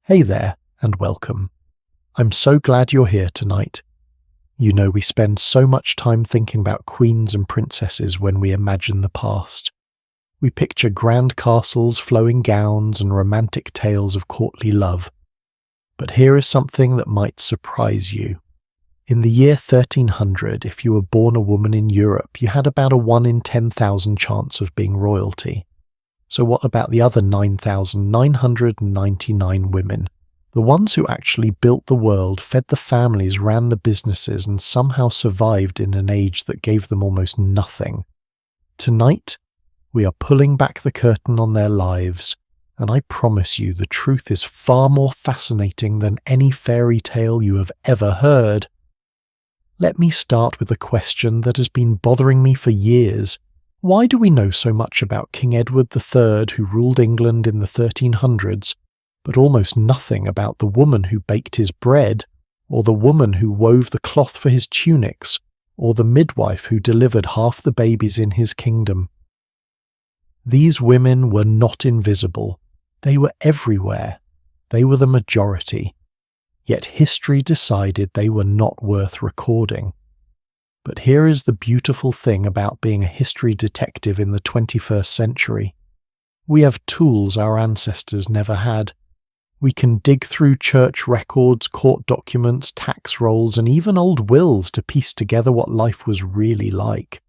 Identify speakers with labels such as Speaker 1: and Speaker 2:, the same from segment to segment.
Speaker 1: Hey there, and welcome. I'm so glad you're here tonight. You know, we spend so much time thinking about queens and princesses when we imagine the past. We picture grand castles, flowing gowns, and romantic tales of courtly love. But here is something that might surprise you. In the year 1300, if you were born a woman in Europe, you had about a 1 in 10,000 chance of being royalty. So what about the other 9,999 women? The ones who actually built the world, fed the families, ran the businesses, and somehow survived in an age that gave them almost nothing. Tonight, we are pulling back the curtain on their lives, and I promise you the truth is far more fascinating than any fairy tale you have ever heard. Let me start with a question that has been bothering me for years. Why do we know so much about King Edward III, who ruled England in the 1300s, but almost nothing about the woman who baked his bread, or the woman who wove the cloth for his tunics, or the midwife who delivered half the babies in his kingdom? These women were not invisible. They were everywhere. They were the majority. Yet history decided they were not worth recording. But here is the beautiful thing about being a history detective in the 21st century. We have tools our ancestors never had. We can dig through church records, court documents, tax rolls, and even old wills to piece together what life was really like.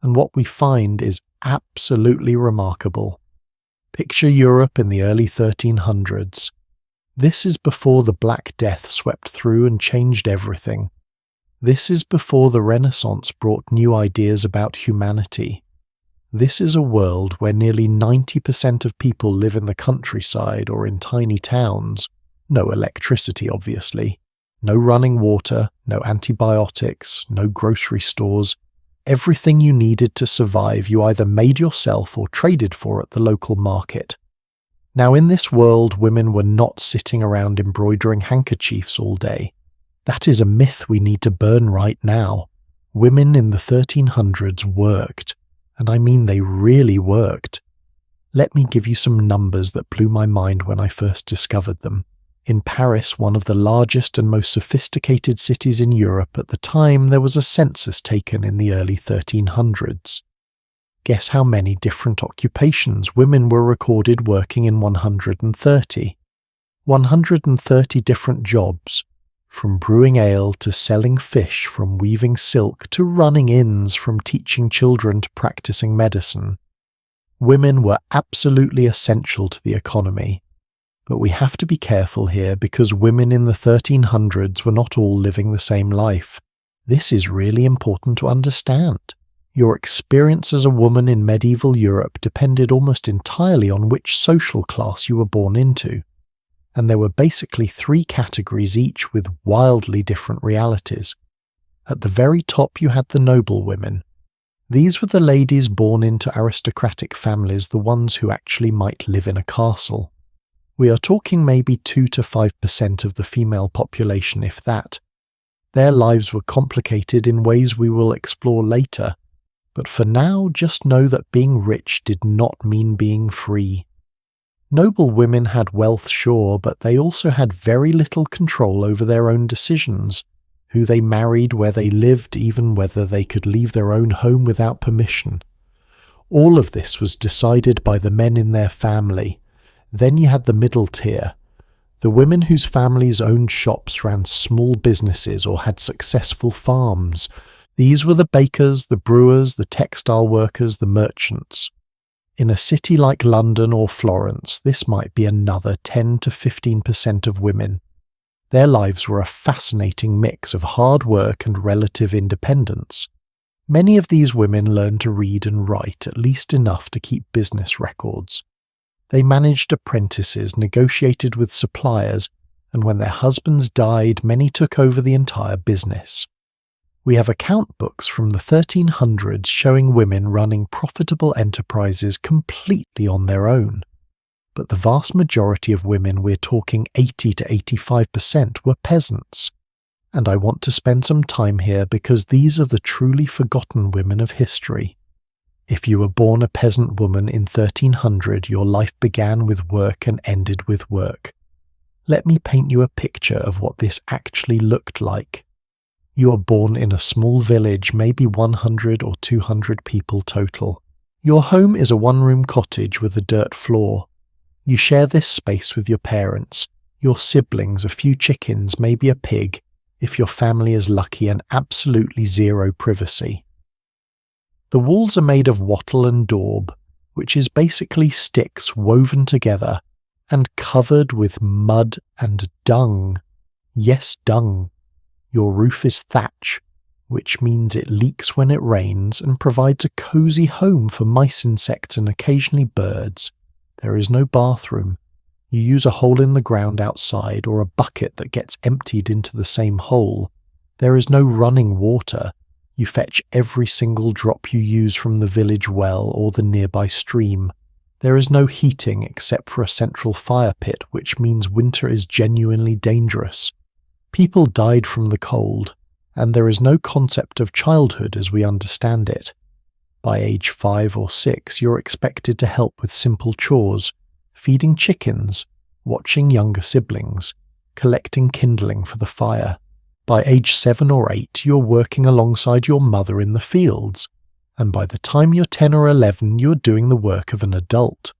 Speaker 1: And what we find is absolutely remarkable. Picture Europe in the early 1300s. This is before the Black Death swept through and changed everything. This is before the Renaissance brought new ideas about humanity. This is a world where nearly 90% of people live in the countryside or in tiny towns. No electricity, obviously. No running water, no antibiotics, no grocery stores. Everything you needed to survive you either made yourself or traded for at the local market. Now in this world, women were not sitting around embroidering handkerchiefs all day. That is a myth we need to burn right now. Women in the 1300s worked, and I mean they really worked. Let me give you some numbers that blew my mind when I first discovered them. In Paris, one of the largest and most sophisticated cities in Europe at the time, there was a census taken in the early 1300s. Guess how many different occupations women were recorded working in 130? 130 different jobs. From brewing ale to selling fish, from weaving silk to running inns, from teaching children to practicing medicine. Women were absolutely essential to the economy. But we have to be careful here because women in the 1300s were not all living the same life. This is really important to understand. Your experience as a woman in medieval Europe depended almost entirely on which social class you were born into. And there were basically 3 categories each with wildly different realities. At the very top you had the noble women. These were the ladies born into aristocratic families, the ones who actually might live in a castle. We are talking maybe 2 to 5% of the female population, if that. Their lives were complicated in ways we will explore later, but for now just know that being rich did not mean being free. Noble women had wealth, sure, but they also had very little control over their own decisions, who they married, where they lived, even whether they could leave their own home without permission. All of this was decided by the men in their family. Then you had the middle tier, the women whose families owned shops, ran small businesses, or had successful farms. These were the bakers, the brewers, the textile workers, the merchants. In a city like London or Florence, this might be another 10 to 15% of women. Their lives were a fascinating mix of hard work and relative independence. Many of these women learned to read and write, at least enough to keep business records. They managed apprentices, negotiated with suppliers, and when their husbands died, many took over the entire business. We have account books from the 1300s showing women running profitable enterprises completely on their own. But the vast majority of women, we're talking 80 to 85%, were peasants. And I want to spend some time here because these are the truly forgotten women of history. If you were born a peasant woman in 1300, your life began with work and ended with work. Let me paint you a picture of what this actually looked like. You are born in a small village, maybe 100 or 200 people total. Your home is a one-room cottage with a dirt floor. You share this space with your parents, your siblings, a few chickens, maybe a pig, if your family is lucky, and absolutely zero privacy. The walls are made of wattle and daub, which is basically sticks woven together and covered with mud and dung. Yes, dung. Your roof is thatch, which means it leaks when it rains and provides a cozy home for mice, insects, and occasionally birds. There is no bathroom. You use a hole in the ground outside or a bucket that gets emptied into the same hole. There is no running water. You fetch every single drop you use from the village well or the nearby stream. There is no heating except for a central fire pit, which means winter is genuinely dangerous. People died from the cold, and there is no concept of childhood as we understand it. By age 5 or 6, you're expected to help with simple chores, feeding chickens, watching younger siblings, collecting kindling for the fire. By age 7 or 8, you're working alongside your mother in the fields, and by the time you're 10 or 11, you're doing the work of an adult.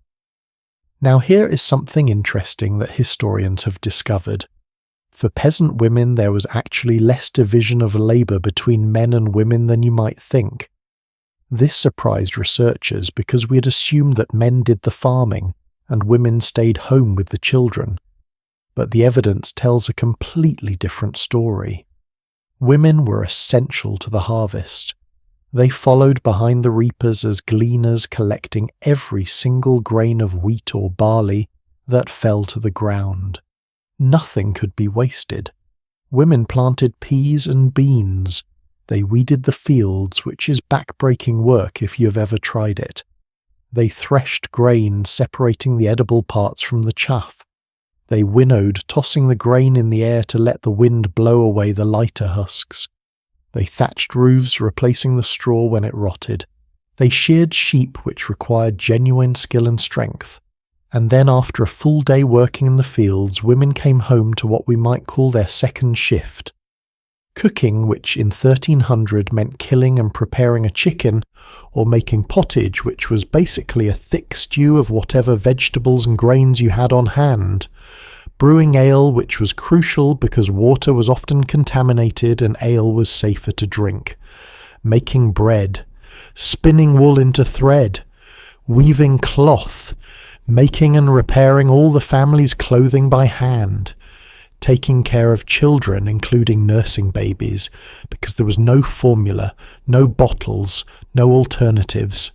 Speaker 1: Now here is something interesting that historians have discovered. For peasant women, there was actually less division of labour between men and women than you might think. This surprised researchers because we had assumed that men did the farming and women stayed home with the children. But the evidence tells a completely different story. Women were essential to the harvest. They followed behind the reapers as gleaners, collecting every single grain of wheat or barley that fell to the ground. Nothing could be wasted. Women planted peas and beans. They weeded the fields, which is back-breaking work if you've ever tried it. They threshed grain, separating the edible parts from the chaff. They winnowed, tossing the grain in the air to let the wind blow away the lighter husks. They thatched roofs, replacing the straw when it rotted. They sheared sheep, which required genuine skill and strength. And then after a full day working in the fields, women came home to what we might call their second shift. Cooking, which in 1300 meant killing and preparing a chicken, or making pottage, which was basically a thick stew of whatever vegetables and grains you had on hand. Brewing ale, which was crucial because water was often contaminated and ale was safer to drink. Making bread. Spinning wool into thread. Weaving cloth. Making and repairing all the family's clothing by hand. Taking care of children, including nursing babies, because there was no formula, no bottles, no alternatives.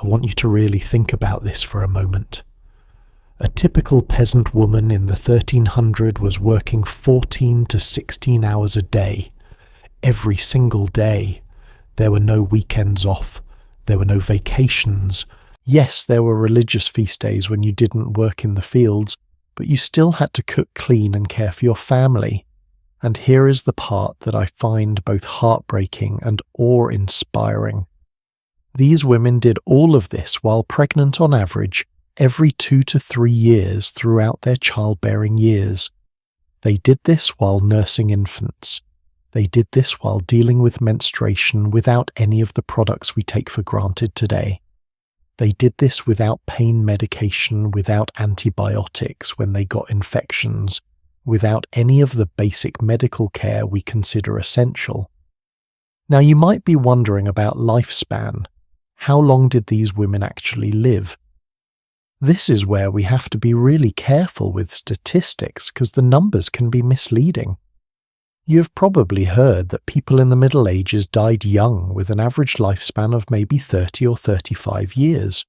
Speaker 1: I want you to really think about this for a moment. A typical peasant woman in the 1300 was working 14 to 16 hours a day, every single day. There were no weekends off. There were no vacations. Yes, there were religious feast days when you didn't work in the fields, but you still had to cook, clean, and care for your family. And here is the part that I find both heartbreaking and awe-inspiring. These women did all of this while pregnant on average every 2 to 3 years throughout their childbearing years. They did this while nursing infants. They did this while dealing with menstruation without any of the products we take for granted today. They did this without pain medication, without antibiotics when they got infections, without any of the basic medical care we consider essential. Now you might be wondering about lifespan. How long did these women actually live? This is where we have to be really careful with statistics because the numbers can be misleading. You've probably heard that people in the Middle Ages died young with an average lifespan of maybe 30 or 35 years.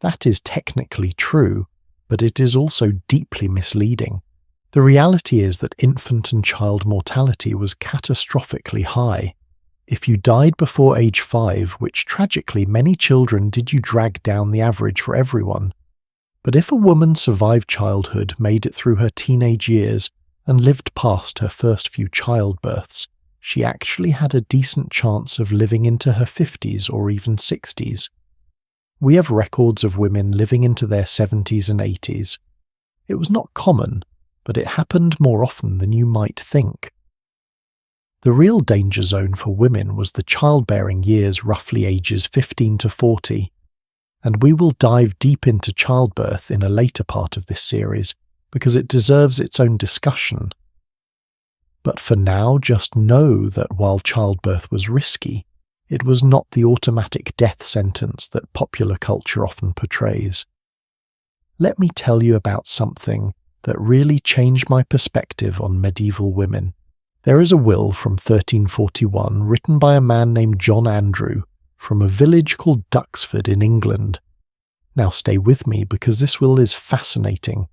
Speaker 1: That is technically true, but it is also deeply misleading. The reality is that infant and child mortality was catastrophically high. If you died before age 5, which tragically many children did, you drag down the average for everyone. But if a woman survived childhood, made it through her teenage years, and lived past her first few childbirths, she actually had a decent chance of living into her 50s or even 60s. We have records of women living into their 70s and 80s. It was not common, but it happened more often than you might think. The real danger zone for women was the childbearing years, roughly ages 15 to 40, and we will dive deep into childbirth in a later part of this series because it deserves its own discussion. But for now, just know that while childbirth was risky, it was not the automatic death sentence that popular culture often portrays. Let me tell you about something that really changed my perspective on medieval women. There is a will from 1341 written by a man named John Andrew from a village called Duxford in England. Now stay with me because this will is fascinating.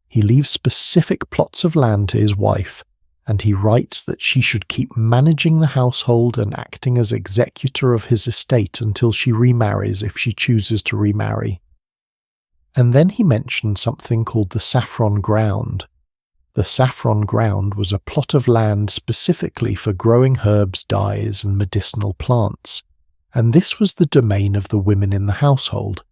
Speaker 1: He leaves specific plots of land to his wife, and he writes that she should keep managing the household and acting as executor of his estate until she remarries if she chooses to remarry. And then he mentioned something called the saffron ground. The saffron ground was a plot of land specifically for growing herbs, dyes, and medicinal plants, and this was the domain of the women in the household.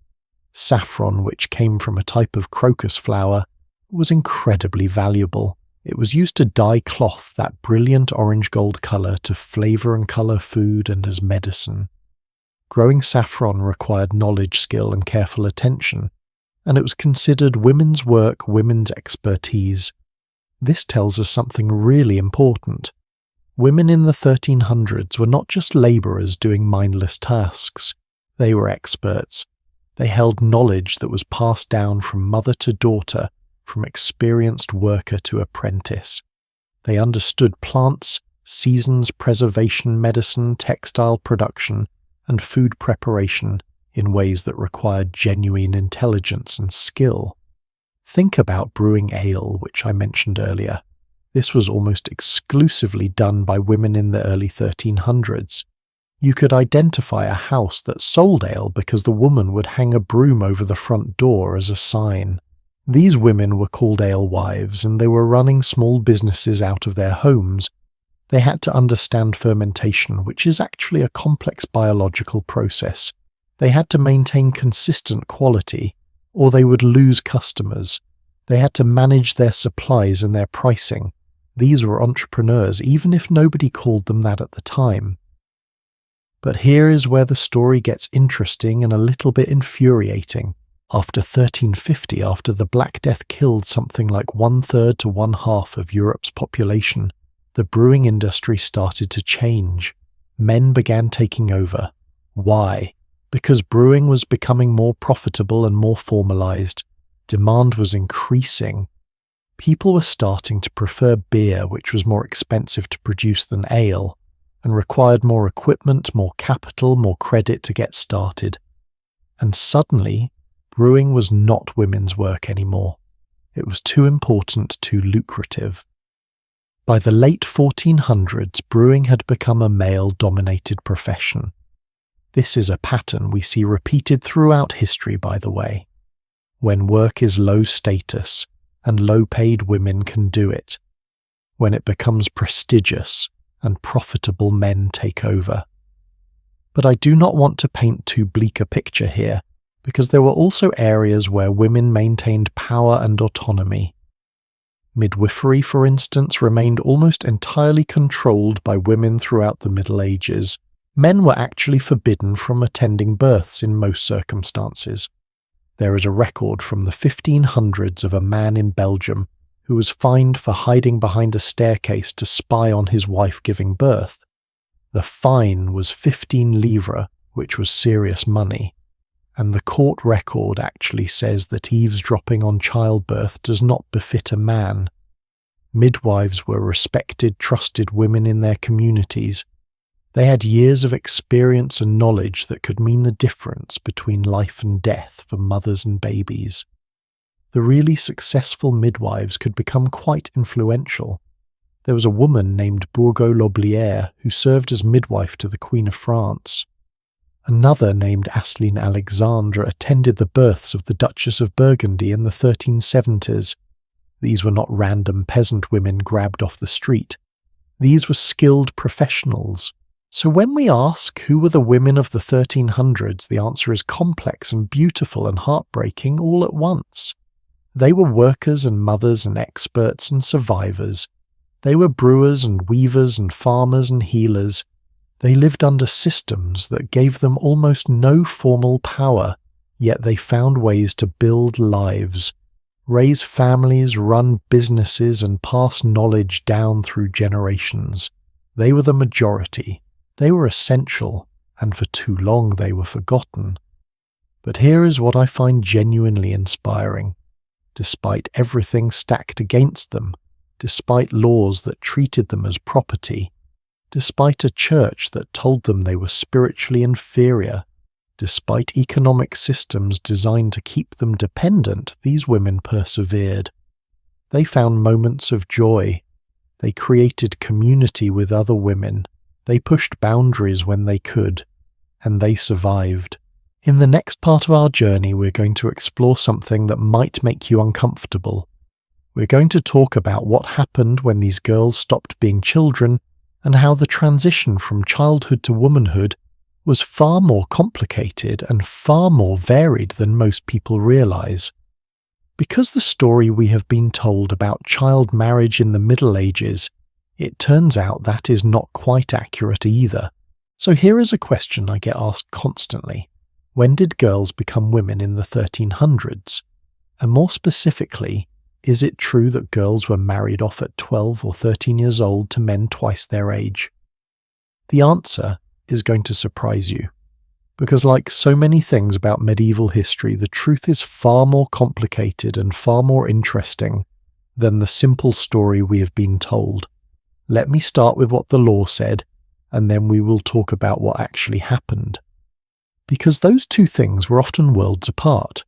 Speaker 1: Saffron, which came from a type of crocus flower, was incredibly valuable. It was used to dye cloth that brilliant orange-gold colour to flavour and colour food and as medicine. Growing saffron required knowledge, skill, and careful attention, and it was considered women's work, women's expertise. This tells us something really important. Women in the 1300s were not just labourers doing mindless tasks. They were experts. They held knowledge that was passed down from mother to daughter, from experienced worker to apprentice. They understood plants, seasons, preservation, medicine, textile production, and food preparation in ways that required genuine intelligence and skill. Think about brewing ale, which I mentioned earlier. This was almost exclusively done by women in the early 1300s. You could identify a house that sold ale because the woman would hang a broom over the front door as a sign. These women were called alewives, and they were running small businesses out of their homes. They had to understand fermentation, which is actually a complex biological process. They had to maintain consistent quality, or they would lose customers. They had to manage their supplies and their pricing. These were entrepreneurs, even if nobody called them that at the time. But here is where the story gets interesting and a little bit infuriating. After 1350, after the Black Death killed something like 1/3 to 1/2 of Europe's population, the brewing industry started to change. Men began taking over. Why? Because brewing was becoming more profitable and more formalized. Demand was increasing. People were starting to prefer beer, which was more expensive to produce than ale, and required more equipment, more capital, more credit to get started. And suddenly, brewing was not women's work anymore. It was too important, too lucrative. By the late 1400s, brewing had become a male-dominated profession. This is a pattern we see repeated throughout history, by the way. When work is low status, and low-paid women can do it. When it becomes prestigious, and profitable men take over. But I do not want to paint too bleak a picture here, because there were also areas where women maintained power and autonomy. Midwifery, for instance, remained almost entirely controlled by women throughout the Middle Ages. Men were actually forbidden from attending births in most circumstances. There is a record from the 1500s of a man in Belgium who was fined for hiding behind a staircase to spy on his wife giving birth. The fine was 15 livres, which was serious money, and the court record actually says that eavesdropping on childbirth does not befit a man. Midwives were respected, trusted women in their communities. They had years of experience and knowledge that could mean the difference between life and death for mothers and babies. The really successful midwives could become quite influential. There was a woman named Bourgeau-Loblière who served as midwife to the Queen of France. Another named Asseline Alexandre attended the births of the Duchess of Burgundy in the 1370s. These were not random peasant women grabbed off the street. These were skilled professionals. So when we ask who were the women of the 1300s, the answer is complex and beautiful and heartbreaking all at once. They were workers and mothers and experts and survivors. They were brewers and weavers and farmers and healers. They lived under systems that gave them almost no formal power, yet they found ways to build lives, raise families, run businesses, and pass knowledge down through generations. They were the majority. They were essential, and for too long they were forgotten. But here is what I find genuinely inspiring. Despite everything stacked against them, despite laws that treated them as property, despite a church that told them they were spiritually inferior, despite economic systems designed to keep them dependent, these women persevered. They found moments of joy. They created community with other women. They pushed boundaries when they could, and they survived. In the next part of our journey, we're going to explore something that might make you uncomfortable. We're going to talk about what happened when these girls stopped being children and how the transition from childhood to womanhood was far more complicated and far more varied than most people realize. Because the story we have been told about child marriage in the Middle Ages, it turns out that is not quite accurate either. So here is a question I get asked constantly. When did girls become women in the 1300s? And more specifically, is it true that girls were married off at 12 or 13 years old to men twice their age? The answer is going to surprise you, because like so many things about medieval history, the truth is far more complicated and far more interesting than the simple story we have been told. Let me start with what the law said, and then we will talk about what actually happened. Because those two things were often worlds apart.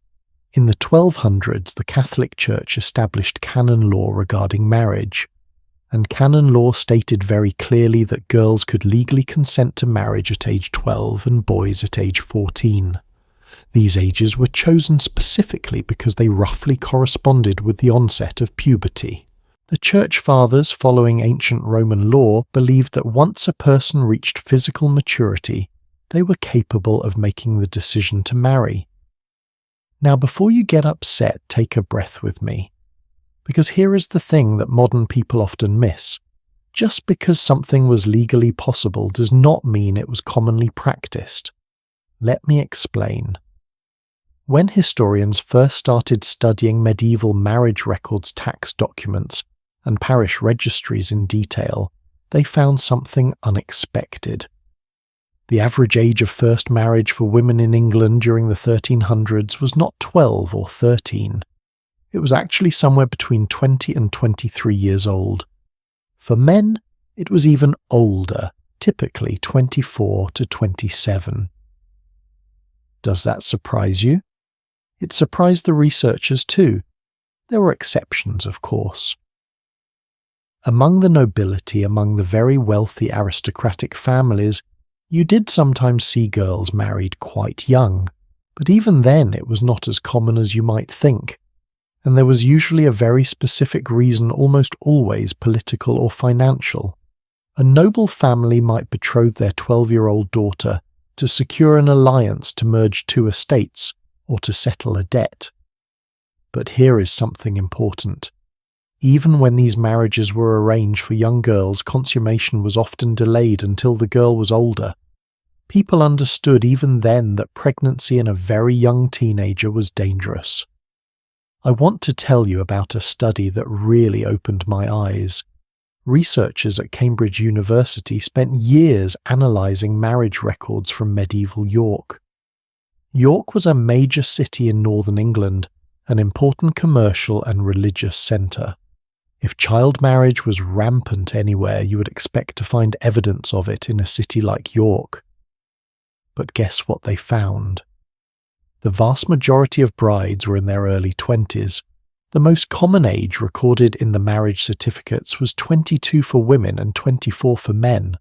Speaker 1: In the 1200s, the Catholic Church established canon law regarding marriage, and canon law stated very clearly that girls could legally consent to marriage at age 12 and boys at age 14. These ages were chosen specifically because they roughly corresponded with the onset of puberty. The Church Fathers, following ancient Roman law, believed that once a person reached physical maturity, they were capable of making the decision to marry. Now, before you get upset, take a breath with me. Because here is the thing that modern people often miss. Just because something was legally possible does not mean it was commonly practiced. Let me explain. When historians first started studying medieval marriage records, tax documents, and parish registries in detail, they found something unexpected. The average age of first marriage for women in England during the 1300s was not 12 or 13. It was actually somewhere between 20 and 23 years old. For men, it was even older, typically 24 to 27. Does that surprise you? It surprised the researchers too. There were exceptions, of course. Among the nobility, among the very wealthy aristocratic families, you did sometimes see girls married quite young, but even then it was not as common as you might think, and there was usually a very specific reason, almost always political or financial. A noble family might betroth their 12-year-old daughter to secure an alliance to merge two estates or to settle a debt. But here is something important. Even when these marriages were arranged for young girls, consummation was often delayed until the girl was older. People understood even then that pregnancy in a very young teenager was dangerous. I want to tell you about a study that really opened my eyes. Researchers at Cambridge University spent years analysing marriage records from medieval York. York was a major city in northern England, an important commercial and religious centre. If child marriage was rampant anywhere, you would expect to find evidence of it in a city like York. But guess what they found? The vast majority of brides were in their early 20s. The most common age recorded in the marriage certificates was 22 for women and 24 for men.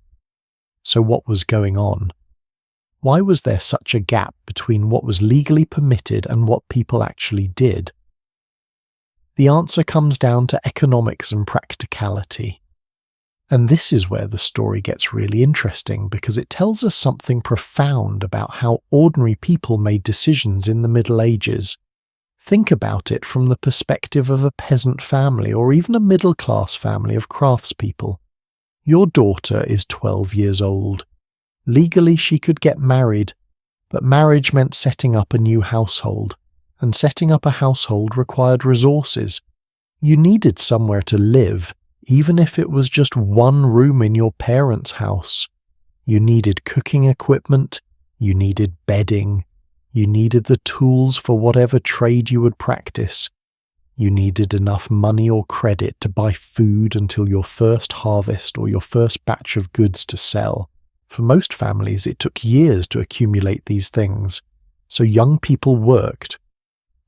Speaker 1: So what was going on? Why was there such a gap between what was legally permitted and what people actually did? The answer comes down to economics and practicality. And this is where the story gets really interesting, because it tells us something profound about how ordinary people made decisions in the Middle Ages. Think about it from the perspective of a peasant family or even a middle-class family of craftspeople. Your daughter is 12 years old. Legally she could get married, but marriage meant setting up a new household, and setting up a household required resources. You needed somewhere to live, even if it was just one room in your parents' house. You needed cooking equipment, you needed bedding, you needed the tools for whatever trade you would practice. You needed enough money or credit to buy food until your first harvest or your first batch of goods to sell. For most families, it took years to accumulate these things, so young people worked.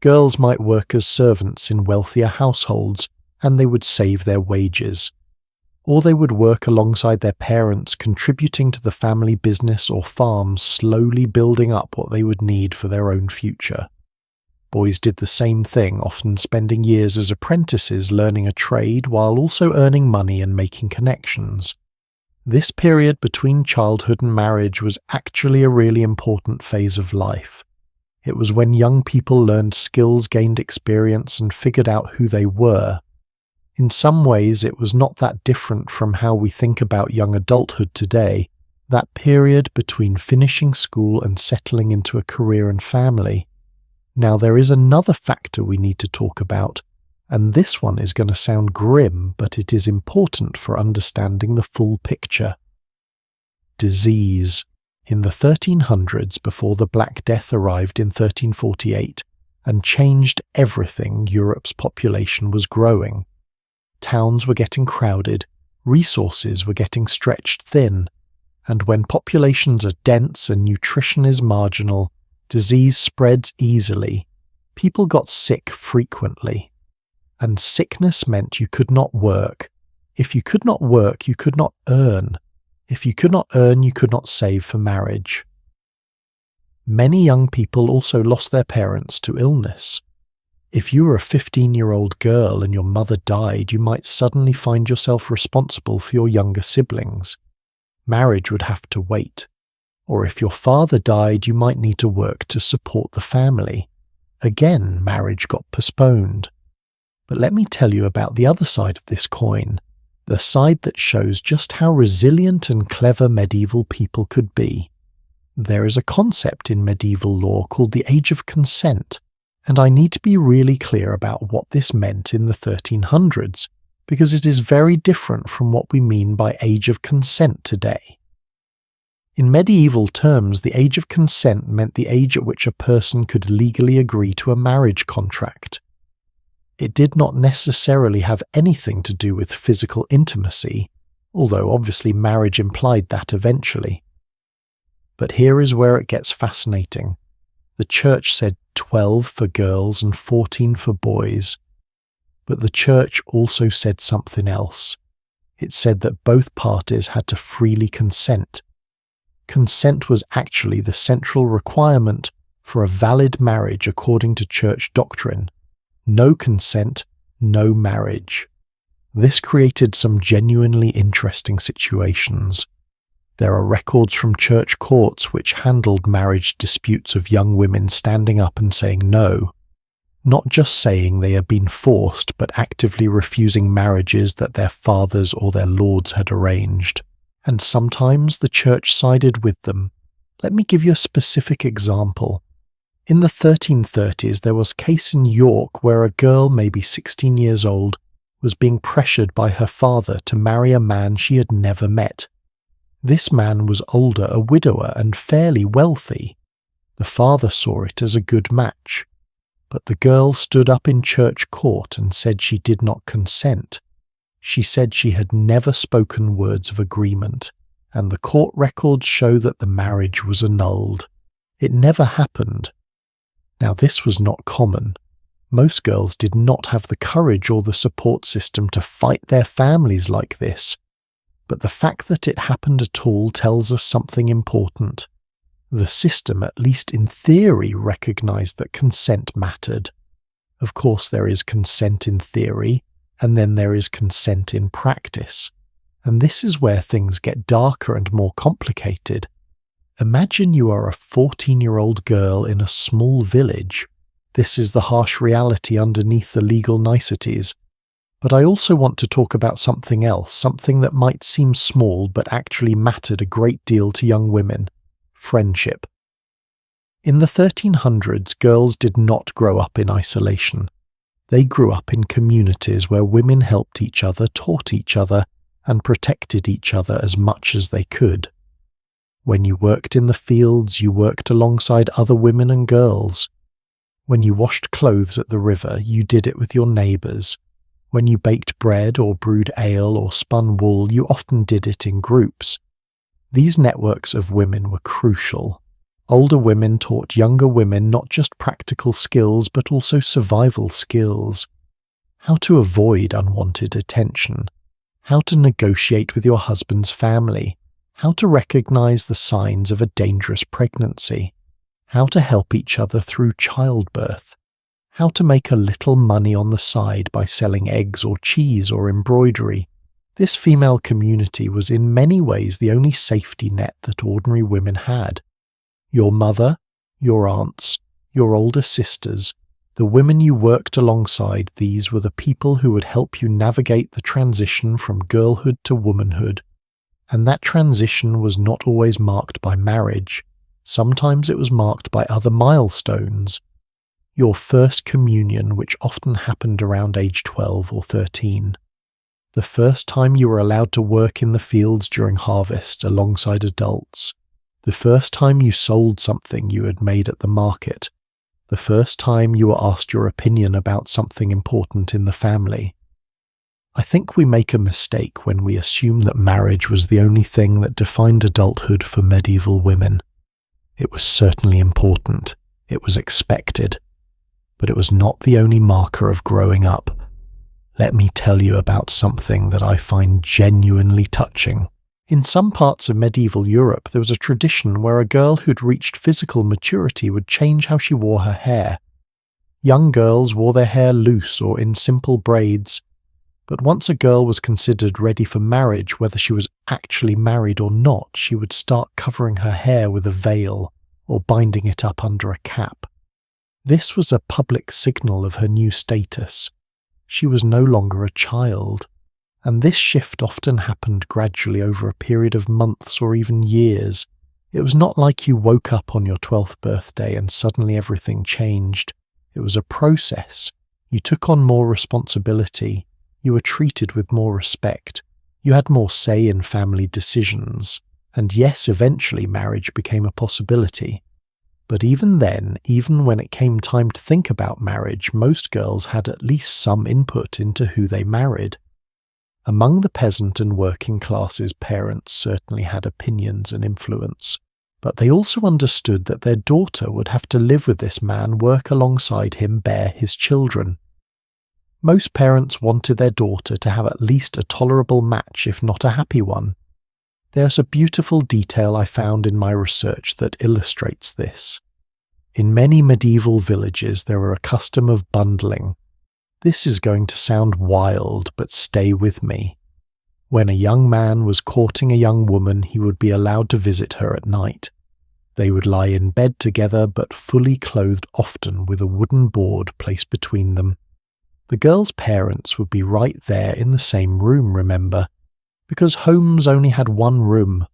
Speaker 1: Girls might work as servants in wealthier households, and they would save their wages. Or they would work alongside their parents, contributing to the family business or farm, slowly building up what they would need for their own future. Boys did the same thing, often spending years as apprentices learning a trade while also earning money and making connections. This period between childhood and marriage was actually a really important phase of life. It was when young people learned skills, gained experience, and figured out who they were. In some ways, it was not that different from how we think about young adulthood today, that period between finishing school and settling into a career and family. Now, there is another factor we need to talk about, and this one is going to sound grim, but it is important for understanding the full picture. Disease. In the 1300s, before the Black Death arrived in 1348 and changed everything, Europe's population was growing. Towns were getting crowded, resources were getting stretched thin, and when populations are dense and nutrition is marginal, disease spreads easily. People got sick frequently. And sickness meant you could not work. If you could not work, you could not earn. If you could not earn, you could not save for marriage. Many young people also lost their parents to illness. If you were a 15-year-old girl and your mother died, you might suddenly find yourself responsible for your younger siblings. Marriage would have to wait. Or if your father died, you might need to work to support the family. Again, marriage got postponed. But let me tell you about the other side of this coin, the side that shows just how resilient and clever medieval people could be. There is a concept in medieval law called the Age of Consent, and I need to be really clear about what this meant in the 1300s, because it is very different from what we mean by Age of Consent today. In medieval terms, the Age of Consent meant the age at which a person could legally agree to a marriage contract. It did not necessarily have anything to do with physical intimacy, although obviously marriage implied that eventually. But here is where it gets fascinating. The church said 12 for girls and 14 for boys. But the church also said something else. It said that both parties had to freely consent. Consent was actually the central requirement for a valid marriage according to church doctrine. No consent, no marriage. This created some genuinely interesting situations. There are records from church courts which handled marriage disputes of young women standing up and saying no, not just saying they had been forced, but actively refusing marriages that their fathers or their lords had arranged. And sometimes the church sided with them. Let me give you a specific example. In the 1330s, there was a case in York where a girl, maybe 16 years old, was being pressured by her father to marry a man she had never met. This man was older, a widower, and fairly wealthy. The father saw it as a good match. But the girl stood up in church court and said she did not consent. She said she had never spoken words of agreement, and the court records show that the marriage was annulled. It never happened. Now, this was not common. Most girls did not have the courage or the support system to fight their families like this. But the fact that it happened at all tells us something important. The system, at least in theory, recognized that consent mattered. Of course, there is consent in theory, and then there is consent in practice. And this is where things get darker and more complicated. Imagine you are a 14-year-old girl in a small village. This is the harsh reality underneath the legal niceties. But I also want to talk about something else, something that might seem small but actually mattered a great deal to young women: friendship. In the 1300s, girls did not grow up in isolation. They grew up in communities where women helped each other, taught each other, and protected each other as much as they could. When you worked in the fields, you worked alongside other women and girls. When you washed clothes at the river, you did it with your neighbours. When you baked bread or brewed ale or spun wool, you often did it in groups. These networks of women were crucial. Older women taught younger women not just practical skills but also survival skills. How to avoid unwanted attention. How to negotiate with your husband's family. How to recognize the signs of a dangerous pregnancy. How to help each other through childbirth. How to make a little money on the side by selling eggs or cheese or embroidery. This female community was in many ways the only safety net that ordinary women had. Your mother, your aunts, your older sisters, the women you worked alongside, these were the people who would help you navigate the transition from girlhood to womanhood. And that transition was not always marked by marriage. Sometimes it was marked by other milestones. Your first communion, which often happened around age 12 or 13. The first time you were allowed to work in the fields during harvest alongside adults. The first time you sold something you had made at the market. The first time you were asked your opinion about something important in the family. I think we make a mistake when we assume that marriage was the only thing that defined adulthood for medieval women. It was certainly important, it was expected, but it was not the only marker of growing up. Let me tell you about something that I find genuinely touching. In some parts of medieval Europe, there was a tradition where a girl who'd reached physical maturity would change how she wore her hair. Young girls wore their hair loose or in simple braids, but once a girl was considered ready for marriage, whether she was actually married or not, she would start covering her hair with a veil or binding it up under a cap. This was a public signal of her new status. She was no longer a child. And this shift often happened gradually over a period of months or even years. It was not like you woke up on your 12th birthday and suddenly everything changed. It was a process. You took on more responsibility. You were treated with more respect. You had more say in family decisions. And yes, eventually marriage became a possibility. But even then, even when it came time to think about marriage, most girls had at least some input into who they married. Among the peasant and working classes, parents certainly had opinions and influence, but they also understood that their daughter would have to live with this man, work alongside him, bear his children. Most parents wanted their daughter to have at least a tolerable match, if not a happy one. There's a beautiful detail I found in my research that illustrates this. In many medieval villages there were a custom of bundling. This is going to sound wild, but stay with me. When a young man was courting a young woman, he would be allowed to visit her at night. They would lie in bed together, but fully clothed, often with a wooden board placed between them. The girl's parents would be right there in the same room, remember, because homes only had one room.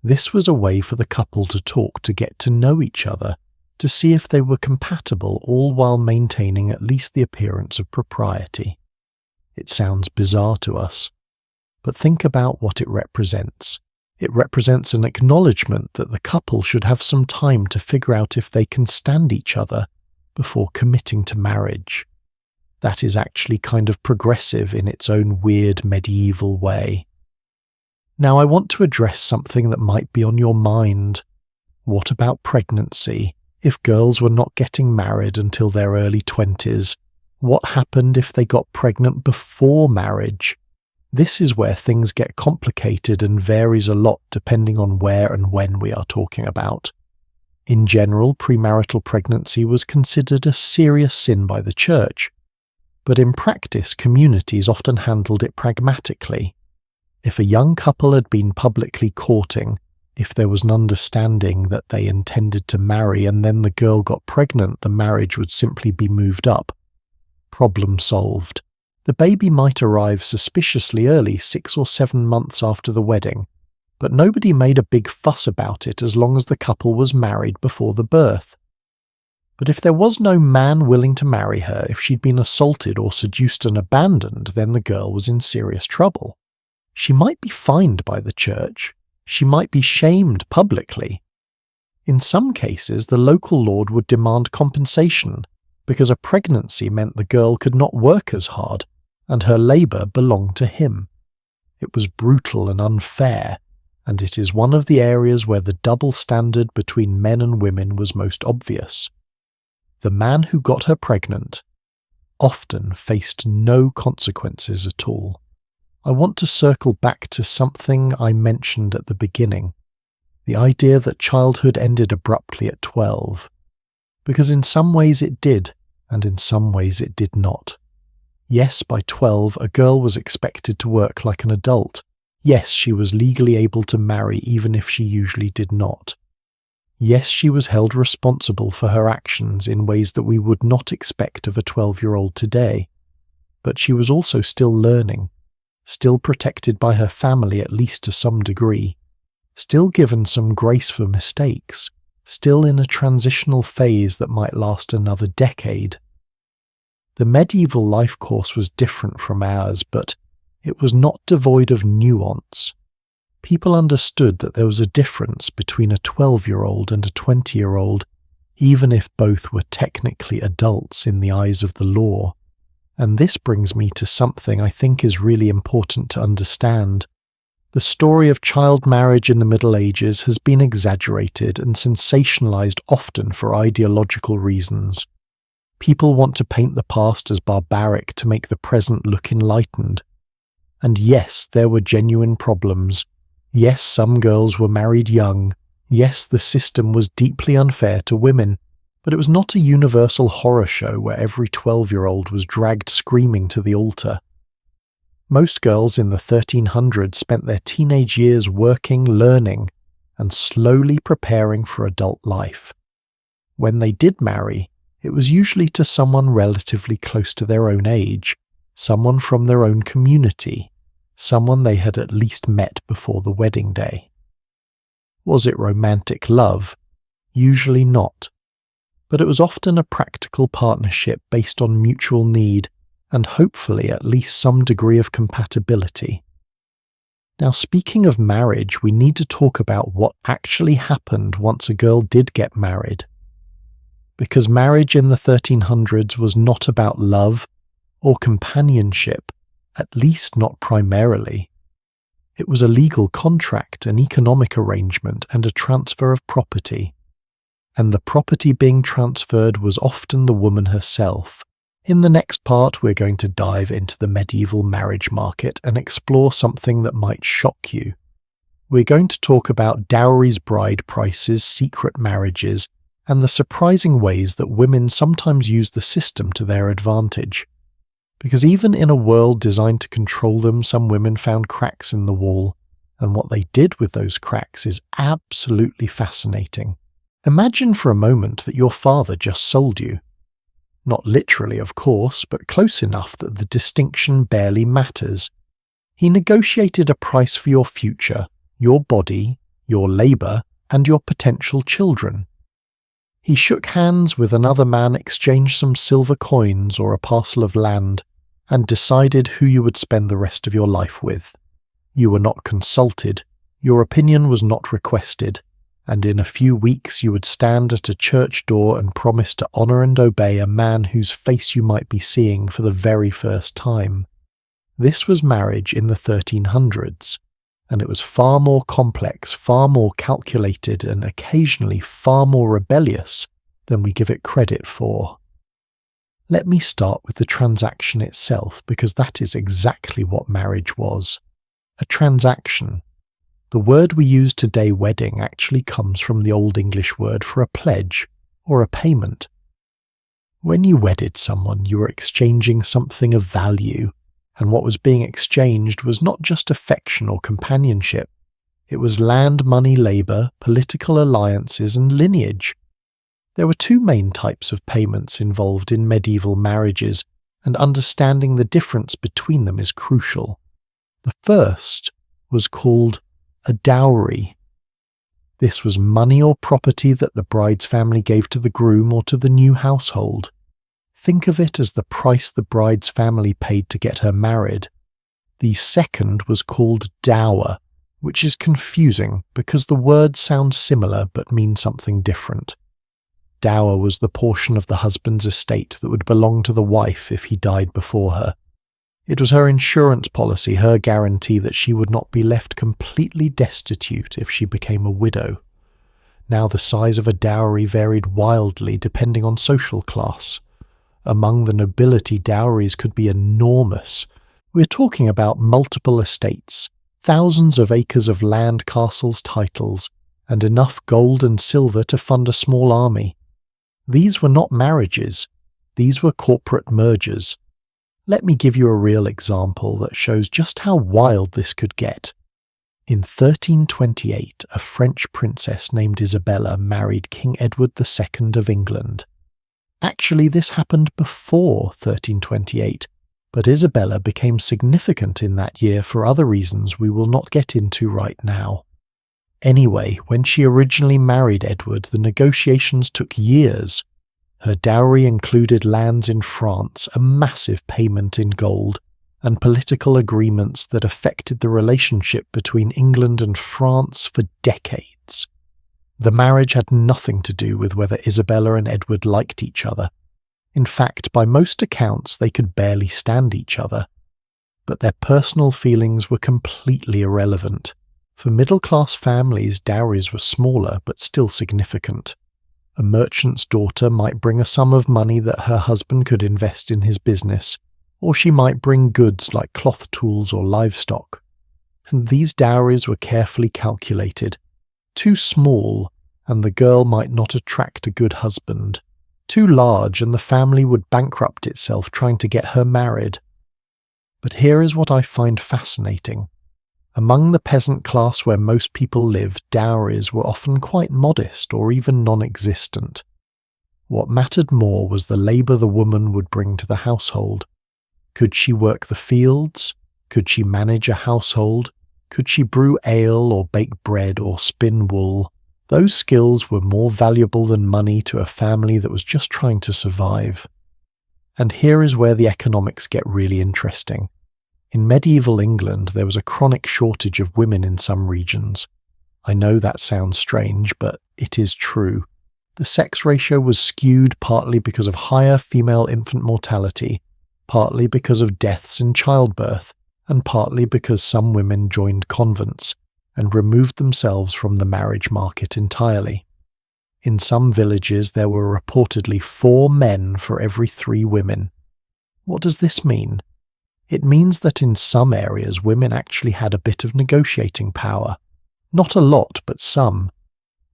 Speaker 1: This was a way for the couple to talk, to get to know each other, to see if they were compatible, all while maintaining at least the appearance of propriety. It sounds bizarre to us, but think about what it represents. It represents an acknowledgement that the couple should have some time to figure out if they can stand each other before committing to marriage. That is actually kind of progressive in its own weird medieval way. Now I want to address something that might be on your mind. What about pregnancy? If girls were not getting married until their early 20s, what happened if they got pregnant before marriage? This is where things get complicated and varies a lot depending on where and when we are talking about. In general, premarital pregnancy was considered a serious sin by the church, but in practice communities often handled it pragmatically. If a young couple had been publicly courting, If there was an understanding that they intended to marry and then the girl got pregnant, the marriage would simply be moved up. Problem solved. The baby might arrive suspiciously early, 6 or 7 months after the wedding, but nobody made a big fuss about it as long as the couple was married before the birth. But if there was no man willing to marry her, if she'd been assaulted or seduced and abandoned, then the girl was in serious trouble. She might be fined by the church. She might be shamed publicly. In some cases, the local lord would demand compensation because a pregnancy meant the girl could not work as hard, and her labour belonged to him. It was brutal and unfair, and it is one of the areas where the double standard between men and women was most obvious. The man who got her pregnant often faced no consequences at all. I want to circle back to something I mentioned at the beginning, the idea that childhood ended abruptly at 12, because in some ways it did, and in some ways it did not. Yes, by 12, a girl was expected to work like an adult. Yes, she was legally able to marry even if she usually did not. Yes, she was held responsible for her actions in ways that we would not expect of a 12-year-old today. But she was also still learning, still protected by her family at least to some degree, still given some grace for mistakes, still in a transitional phase that might last another decade. The medieval life course was different from ours, but it was not devoid of nuance. People understood that there was a difference between a 12-year-old and a 20-year-old, even if both were technically adults in the eyes of the law. And this brings me to something I think is really important to understand. The story of child marriage in the Middle Ages has been exaggerated and sensationalized often for ideological reasons. People want to paint the past as barbaric to make the present look enlightened. And yes, there were genuine problems. Yes, some girls were married young. Yes, the system was deeply unfair to women. But it was not a universal horror show where every 12-year-old was dragged screaming to the altar. Most girls in the 1300s spent their teenage years working, learning, and slowly preparing for adult life. When they did marry, it was usually to someone relatively close to their own age, someone from their own community, someone they had at least met before the wedding day. Was it romantic love? Usually not. But it was often a practical partnership based on mutual need and hopefully at least some degree of compatibility. Now, speaking of marriage, we need to talk about what actually happened once a girl did get married. Because marriage in the 1300s was not about love or companionship, at least not primarily. It was a legal contract, an economic arrangement, and a transfer of property. And the property being transferred was often the woman herself. In the next part, we're going to dive into the medieval marriage market and explore something that might shock you. We're going to talk about dowries, bride prices, secret marriages, and the surprising ways that women sometimes use the system to their advantage. Because even in a world designed to control them, some women found cracks in the wall, and what they did with those cracks is absolutely fascinating. Imagine for a moment that your father just sold you. Not literally, of course, but close enough that the distinction barely matters. He negotiated a price for your future, your body, your labour, and your potential children. He shook hands with another man, exchanged some silver coins or a parcel of land, and decided who you would spend the rest of your life with. You were not consulted, your opinion was not requested, and in a few weeks you would stand at a church door and promise to honour and obey a man whose face you might be seeing for the very first time. This was marriage in the 1300s, and it was far more complex, far more calculated, and occasionally far more rebellious than we give it credit for. Let me start with the transaction itself, because that is exactly what marriage was. A transaction. The word we use today, wedding, actually comes from the Old English word for a pledge, or a payment. When you wedded someone, you were exchanging something of value, and what was being exchanged was not just affection or companionship. It was land, money, labour, political alliances and lineage. There were two main types of payments involved in medieval marriages, and understanding the difference between them is crucial. The first was called a dowry. This was money or property that the bride's family gave to the groom or to the new household. Think of it as the price the bride's family paid to get her married. The second was called dower, which is confusing because the words sound similar but mean something different. Dower was the portion of the husband's estate that would belong to the wife if he died before her. It was her insurance policy, her guarantee that she would not be left completely destitute if she became a widow. Now the size of a dowry varied wildly depending on social class. Among the nobility, dowries could be enormous. We're talking about multiple estates, thousands of acres of land, castles, titles, and enough gold and silver to fund a small army. These were not marriages, these were corporate mergers. Let me give you a real example that shows just how wild this could get. In 1328, a French princess named Isabella married King Edward II of England. Actually, this happened before 1328, but Isabella became significant in that year for other reasons we will not get into right now. Anyway, when she originally married Edward, the negotiations took years. Her dowry included lands in France, a massive payment in gold, and political agreements that affected the relationship between England and France for decades. The marriage had nothing to do with whether Isabella and Edward liked each other. In fact, by most accounts, they could barely stand each other. But their personal feelings were completely irrelevant. For middle-class families, dowries were smaller but still significant. A merchant's daughter might bring a sum of money that her husband could invest in his business, or she might bring goods like cloth tools or livestock. And these dowries were carefully calculated. Too small, and the girl might not attract a good husband. Too large, and the family would bankrupt itself trying to get her married. But here is what I find fascinating. Among the peasant class where most people lived, dowries were often quite modest or even non-existent. What mattered more was the labour the woman would bring to the household. Could she work the fields? Could she manage a household? Could she brew ale or bake bread or spin wool? Those skills were more valuable than money to a family that was just trying to survive. And here is where the economics get really interesting. In medieval England, there was a chronic shortage of women in some regions. I know that sounds strange, but it is true. The sex ratio was skewed partly because of higher female infant mortality, partly because of deaths in childbirth, and partly because some women joined convents and removed themselves from the marriage market entirely. In some villages, there were reportedly 4 men for every 3 women. What does this mean? It means that in some areas women actually had a bit of negotiating power. Not a lot, but some.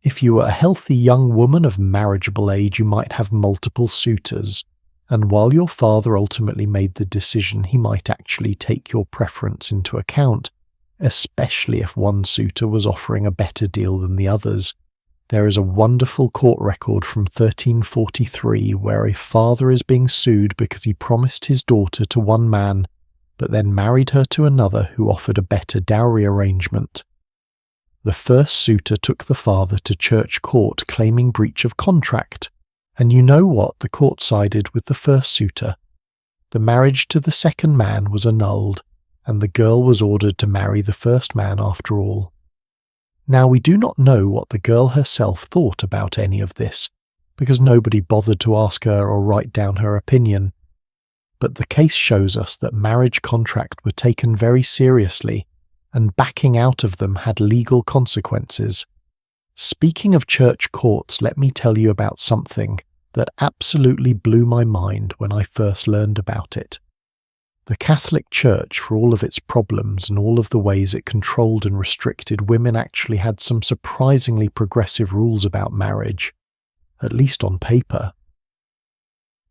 Speaker 1: If you were a healthy young woman of marriageable age, you might have multiple suitors, and while your father ultimately made the decision, he might actually take your preference into account, especially if one suitor was offering a better deal than the others. There is a wonderful court record from 1343 where a father is being sued because he promised his daughter to one man, but then married her to another who offered a better dowry arrangement. The first suitor took the father to church court claiming breach of contract, and you know what? The court sided with the first suitor. The marriage to the second man was annulled, and the girl was ordered to marry the first man after all. Now we do not know what the girl herself thought about any of this, because nobody bothered to ask her or write down her opinion. But the case shows us that marriage contracts were taken very seriously, and backing out of them had legal consequences. Speaking of church courts, let me tell you about something that absolutely blew my mind when I first learned about it. The Catholic Church, for all of its problems and all of the ways it controlled and restricted women, actually had some surprisingly progressive rules about marriage, at least on paper.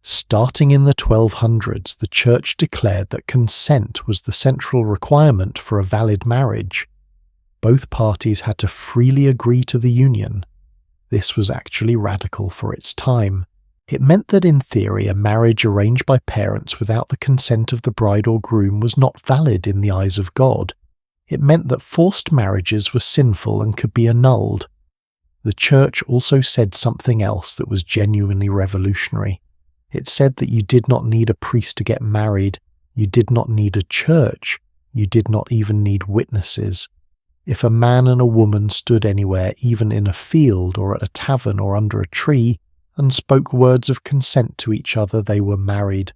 Speaker 1: Starting in the 1200s, the Church declared that consent was the central requirement for a valid marriage. both parties had to freely agree to the union. This was actually radical for its time. It meant that in theory a marriage arranged by parents without the consent of the bride or groom was not valid in the eyes of God. It meant that forced marriages were sinful and could be annulled. The church also said something else that was genuinely revolutionary. It said that you did not need a priest to get married, you did not need a church, you did not even need witnesses. If a man and a woman stood anywhere, even in a field or at a tavern or under a tree, and spoke words of consent to each other, they were married.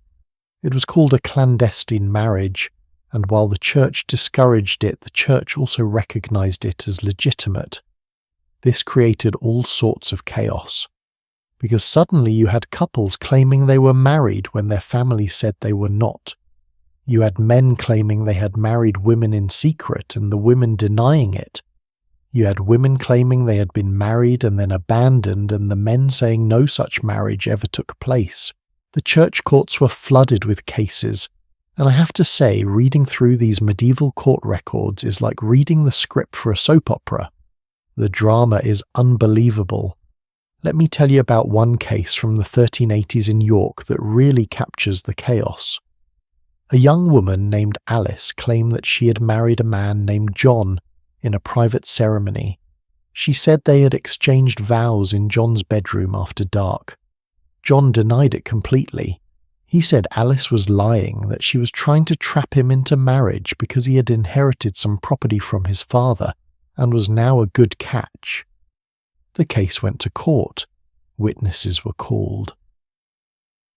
Speaker 1: It was called a clandestine marriage, and while the church discouraged it, the church also recognized it as legitimate. This created all sorts of chaos, because suddenly you had couples claiming they were married when their families said they were not. You had men claiming they had married women in secret and the women denying it. You had women claiming they had been married and then abandoned, and the men saying no such marriage ever took place. The church courts were flooded with cases, and I have to say, reading through these medieval court records is like reading the script for a soap opera. The drama is unbelievable. Let me tell you about one case from the 1380s in York that really captures the chaos. A young woman named Alice claimed that she had married a man named John in a private ceremony. She said they had exchanged vows in John's bedroom after dark. John denied it completely. He said Alice was lying, that she was trying to trap him into marriage because he had inherited some property from his father and was now a good catch. The case went to court. Witnesses were called.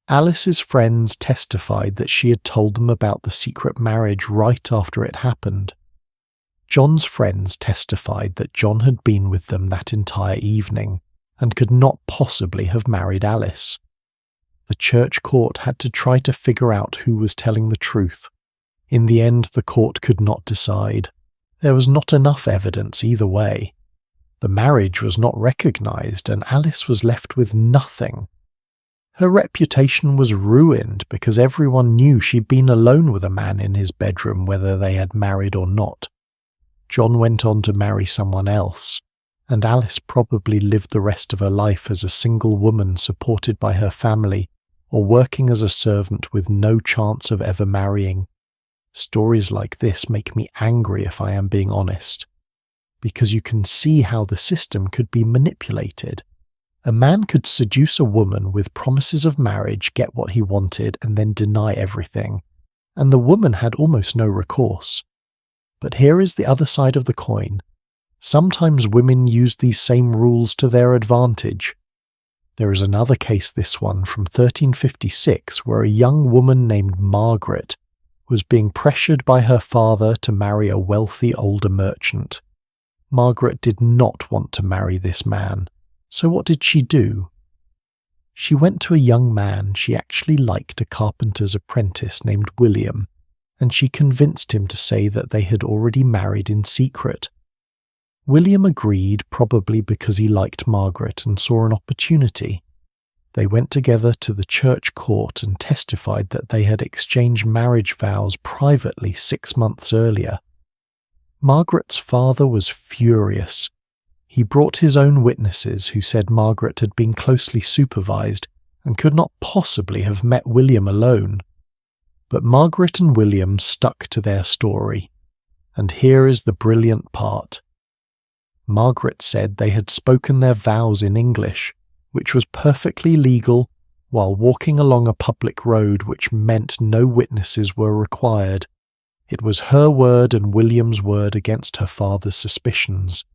Speaker 1: Alice's friends testified that she had told them about the secret marriage right after it happened. John's friends testified that John had been with them that entire evening and could not possibly have married Alice. The church court had to try to figure out who was telling the truth. In the end, the court could not decide. There was not enough evidence either way. The marriage was not recognized, and Alice was left with nothing. Her reputation was ruined because everyone knew she'd been alone with a man in his bedroom, whether they had married or not. John went on to marry someone else, and Alice probably lived the rest of her life as a single woman supported by her family or working as a servant with no chance of ever marrying. Stories like this make me angry, if I am being honest, because you can see how the system could be manipulated. A man could seduce a woman with promises of marriage, get what he wanted, and then deny everything, and the woman had almost no recourse. But here is the other side of the coin. Sometimes women use these same rules to their advantage. There is another case, this one from 1356, where a young woman named Margaret was being pressured by her father to marry a wealthy older merchant. Margaret did not want to marry this man, so what did she do? She went to a young man she actually liked, a carpenter's apprentice named William, and she convinced him to say that they had already married in secret. William agreed, probably because he liked Margaret and saw an opportunity. They went together to the church court and testified that they had exchanged marriage vows privately 6 months earlier. Margaret's father was furious. He brought his own witnesses who said Margaret had been closely supervised and could not possibly have met William alone. But Margaret and William stuck to their story, and here is the brilliant part. Margaret said they had spoken their vows in English, which was perfectly legal, while walking along a public road, which meant no witnesses were required. It was her word and William's word against her father's suspicions.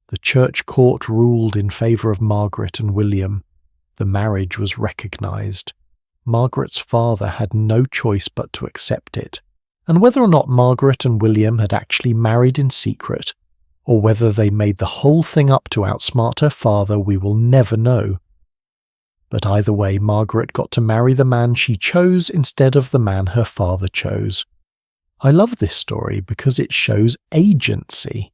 Speaker 1: The church court ruled in favour of Margaret and William. The marriage was recognised. Margaret's father had no choice but to accept it, and whether or not Margaret and William had actually married in secret, or whether they made the whole thing up to outsmart her father, we will never know. But either way, Margaret got to marry the man she chose instead of the man her father chose. I love this story because it shows agency.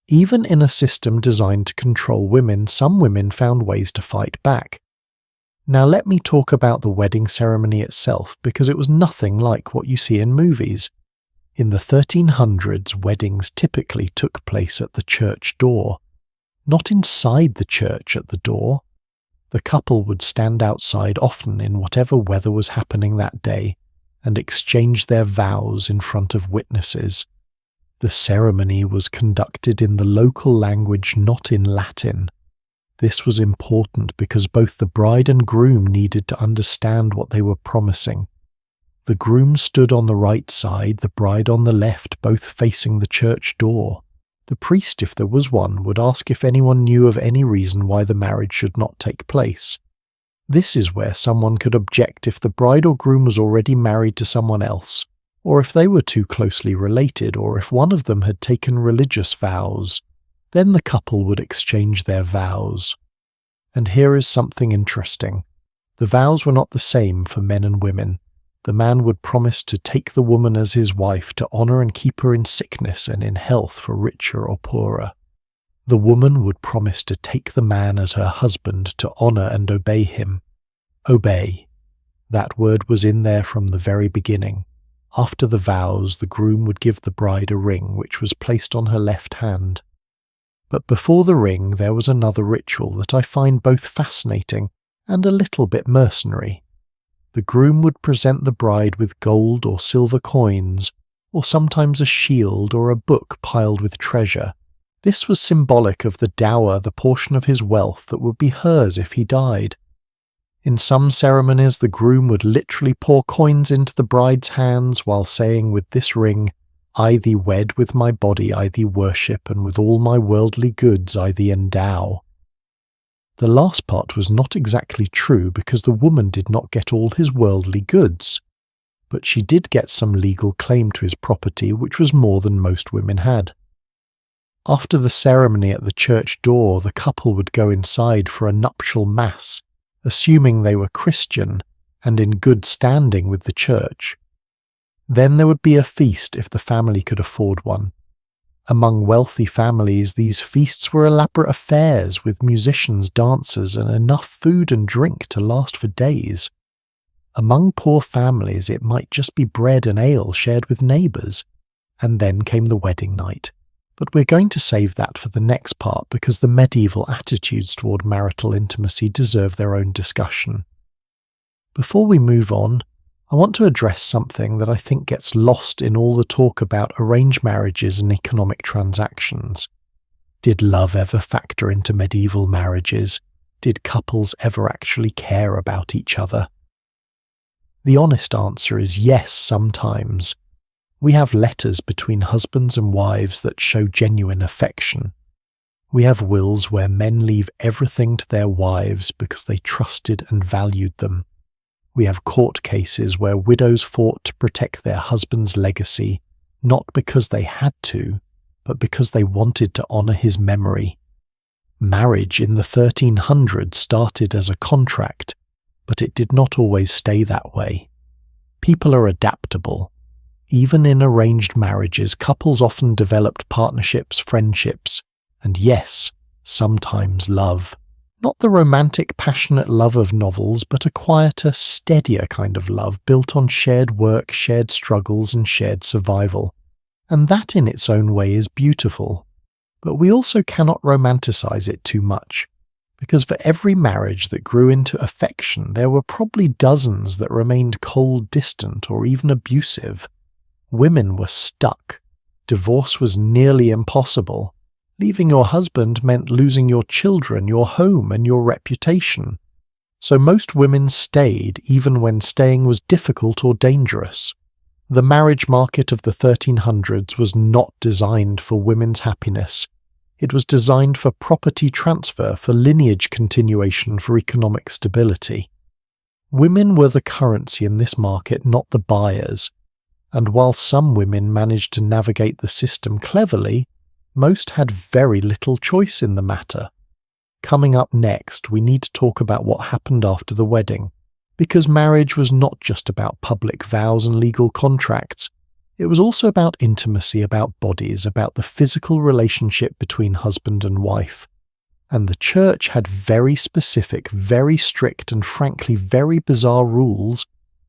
Speaker 1: Even in a system designed to control women, some women found ways to fight back. Now let me talk about the wedding ceremony itself, because it was nothing like what you see in movies. In the 1300s, weddings typically took place at the church door, not inside the church at the door. The couple would stand outside, often in whatever weather was happening that day, and exchange their vows in front of witnesses. The ceremony was conducted in the local language, not in Latin. This was important because both the bride and groom needed to understand what they were promising. The groom stood on the right side, the bride on the left, both facing the church door. The priest, if there was one, would ask if anyone knew of any reason why the marriage should not take place. This is where someone could object if the bride or groom was already married to someone else, or if they were too closely related, or if one of them had taken religious vows. Then the couple would exchange their vows. And here is something interesting. The vows were not the same for men and women. The man would promise to take the woman as his wife, to honour and keep her in sickness and in health, for richer or poorer. The woman would promise to take the man as her husband, to honour and obey him. Obey. That word was in there from the very beginning. After the vows, the groom would give the bride a ring, which was placed on her left hand. But before the ring, there was another ritual that I find both fascinating and a little bit mercenary. The groom would present the bride with gold or silver coins, or sometimes a shield or a book piled with treasure. This was symbolic of the dower, the portion of his wealth that would be hers if he died. In some ceremonies, the groom would literally pour coins into the bride's hands while saying, "With this ring, I thee wed, with my body I thee worship, and with all my worldly goods I thee endow." The last part was not exactly true because the woman did not get all his worldly goods, but she did get some legal claim to his property, which was more than most women had. After the ceremony at the church door, the couple would go inside for a nuptial mass, assuming they were Christian and in good standing with the church. Then there would be a feast if the family could afford one. Among wealthy families, these feasts were elaborate affairs with musicians, dancers, and enough food and drink to last for days. Among poor families, it might just be bread and ale shared with neighbours. And then came the wedding night. But we're going to save that for the next part because the medieval attitudes toward marital intimacy deserve their own discussion. Before we move on, I want to address something that I think gets lost in all the talk about arranged marriages and economic transactions. Did love ever factor into medieval marriages? Did couples ever actually care about each other? The honest answer is yes, sometimes. We have letters between husbands and wives that show genuine affection. We have wills where men leave everything to their wives because they trusted and valued them. We have court cases where widows fought to protect their husband's legacy, not because they had to, but because they wanted to honour his memory. Marriage in the 1300s started as a contract, but it did not always stay that way. People are adaptable. Even in arranged marriages, couples often developed partnerships, friendships, and yes, sometimes love. Not the romantic, passionate love of novels, but a quieter, steadier kind of love built on shared work, shared struggles, and shared survival. And that in its own way is beautiful. But we also cannot romanticize it too much, because for every marriage that grew into affection, there were probably dozens that remained cold, distant, or even abusive. Women were stuck. Divorce was nearly impossible. Leaving your husband meant losing your children, your home, and your reputation. So most women stayed even when staying was difficult or dangerous. The marriage market of the 1300s was not designed for women's happiness. It was designed for property transfer, for lineage continuation, for economic stability. Women were the currency in this market, not the buyers. And while some women managed to navigate the system cleverly, most had very little choice in the matter. Coming up next, we need to talk about what happened after the wedding, because marriage was not just about public vows and legal contracts. It was also about intimacy, about bodies, about the physical relationship between husband and wife. And the church had very specific, very strict, and frankly very bizarre rules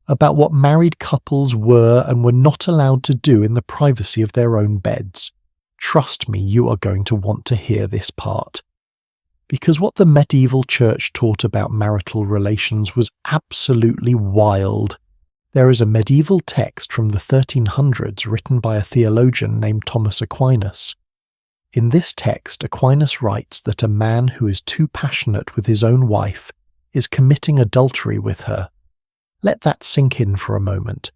Speaker 1: about what married couples were and were not allowed to do in the privacy of their own beds. Trust me, you are going to want to hear this part. Because what the medieval church taught about marital relations was absolutely wild. There is a medieval text from the 1300s written by a theologian named Thomas Aquinas. In this text, Aquinas writes that a man who is too passionate with his own wife is committing adultery with her. Let that sink in for a moment.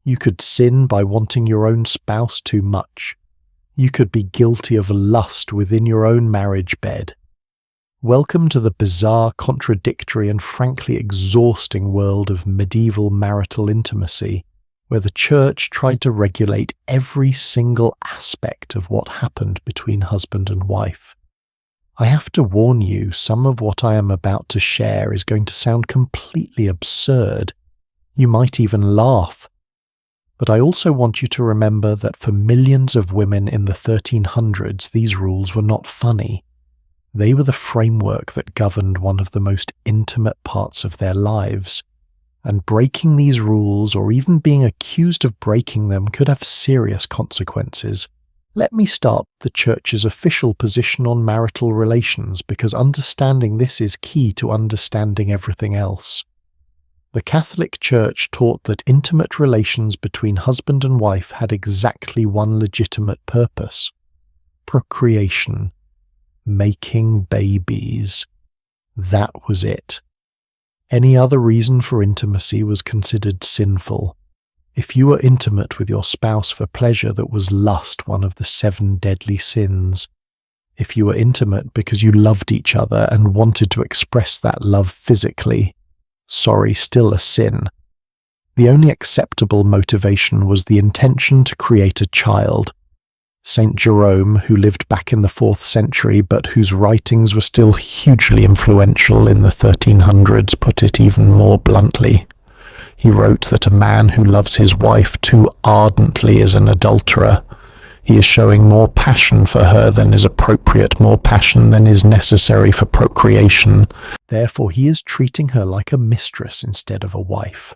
Speaker 1: You could sin by wanting your own spouse too much. You could be guilty of lust within your own marriage bed. Welcome to the bizarre, contradictory and frankly exhausting world of medieval marital intimacy, where the church tried to regulate every single aspect of what happened between husband and wife. I have to warn you, some of what I am about to share is going to sound completely absurd. You might even laugh. But I also want you to remember that for millions of women in the 1300s, these rules were not funny. They were the framework that governed one of the most intimate parts of their lives, and breaking these rules or even being accused of breaking them could have serious consequences. Let me start the Church's official position on marital relations, because understanding this is key to understanding everything else. The Catholic Church taught that intimate relations between husband and wife had exactly one legitimate purpose: procreation. Making babies. That was it. Any other reason for intimacy was considered sinful. If you were intimate with your spouse for pleasure, that was lust, one of the 7 deadly sins. If you were intimate because you loved each other and wanted to express that love physically, still a sin. The only acceptable motivation was the intention to create a child. Saint Jerome, who lived back in the 4th century but whose writings were still hugely influential in the 1300s, put it even more bluntly. He wrote that a man who loves his wife too ardently is an adulterer. He is showing more passion for her than is appropriate, more passion than is necessary for procreation. Therefore, he is treating her like a mistress instead of a wife.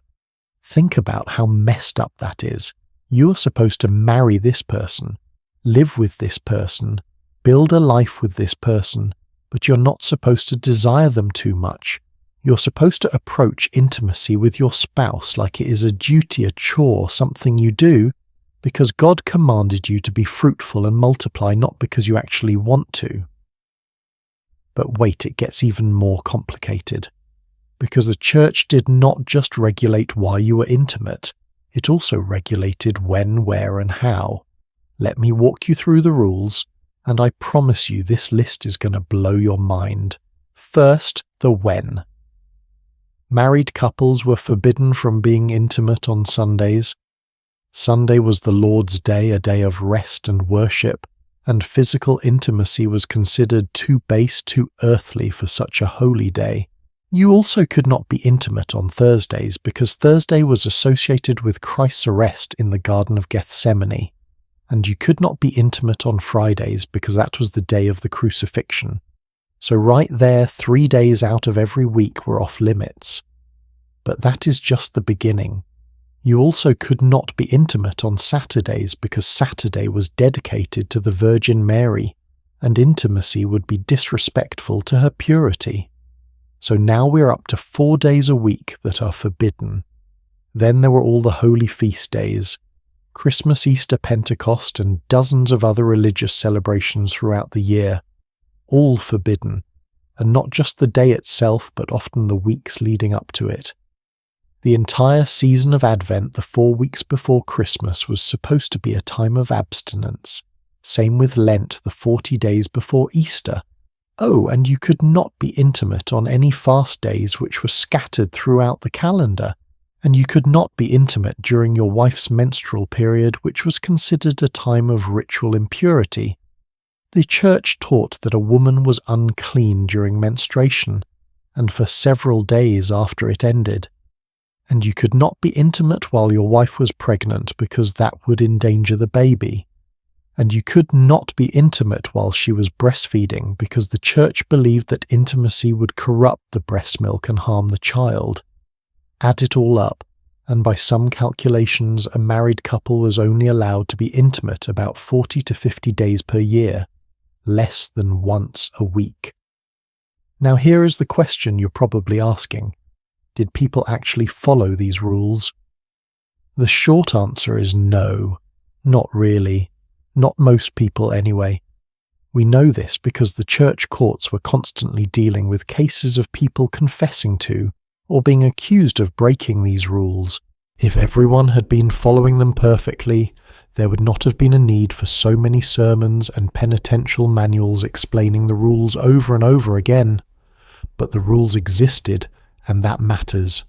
Speaker 1: Think about how messed up that is. You are supposed to marry this person, live with this person, build a life with this person, but you're not supposed to desire them too much. You're supposed to approach intimacy with your spouse like it is a duty, a chore, something you do, because God commanded you to be fruitful and multiply, not because you actually want to. But wait, it gets even more complicated. Because the church did not just regulate why you were intimate, it also regulated when, where, and how. Let me walk you through the rules, and I promise you this list is going to blow your mind. First, the when. Married couples were forbidden from being intimate on Sundays. Sunday was the Lord's Day, a day of rest and worship, and physical intimacy was considered too base, too earthly for such a holy day. You also could not be intimate on Thursdays because Thursday was associated with Christ's arrest in the Garden of Gethsemane. And you could not be intimate on Fridays because that was the day of the crucifixion. So right there, 3 days out of every week were off limits. But that is just the beginning. You also could not be intimate on Saturdays because Saturday was dedicated to the Virgin Mary, and intimacy would be disrespectful to her purity. So now we're up to 4 days a week that are forbidden. Then there were all the holy feast days, Christmas, Easter, Pentecost, and dozens of other religious celebrations throughout the year, all forbidden, and not just the day itself, but often the weeks leading up to it. The entire season of Advent, the 4 weeks before Christmas, was supposed to be a time of abstinence. Same with Lent, the 40 days before Easter. Oh, and you could not be intimate on any fast days which were scattered throughout the calendar. And you could not be intimate during your wife's menstrual period, which was considered a time of ritual impurity. The church taught that a woman was unclean during menstruation, and for several days after it ended. And you could not be intimate while your wife was pregnant because that would endanger the baby. And you could not be intimate while she was breastfeeding because the church believed that intimacy would corrupt the breast milk and harm the child. Add it all up, and by some calculations a married couple was only allowed to be intimate about 40 to 50 days per year, less than once a week. Now here is the question you're probably asking. Did people actually follow these rules? The short answer is no, not really. Not most people anyway. We know this because the church courts were constantly dealing with cases of people confessing to or being accused of breaking these rules. If everyone had been following them perfectly, there would not have been a need for so many sermons and penitential manuals explaining the rules over and over again. But the rules existed, and that matters.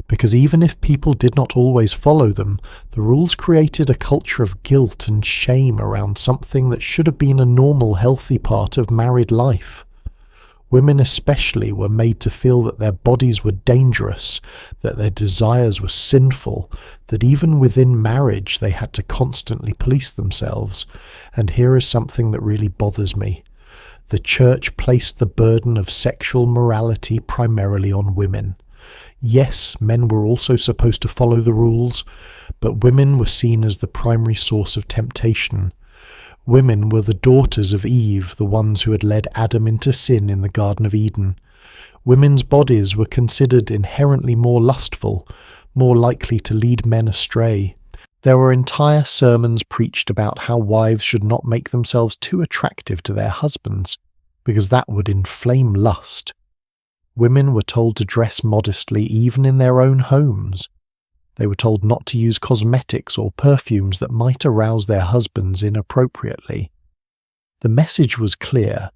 Speaker 1: Because even if people did not always follow them, the rules created a culture of guilt and shame around something that should have been a normal, healthy part of married life. Women especially were made to feel that their bodies were dangerous, that their desires were sinful, that even within marriage they had to constantly police themselves. And here is something that really bothers me. The church placed the burden of sexual morality primarily on women. Yes, men were also supposed to follow the rules, but women were seen as the primary source of temptation. Women were the daughters of Eve, the ones who had led Adam into sin in the Garden of Eden. Women's bodies were considered inherently more lustful, more likely to lead men astray. There were entire sermons preached about how wives should not make themselves too attractive to their husbands, because that would inflame lust. Women were told to dress modestly even in their own homes. They were told not to use cosmetics or perfumes that might arouse their husbands inappropriately. The message was clear.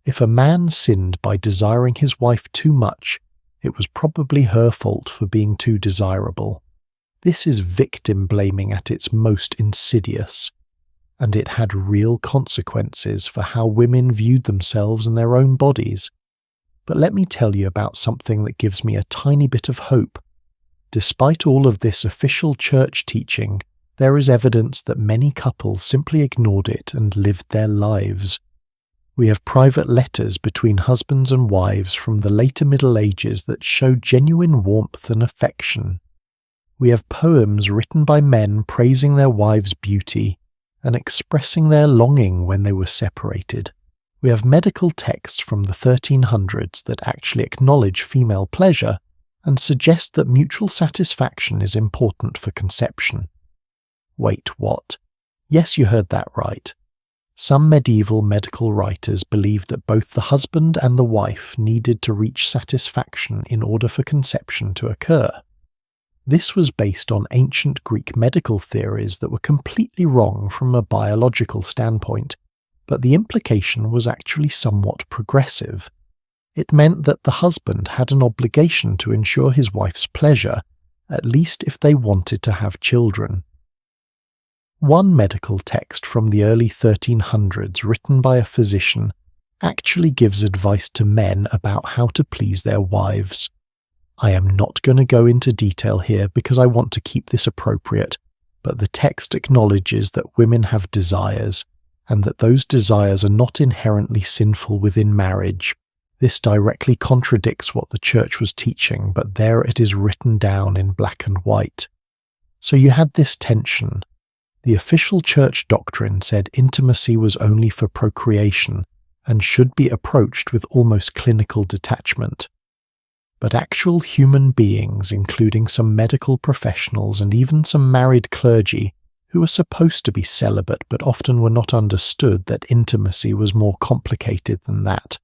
Speaker 1: If a man sinned by desiring his wife too much, it was probably her fault for being too desirable. This is victim blaming at its most insidious, and it had real consequences for how women viewed themselves and their own bodies. But let me tell you about something that gives me a tiny bit of hope. Despite all of this official church teaching, there is evidence that many couples simply ignored it and lived their lives. We have private letters between husbands and wives from the later Middle Ages that show genuine warmth and affection. We have poems written by men praising their wives' beauty and expressing their longing when they were separated. We have medical texts from the 1300s that actually acknowledge female pleasure and suggest that mutual satisfaction is important for conception. Wait, what? Yes, you heard that right. Some medieval medical writers believed that both the husband and the wife needed to reach satisfaction in order for conception to occur. This was based on ancient Greek medical theories that were completely wrong from a biological standpoint, but the implication was actually somewhat progressive. It meant that the husband had an obligation to ensure his wife's pleasure, at least if they wanted to have children. One medical text from the early 1300s written by a physician actually gives advice to men about how to please their wives. I am not going to go into detail here because I want to keep this appropriate, but the text acknowledges that women have desires, and that those desires are not inherently sinful within marriage. This directly contradicts what the church was teaching, but there it is written down in black and white. So you had this tension. The official church doctrine said intimacy was only for procreation and should be approached with almost clinical detachment. But actual human beings, including some medical professionals and even some married clergy, who were supposed to be celibate but often were not understood that intimacy was more complicated than that.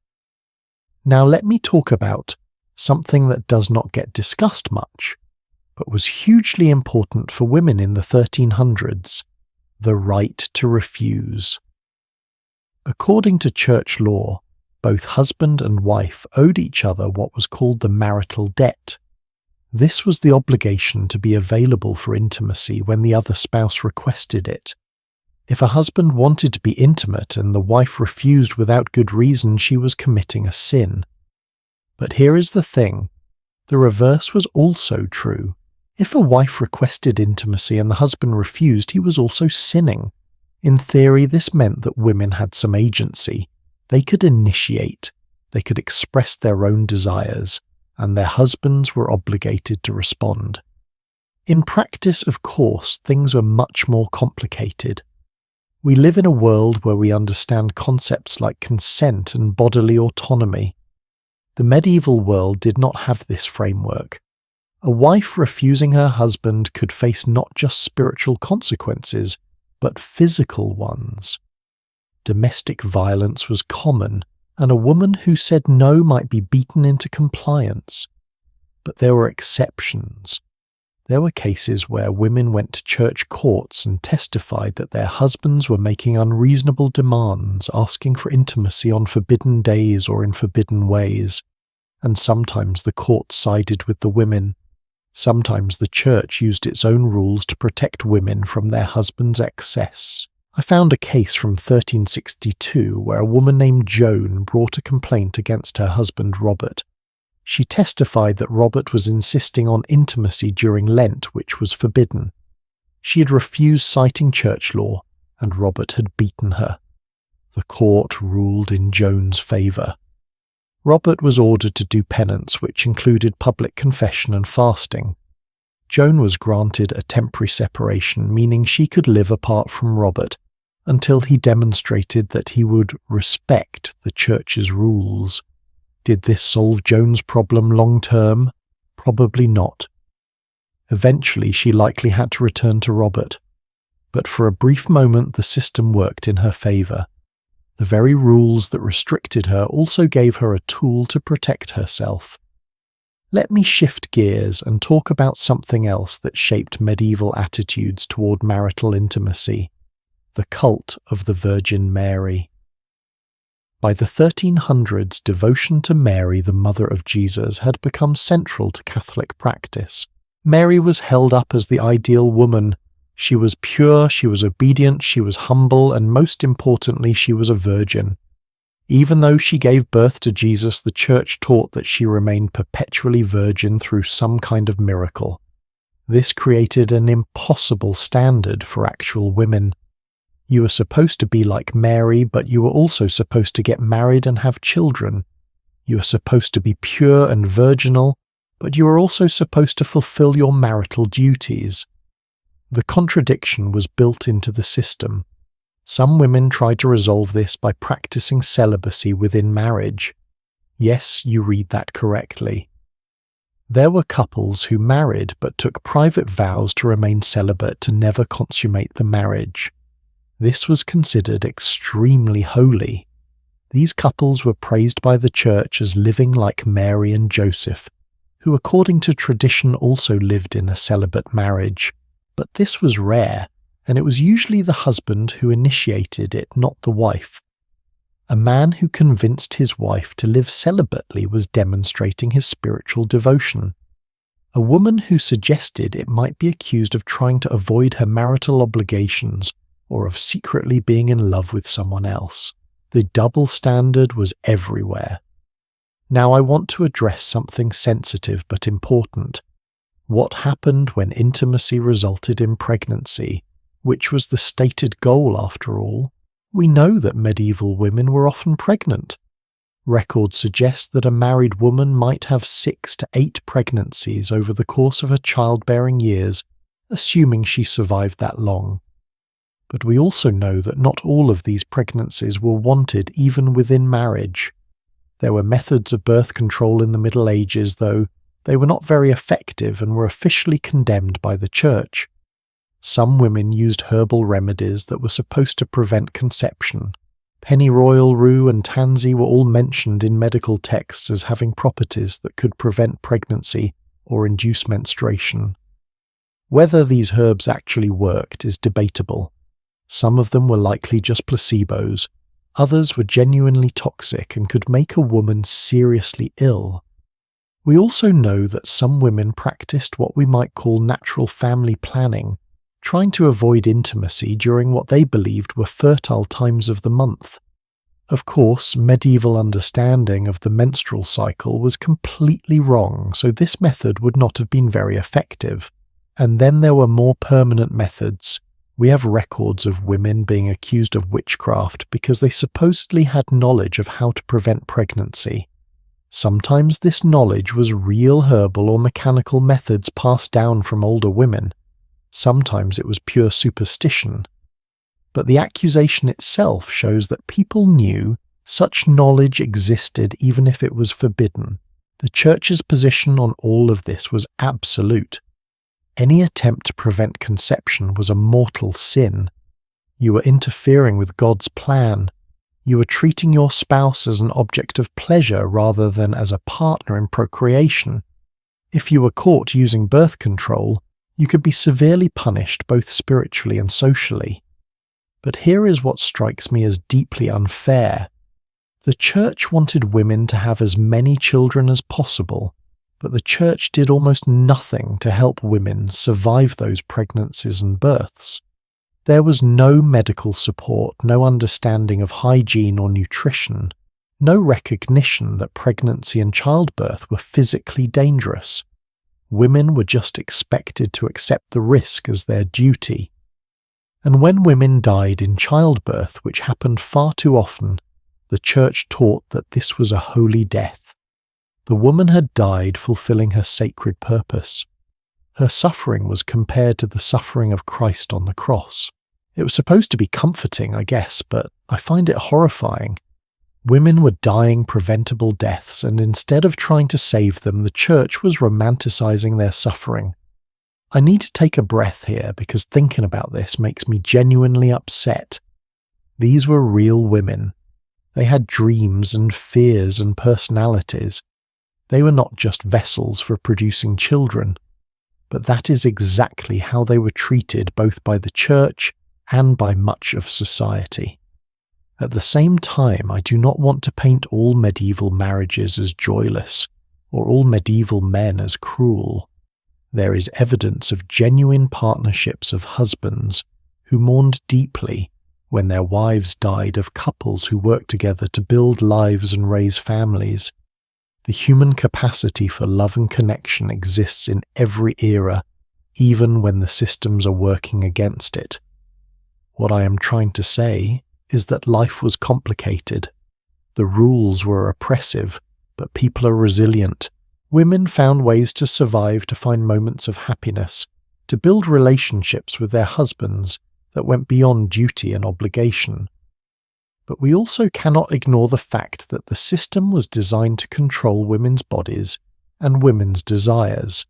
Speaker 1: Now let me talk about something that does not get discussed much, but was hugely important for women in the 1300s, the right to refuse. According to church law, both husband and wife owed each other what was called the marital debt. This was the obligation to be available for intimacy when the other spouse requested it. If a husband wanted to be intimate and the wife refused without good reason, she was committing a sin. But here is the thing. The reverse was also true. If a wife requested intimacy and the husband refused, he was also sinning. In theory, this meant that women had some agency. They could initiate. They could express their own desires, and their husbands were obligated to respond. In practice, of course, things were much more complicated. We live in a world where we understand concepts like consent and bodily autonomy. The medieval world did not have this framework. A wife refusing her husband could face not just spiritual consequences, but physical ones. Domestic violence was common, and a woman who said no might be beaten into compliance. But there were exceptions. There were cases where women went to church courts and testified that their husbands were making unreasonable demands, asking for intimacy on forbidden days or in forbidden ways. And sometimes the court sided with the women. Sometimes the church used its own rules to protect women from their husbands' excess. I found a case from 1362 where a woman named Joan brought a complaint against her husband Robert. She testified that Robert was insisting on intimacy during Lent, which was forbidden. She had refused citing church law, and Robert had beaten her. The court ruled in Joan's favour. Robert was ordered to do penance, which included public confession and fasting. Joan was granted a temporary separation, meaning she could live apart from Robert until he demonstrated that he would respect the church's rules. Did this solve Joan's problem long term? Probably not. Eventually she likely had to return to Robert. But for a brief moment the system worked in her favour. The very rules that restricted her also gave her a tool to protect herself. Let me shift gears and talk about something else that shaped medieval attitudes toward marital intimacy: the cult of the Virgin Mary. By the 1300s, devotion to Mary, the mother of Jesus, had become central to Catholic practice. Mary was held up as the ideal woman. She was pure, she was obedient, she was humble, and most importantly, she was a virgin. Even though she gave birth to Jesus, the Church taught that she remained perpetually virgin through some kind of miracle. This created an impossible standard for actual women. You were supposed to be like Mary, but you were also supposed to get married and have children. You were supposed to be pure and virginal, but you were also supposed to fulfill your marital duties. The contradiction was built into the system. Some women tried to resolve this by practicing celibacy within marriage. Yes, you read that correctly. There were couples who married but took private vows to remain celibate to never consummate the marriage. This was considered extremely holy. These couples were praised by the Church as living like Mary and Joseph, who according to tradition also lived in a celibate marriage. But this was rare, and it was usually the husband who initiated it, not the wife. A man who convinced his wife to live celibately was demonstrating his spiritual devotion. A woman who suggested it might be accused of trying to avoid her marital obligations or of secretly being in love with someone else. The double standard was everywhere. Now I want to address something sensitive but important. What happened when intimacy resulted in pregnancy, which was the stated goal after all? We know that medieval women were often pregnant. Records suggest that a married woman might have 6 to 8 pregnancies over the course of her childbearing years, assuming she survived that long. But we also know that not all of these pregnancies were wanted even within marriage. There were methods of birth control in the Middle Ages, though they were not very effective and were officially condemned by the Church. Some women used herbal remedies that were supposed to prevent conception. Pennyroyal, rue, and tansy were all mentioned in medical texts as having properties that could prevent pregnancy or induce menstruation. Whether these herbs actually worked is debatable. Some of them were likely just placebos. Others were genuinely toxic and could make a woman seriously ill. We also know that some women practiced what we might call natural family planning, trying to avoid intimacy during what they believed were fertile times of the month. Of course, medieval understanding of the menstrual cycle was completely wrong, so this method would not have been very effective. And then there were more permanent methods. We have records of women being accused of witchcraft because they supposedly had knowledge of how to prevent pregnancy. Sometimes this knowledge was real herbal or mechanical methods passed down from older women. Sometimes it was pure superstition. But the accusation itself shows that people knew such knowledge existed even if it was forbidden. The Church's position on all of this was absolute. Any attempt to prevent conception was a mortal sin. You were interfering with God's plan. You were treating your spouse as an object of pleasure rather than as a partner in procreation. If you were caught using birth control, you could be severely punished both spiritually and socially. But here is what strikes me as deeply unfair. The Church wanted women to have as many children as possible, but the Church did almost nothing to help women survive those pregnancies and births. There was no medical support, no understanding of hygiene or nutrition, no recognition that pregnancy and childbirth were physically dangerous. Women were just expected to accept the risk as their duty. And when women died in childbirth, which happened far too often, the Church taught that this was a holy death. The woman had died fulfilling her sacred purpose. Her suffering was compared to the suffering of Christ on the cross. It was supposed to be comforting, I guess, but I find it horrifying. Women were dying preventable deaths, and instead of trying to save them, the Church was romanticizing their suffering. I need to take a breath here because thinking about this makes me genuinely upset. These were real women. They had dreams and fears and personalities. They were not just vessels for producing children. But that is exactly how they were treated both by the Church and by much of society. At the same time, I do not want to paint all medieval marriages as joyless, or all medieval men as cruel. There is evidence of genuine partnerships of husbands who mourned deeply when their wives died, of couples who worked together to build lives and raise families. The human capacity for love and connection exists in every era, even when the systems are working against it. What I am trying to say is that life was complicated. The rules were oppressive, but people are resilient. Women found ways to survive, to find moments of happiness, to build relationships with their husbands that went beyond duty and obligation. But we also cannot ignore the fact that the system was designed to control women's bodies and women's desires,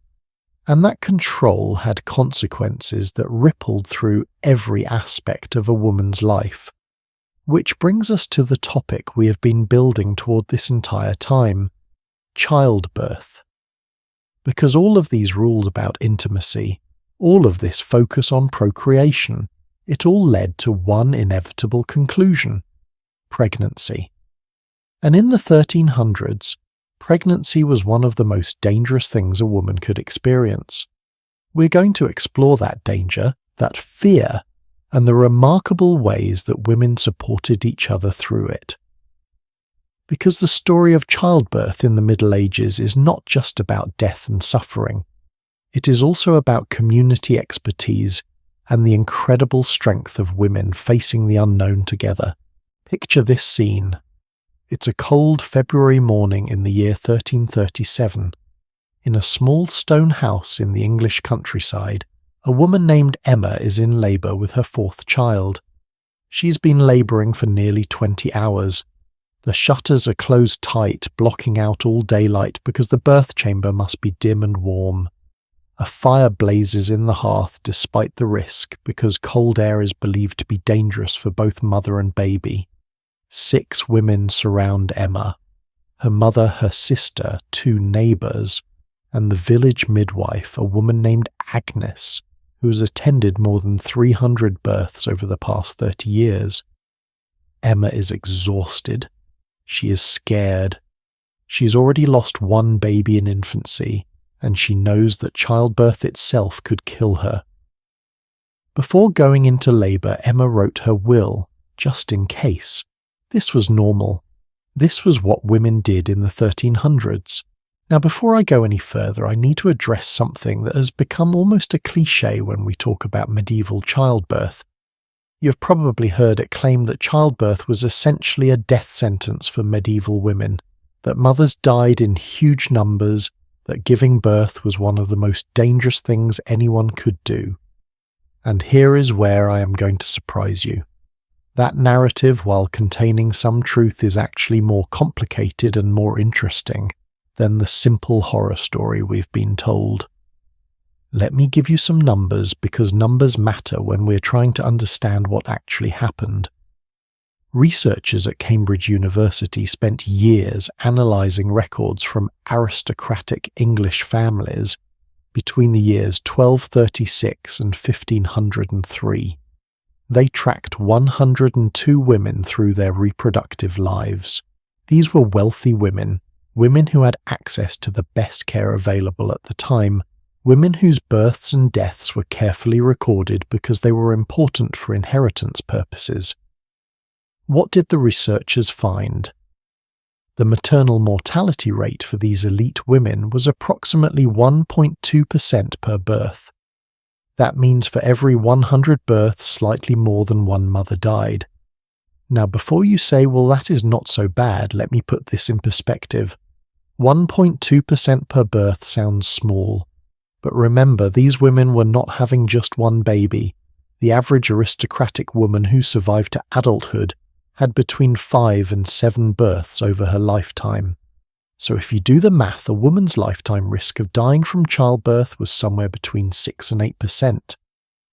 Speaker 1: and that control had consequences that rippled through every aspect of a woman's life. Which brings us to the topic we have been building toward this entire time: childbirth. Because all of these rules about intimacy, all of this focus on procreation, it all led to one inevitable conclusion: pregnancy. And in the 1300s, pregnancy was one of the most dangerous things a woman could experience. We're going to explore that danger, that fear, and the remarkable ways that women supported each other through it. Because the story of childbirth in the Middle Ages is not just about death and suffering. It is also about community expertise and the incredible strength of women facing the unknown together. Picture this scene. It's a cold February morning in the year 1337. In a small stone house in the English countryside, a woman named Emma is in labour with her fourth child. She's been labouring for nearly 20 hours. The shutters are closed tight, blocking out all daylight because the birth chamber must be dim and warm. A fire blazes in the hearth despite the risk because cold air is believed to be dangerous for both mother and baby. 6 women surround Emma. Her mother, her sister, 2 neighbours, and the village midwife, a woman named Agnes, who has attended more than 300 births over the past 30 years. Emma is exhausted. She is scared. She's already lost 1 baby in infancy, and she knows that childbirth itself could kill her. Before going into labour, Emma wrote her will, just in case. This was normal. This was what women did in the 1300s. Now, before I go any further, I need to address something that has become almost a cliché when we talk about medieval childbirth. You've probably heard it claimed that childbirth was essentially a death sentence for medieval women. that mothers died in huge numbers, that giving birth was one of the most dangerous things anyone could do. And here is where I am going to surprise you. That narrative, while containing some truth, is actually more complicated and more interesting than the simple horror story we've been told. Let me give you some numbers, because numbers matter when we're trying to understand what actually happened. Researchers at Cambridge University spent years analysing records from aristocratic English families between the years 1236 and 1503. They tracked 102 women through their reproductive lives. These were wealthy women who had access to the best care available at the time, women whose births and deaths were carefully recorded because they were important for inheritance purposes. What did the researchers find? The maternal mortality rate for these elite women was approximately 1.2% per birth. That means for every 100 births, slightly more than one mother died. Now, before you say, well, that is not so bad, let me put this in perspective. 1.2% per birth sounds small. But remember, these women were not having just one baby. The average aristocratic woman who survived to adulthood had between 5 and 7 births over her lifetime. So if you do the math, a woman's lifetime risk of dying from childbirth was somewhere between 6 and 8%.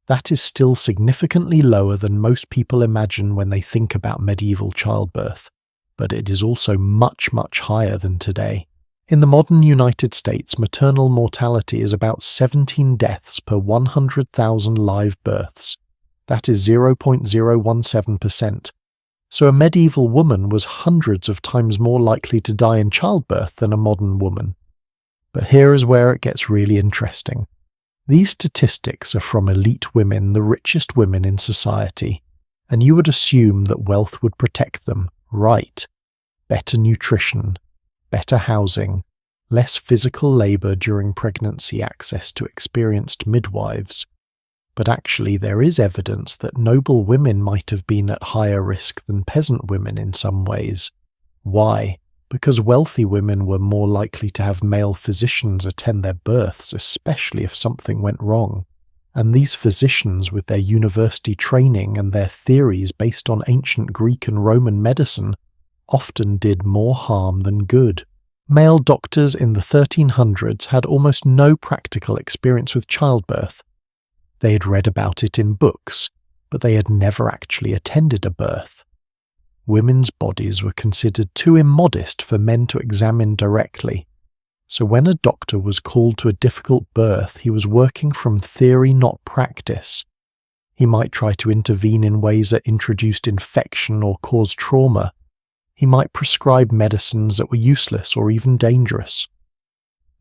Speaker 1: That is still significantly lower than most people imagine when they think about medieval childbirth, but it is also much, much higher than today. In the modern United States, maternal mortality is about 17 deaths per 100,000 live births. That is 0.017%. So a medieval woman was hundreds of times more likely to die in childbirth than a modern woman. But here is where it gets really interesting. These statistics are from elite women, the richest women in society, and you would assume that wealth would protect them, right? Better nutrition, better housing, less physical labour during pregnancy, access to experienced midwives. But actually there is evidence that noble women might have been at higher risk than peasant women in some ways. Why? Because wealthy women were more likely to have male physicians attend their births, especially if something went wrong. And these physicians, with their university training and their theories based on ancient Greek and Roman medicine, often did more harm than good. Male doctors in the 1300s had almost no practical experience with childbirth. They had read about it in books, but they had never actually attended a birth. Women's bodies were considered too immodest for men to examine directly. So when a doctor was called to a difficult birth, he was working from theory, not practice. He might try to intervene in ways that introduced infection or caused trauma. He might prescribe medicines that were useless or even dangerous.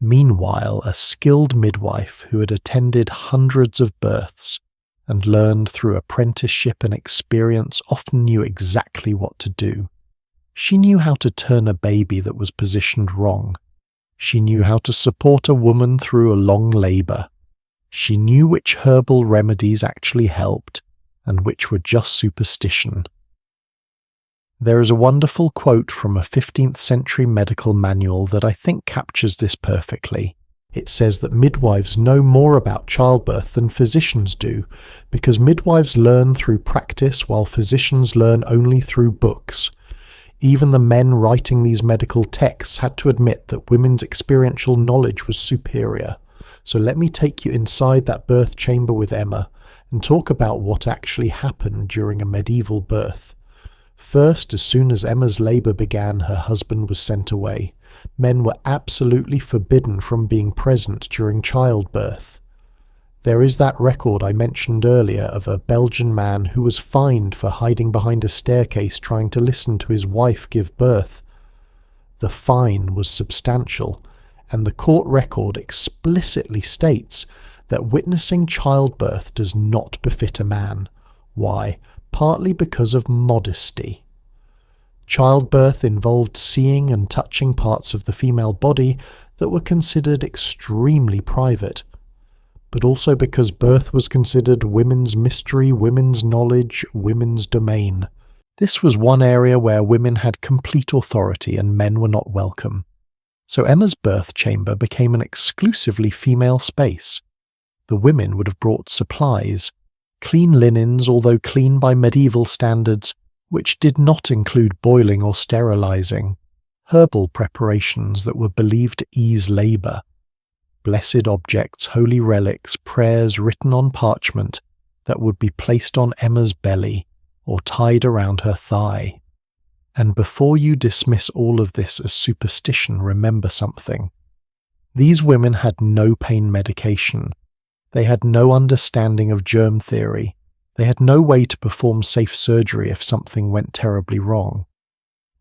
Speaker 1: Meanwhile, a skilled midwife who had attended hundreds of births and learned through apprenticeship and experience often knew exactly what to do. She knew how to turn a baby that was positioned wrong. She knew how to support a woman through a long labour. She knew which herbal remedies actually helped and which were just superstition. There is a wonderful quote from a 15th century medical manual that I think captures this perfectly. It says that midwives know more about childbirth than physicians do, because midwives learn through practice while physicians learn only through books. Even the men writing these medical texts had to admit that women's experiential knowledge was superior. So let me take you inside that birth chamber with Emma and talk about what actually happened during a medieval birth. First, as soon as Emma's labour began, her husband was sent away. Men were absolutely forbidden from being present during childbirth. There is that record I mentioned earlier of a Belgian man who was fined for hiding behind a staircase trying to listen to his wife give birth. The fine was substantial, and the court record explicitly states that witnessing childbirth does not befit a man. Why? Partly because of modesty. Childbirth involved seeing and touching parts of the female body that were considered extremely private, but also because birth was considered women's mystery, women's knowledge, women's domain. This was one area where women had complete authority and men were not welcome. So Emma's birth chamber became an exclusively female space. The women would have brought supplies, clean linens, although clean by medieval standards, which did not include boiling or sterilizing, herbal preparations that were believed to ease labour, blessed objects, holy relics, prayers written on parchment that would be placed on Emma's belly or tied around her thigh. And before you dismiss all of this as superstition, remember something. These women had no pain medication. They had no understanding of germ theory. They had no way to perform safe surgery if something went terribly wrong.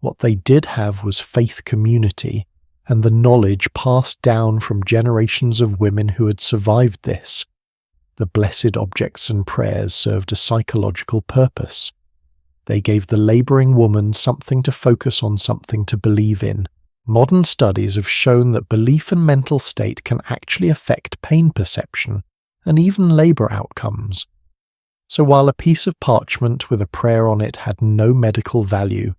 Speaker 1: What they did have was faith community and the knowledge passed down from generations of women who had survived this. The blessed objects and prayers served a psychological purpose. They gave the labouring woman something to focus on, something to believe in. Modern studies have shown that belief and mental state can actually affect pain perception and even labour outcomes. So while a piece of parchment with a prayer on it had no medical value,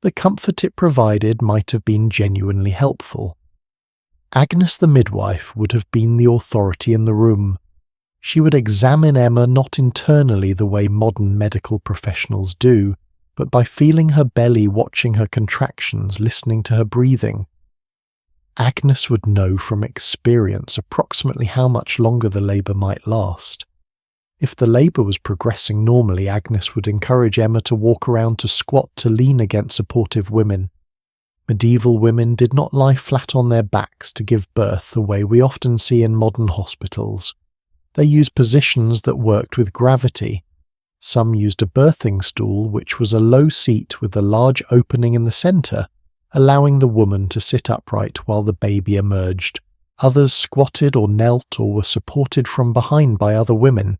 Speaker 1: the comfort it provided might have been genuinely helpful. Agnes the midwife would have been the authority in the room. She would examine Emma not internally the way modern medical professionals do, but by feeling her belly, watching her contractions, listening to her breathing. Agnes would know from experience approximately how much longer the labour might last. If the labour was progressing normally, Agnes would encourage Emma to walk around, to squat, to lean against supportive women. Medieval women did not lie flat on their backs to give birth the way we often see in modern hospitals. They used positions that worked with gravity. Some used a birthing stool, which was a low seat with a large opening in the centre, allowing the woman to sit upright while the baby emerged. Others squatted or knelt or were supported from behind by other women.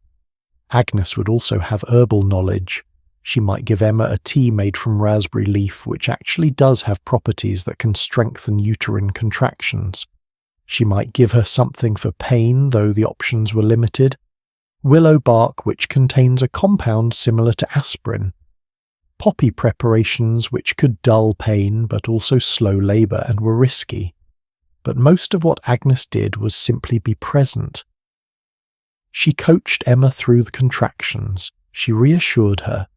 Speaker 1: Agnes would also have herbal knowledge. She might give Emma a tea made from raspberry leaf, which actually does have properties that can strengthen uterine contractions. She might give her something for pain, though the options were limited. Willow bark, which contains a compound similar to aspirin. Poppy preparations, which could dull pain but also slow labour and were risky. But most of what Agnes did was simply be present. She coached Emma through the contractions. She reassured her.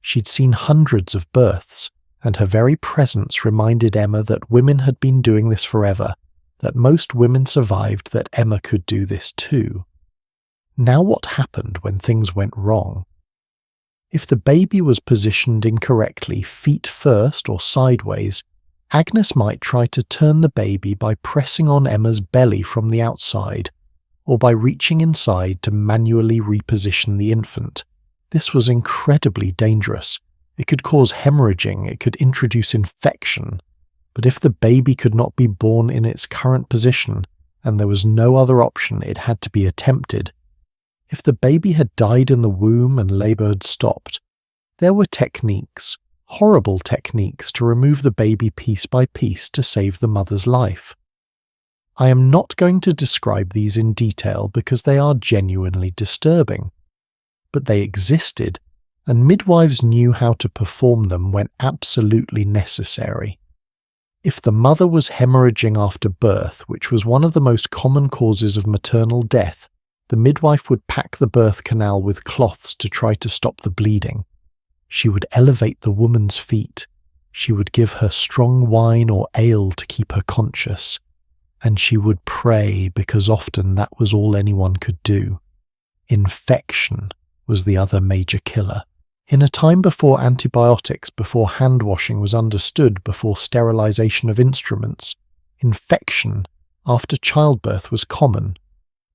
Speaker 1: She'd seen hundreds of births, and her very presence reminded Emma that women had been doing this forever, that most women survived, that Emma could do this too. Now what happened when things went wrong? If the baby was positioned incorrectly, feet first or sideways, Agnes might try to turn the baby by pressing on Emma's belly from the outside, or by reaching inside to manually reposition the infant. This was incredibly dangerous. It could cause hemorrhaging, it could introduce infection. But if the baby could not be born in its current position, and there was no other option, it had to be attempted. If the baby had died in the womb and labour had stopped, there were techniques, horrible techniques, to remove the baby piece by piece to save the mother's life. I am not going to describe these in detail because they are genuinely disturbing. But they existed, and midwives knew how to perform them when absolutely necessary. If the mother was hemorrhaging after birth, which was one of the most common causes of maternal death, the midwife would pack the birth canal with cloths to try to stop the bleeding. She would elevate the woman's feet. She would give her strong wine or ale to keep her conscious. And she would pray, because often that was all anyone could do. Infection was the other major killer. In a time before antibiotics, before hand washing was understood, before sterilization of instruments, infection after childbirth was common.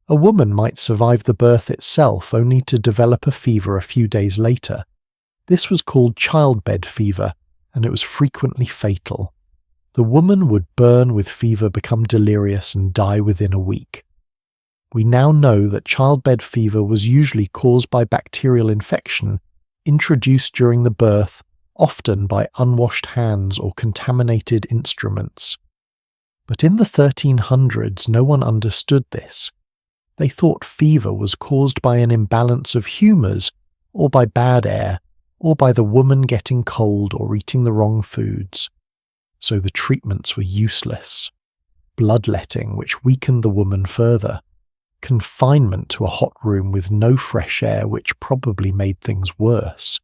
Speaker 1: A woman might survive the birth itself only to develop a fever a few days later. This was called childbed fever, and it was frequently fatal. The woman would burn with fever, become delirious, and die within a week. We now know that childbed fever was usually caused by bacterial infection introduced during the birth, often by unwashed hands or contaminated instruments. But in the 1300s, no one understood this. They thought fever was caused by an imbalance of humours, or by bad air, or by the woman getting cold or eating the wrong foods. So the treatments were useless. Bloodletting, which weakened the woman further. Confinement to a hot room with no fresh air, which probably made things worse.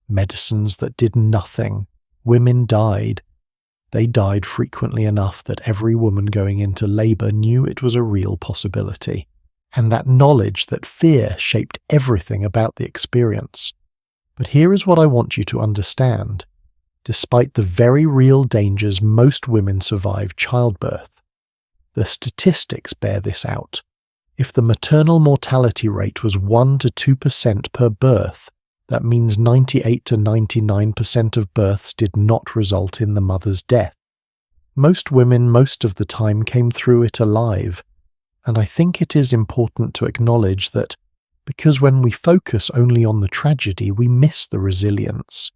Speaker 1: Medicines that did nothing. Women died. They died frequently enough that every woman going into labour knew it was a real possibility, and that knowledge that fear shaped everything about the experience. But here is what I want you to understand. Despite the very real dangers, most women survive childbirth. The statistics bear this out. If the maternal mortality rate was 1 to 2% per birth, that means 98 to 99% of births did not result in the mother's death. Most women most of the time came through it alive, and I think it is important to acknowledge that because when we focus only on the tragedy, we miss the resilience.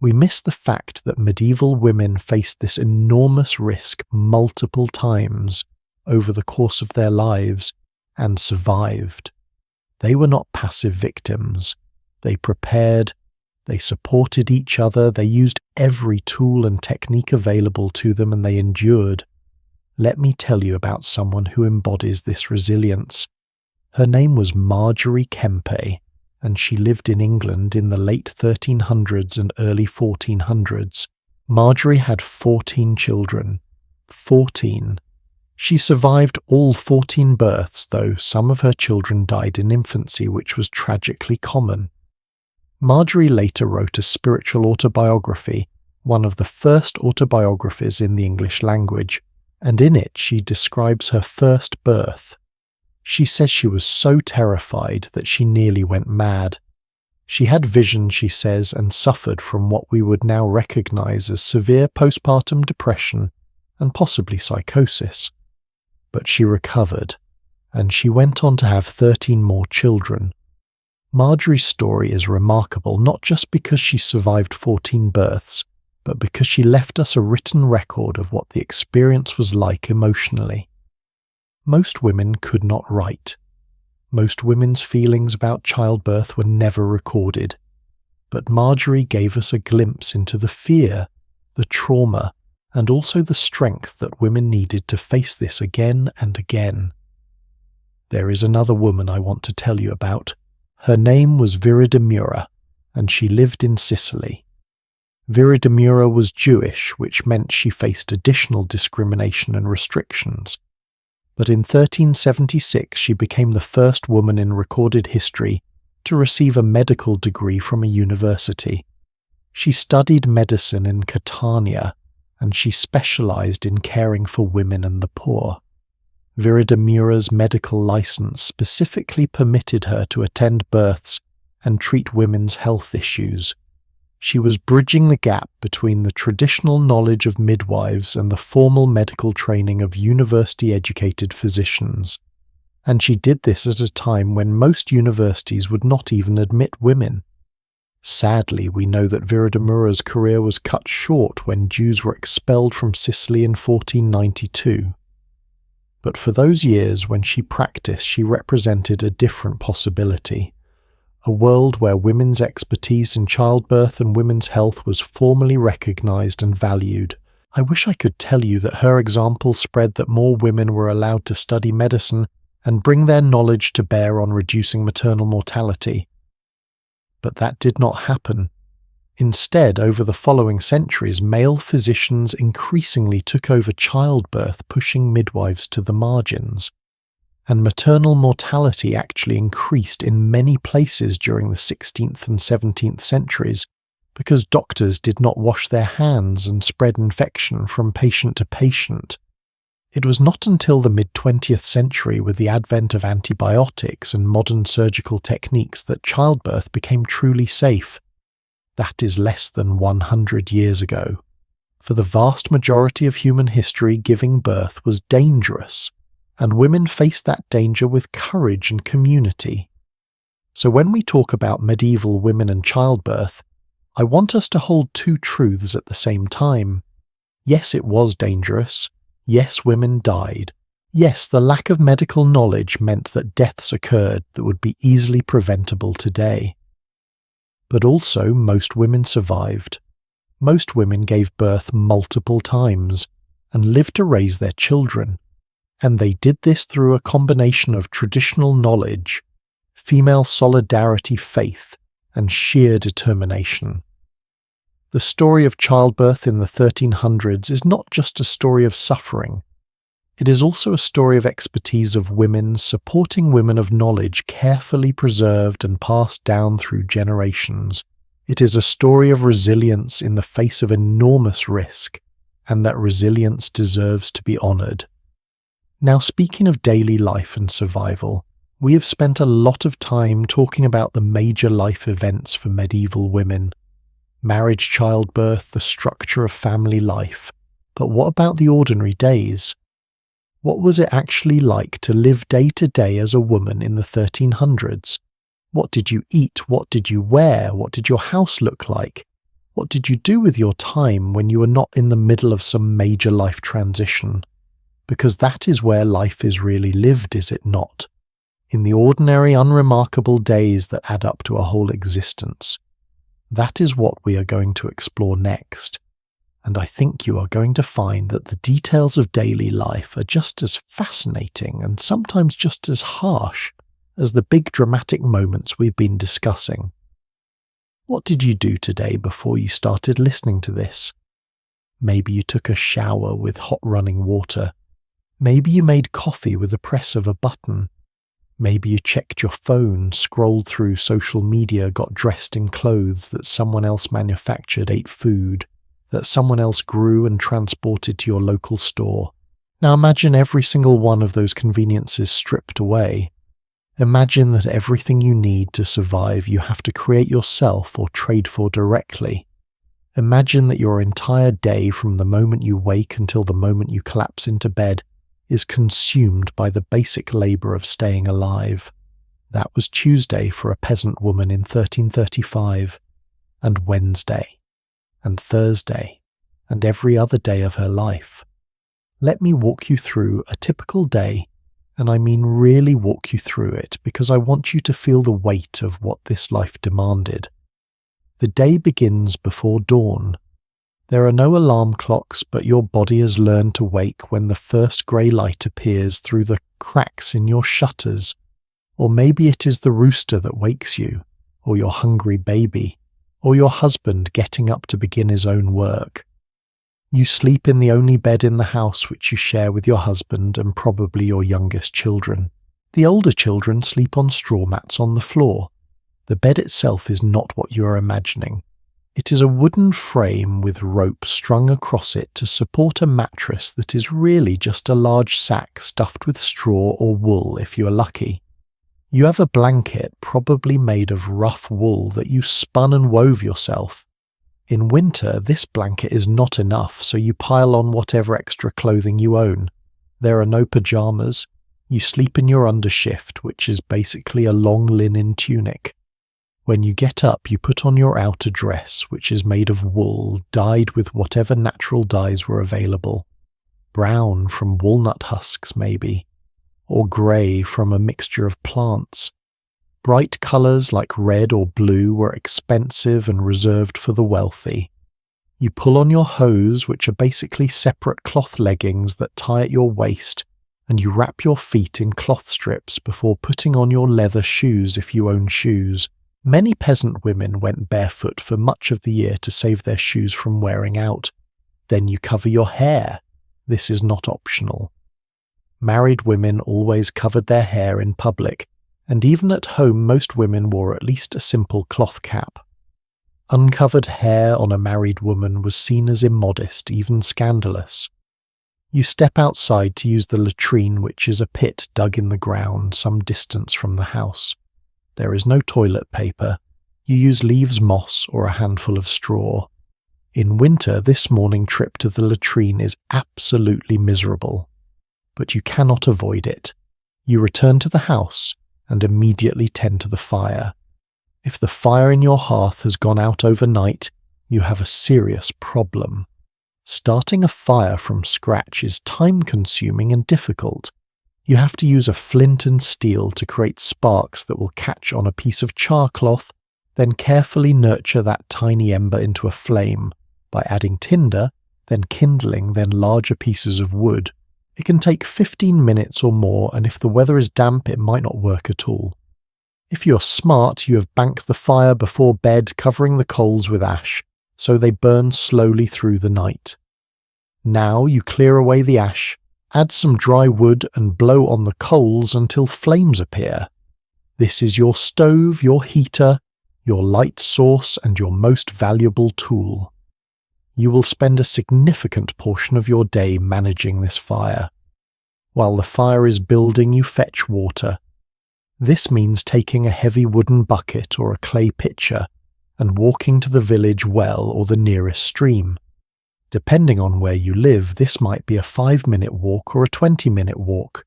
Speaker 1: We miss the fact that medieval women faced this enormous risk multiple times over the course of their lives and survived. They were not passive victims. They prepared, they supported each other, they used every tool and technique available to them, and they endured. Let me tell you about someone who embodies this resilience. Her name was Marjgerie Kempe, and she lived in England in the late 1300s and early 1400s. Marjgerie had 14 children. 14. She survived all 14 births, though some of her children died in infancy, which was tragically common. Marjgerie later wrote a spiritual autobiography, one of the first autobiographies in the English language, and in it she describes her first birth. She says she was so terrified that she nearly went mad. She had visions, she says, and suffered from what we would now recognize as severe postpartum depression and possibly psychosis. But she recovered, and she went on to have 13 more children. Marjgerie's story is remarkable not just because she survived 14 births, but because she left us a written record of what the experience was like emotionally. Most women could not write. Most women's feelings about childbirth were never recorded. But Marjgerie gave us a glimpse into the fear, the trauma, and also the strength that women needed to face this again and again. There is another woman I want to tell you about. Her name was Viridemura, and she lived in Sicily. Viridemura was Jewish, which meant she faced additional discrimination and restrictions. But in 1376 she became the first woman in recorded history to receive a medical degree from a university. She studied medicine in Catania, and she specialized in caring for women and the poor. Viridemura's medical license specifically permitted her to attend births and treat women's health issues. She was bridging the gap between the traditional knowledge of midwives and the formal medical training of university-educated physicians. And she did this at a time when most universities would not even admit women. Sadly, we know that Viridemura's career was cut short when Jews were expelled from Sicily in 1492. But for those years when she practiced, she represented a different possibility. A world where women's expertise in childbirth and women's health was formally recognized and valued. I wish I could tell you that her example spread that more women were allowed to study medicine and bring their knowledge to bear on reducing maternal mortality. But that did not happen. Instead, over the following centuries, male physicians increasingly took over childbirth, pushing midwives to the margins. And maternal mortality actually increased in many places during the 16th and 17th centuries because doctors did not wash their hands and spread infection from patient to patient. It was not until the mid-20th century, with the advent of antibiotics and modern surgical techniques, that childbirth became truly safe. That is less than 100 years ago. For the vast majority of human history, giving birth was dangerous, and women faced that danger with courage and community. So when we talk about medieval women and childbirth, I want us to hold two truths at the same time. Yes, it was dangerous. Yes, women died. Yes, the lack of medical knowledge meant that deaths occurred that would be easily preventable today. But also most women survived. Most women gave birth multiple times and lived to raise their children. And they did this through a combination of traditional knowledge, female solidarity, faith, and sheer determination. The story of childbirth in the 1300s is not just a story of suffering. It is also a story of expertise of women supporting women of knowledge carefully preserved and passed down through generations. It is a story of resilience in the face of enormous risk, and that resilience deserves to be honoured. Now, speaking of daily life and survival, we have spent a lot of time talking about the major life events for medieval women. Marriage, childbirth, the structure of family life. But what about the ordinary days? What was it actually like to live day to day as a woman in the 1300s? What did you eat? What did you wear? What did your house look like? What did you do with your time when you were not in the middle of some major life transition? Because that is where life is really lived, is it not? In the ordinary, unremarkable days that add up to a whole existence. That is what we are going to explore next. And I think you are going to find that the details of daily life are just as fascinating and sometimes just as harsh as the big dramatic moments we've been discussing. What did you do today before you started listening to this? Maybe you took a shower with hot running water. Maybe you made coffee with the press of a button. Maybe you checked your phone, scrolled through social media, got dressed in clothes that someone else manufactured, ate food that someone else grew and transported to your local store. Now imagine every single one of those conveniences stripped away. Imagine that everything you need to survive you have to create yourself or trade for directly. Imagine that your entire day from the moment you wake until the moment you collapse into bed is consumed by the basic labour of staying alive. That was Tuesday for a peasant woman in 1335, and Wednesday, and Thursday, and every other day of her life. Let me walk you through a typical day, and I mean really walk you through it because I want you to feel the weight of what this life demanded. The day begins before dawn. There are no alarm clocks, but your body has learned to wake when the first grey light appears through the cracks in your shutters. Or maybe it is the rooster that wakes you, or your hungry baby, or your husband getting up to begin his own work. You sleep in the only bed in the house which you share with your husband and probably your youngest children. The older children sleep on straw mats on the floor. The bed itself is not what you are imagining. It is a wooden frame with rope strung across it to support a mattress that is really just a large sack stuffed with straw or wool if you are lucky. You have a blanket probably made of rough wool that you spun and wove yourself. In winter, this blanket is not enough, so you pile on whatever extra clothing you own. There are no pajamas. You sleep in your undershift, which is basically a long linen tunic. When you get up, you put on your outer dress, which is made of wool, dyed with whatever natural dyes were available. Brown from walnut husks, maybe, or grey from a mixture of plants. Bright colours like red or blue were expensive and reserved for the wealthy. You pull on your hose, which are basically separate cloth leggings that tie at your waist, and you wrap your feet in cloth strips before putting on your leather shoes if you own shoes. Many peasant women went barefoot for much of the year to save their shoes from wearing out. Then you cover your hair. This is not optional. Married women always covered their hair in public, and even at home most women wore at least a simple cloth cap. Uncovered hair on a married woman was seen as immodest, even scandalous. You step outside to use the latrine, which is a pit dug in the ground some distance from the house. There is no toilet paper. You use leaves moss or a handful of straw. In winter, this morning trip to the latrine is absolutely miserable. But you cannot avoid it. You return to the house and immediately tend to the fire. If the fire in your hearth has gone out overnight, you have a serious problem. Starting a fire from scratch is time-consuming and difficult. You have to use a flint and steel to create sparks that will catch on a piece of char cloth, Then carefully nurture that tiny ember into a flame by adding tinder, then kindling, then larger pieces of wood. It can take 15 minutes or more, and if the weather is damp, it might not work at all. If you're smart, you have banked the fire before bed, covering the coals with ash, so they burn slowly through the night. Now you clear away the ash, add some dry wood and blow on the coals until flames appear. This is your stove, your heater, your light source, and your most valuable tool. You will spend a significant portion of your day managing this fire. While the fire is building, you fetch water. This means taking a heavy wooden bucket or a clay pitcher and walking to the village well or the nearest stream. Depending on where you live, this might be a 5-minute walk or a 20-minute walk.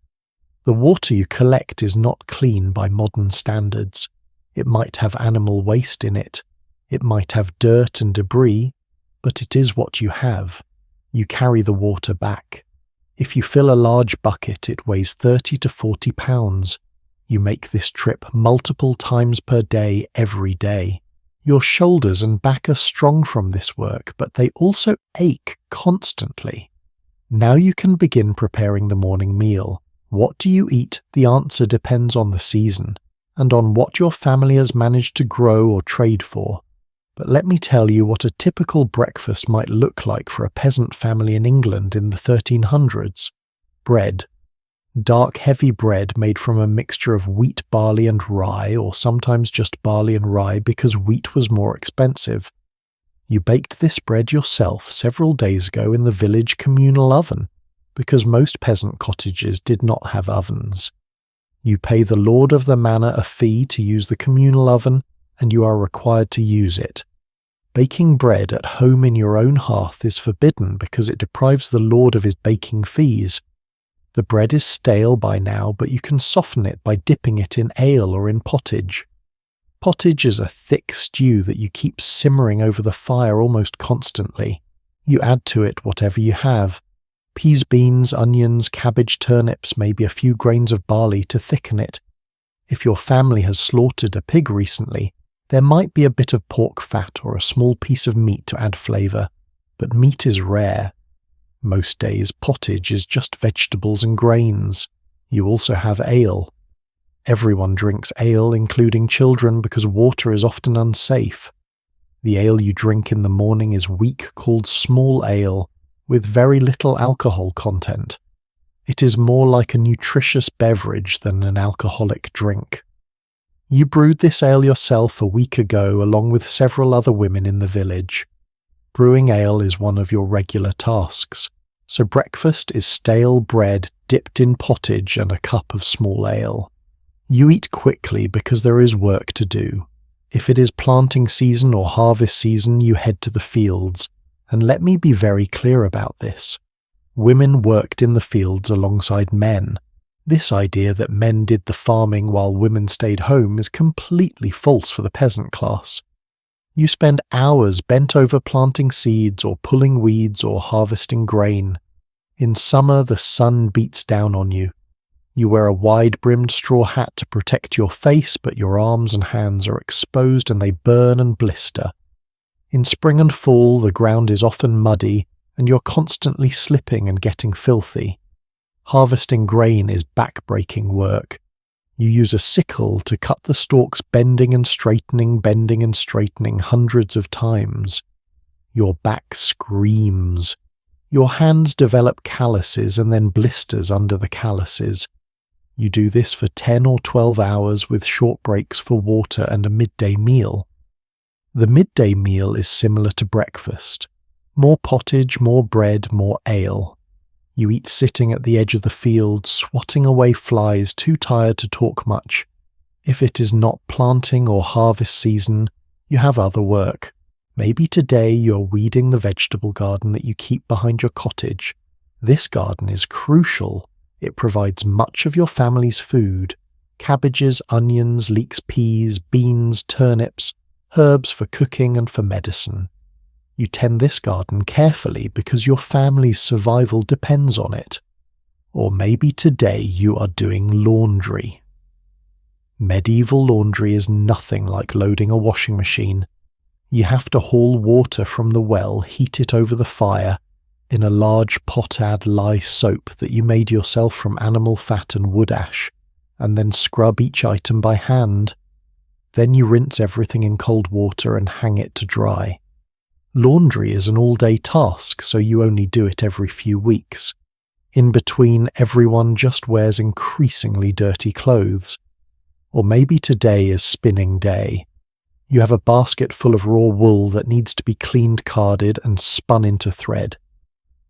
Speaker 1: The water you collect is not clean by modern standards. It might have animal waste in it. It might have dirt and debris, but it is what you have. You carry the water back. If you fill a large bucket, it weighs 30 to 40 pounds. You make this trip multiple times per day, every day. Your shoulders and back are strong from this work, but they also ache constantly. Now you can begin preparing the morning meal. What do you eat? The answer depends on the season, and on what your family has managed to grow or trade for. But let me tell you what a typical breakfast might look like for a peasant family in England in the 1300s. Bread. Dark, heavy bread made from a mixture of wheat, barley and rye, or sometimes just barley and rye because wheat was more expensive. You baked this bread yourself several days ago in the village communal oven, because most peasant cottages did not have ovens. You pay the lord of the manor a fee to use the communal oven, and you are required to use it. Baking bread at home in your own hearth is forbidden because it deprives the lord of his baking fees. The bread is stale by now, but you can soften it by dipping it in ale or in pottage. Pottage is a thick stew that you keep simmering over the fire almost constantly. You add to it whatever you have. Peas, beans, onions, cabbage, turnips, maybe a few grains of barley to thicken it. If your family has slaughtered a pig recently, there might be a bit of pork fat or a small piece of meat to add flavour, but meat is rare. Most days, pottage is just vegetables and grains. You also have ale. Everyone drinks ale, including children, because water is often unsafe. The ale you drink in the morning is weak, called small ale, with very little alcohol content. It is more like a nutritious beverage than an alcoholic drink. You brewed this ale yourself a week ago along with several other women in the village. Brewing ale is one of your regular tasks, so breakfast is stale bread dipped in pottage and a cup of small ale. You eat quickly because there is work to do. If it is planting season or harvest season, you head to the fields, and let me be very clear about this. Women worked in the fields alongside men. This idea that men did the farming while women stayed home is completely false for the peasant class. You spend hours bent over planting seeds or pulling weeds or harvesting grain. In summer, the sun beats down on you. You wear a wide-brimmed straw hat to protect your face, but your arms and hands are exposed and they burn and blister. In spring and fall, the ground is often muddy, and you're constantly slipping and getting filthy. Harvesting grain is back-breaking work. You use a sickle to cut the stalks bending and straightening hundreds of times. Your back screams. Your hands develop calluses and then blisters under the calluses. You do this for 10 or 12 hours with short breaks for water and a midday meal. The midday meal is similar to breakfast. More pottage, more bread, more ale. You eat sitting at the edge of the field, swatting away flies, too tired to talk much. If it is not planting or harvest season, you have other work. Maybe today you're weeding the vegetable garden that you keep behind your cottage. This garden is crucial. It provides much of your family's food. Cabbages, onions, leeks, peas, beans, turnips, herbs for cooking and for medicine. You tend this garden carefully because your family's survival depends on it. Or maybe today you are doing laundry. Medieval laundry is nothing like loading a washing machine. You have to haul water from the well, heat it over the fire, in a large pot add lye soap that you made yourself from animal fat and wood ash, and then scrub each item by hand. Then you rinse everything in cold water and hang it to dry. Laundry is an all-day task, so you only do it every few weeks. In between, everyone just wears increasingly dirty clothes. Or maybe today is spinning day. You have a basket full of raw wool that needs to be cleaned, carded, and spun into thread.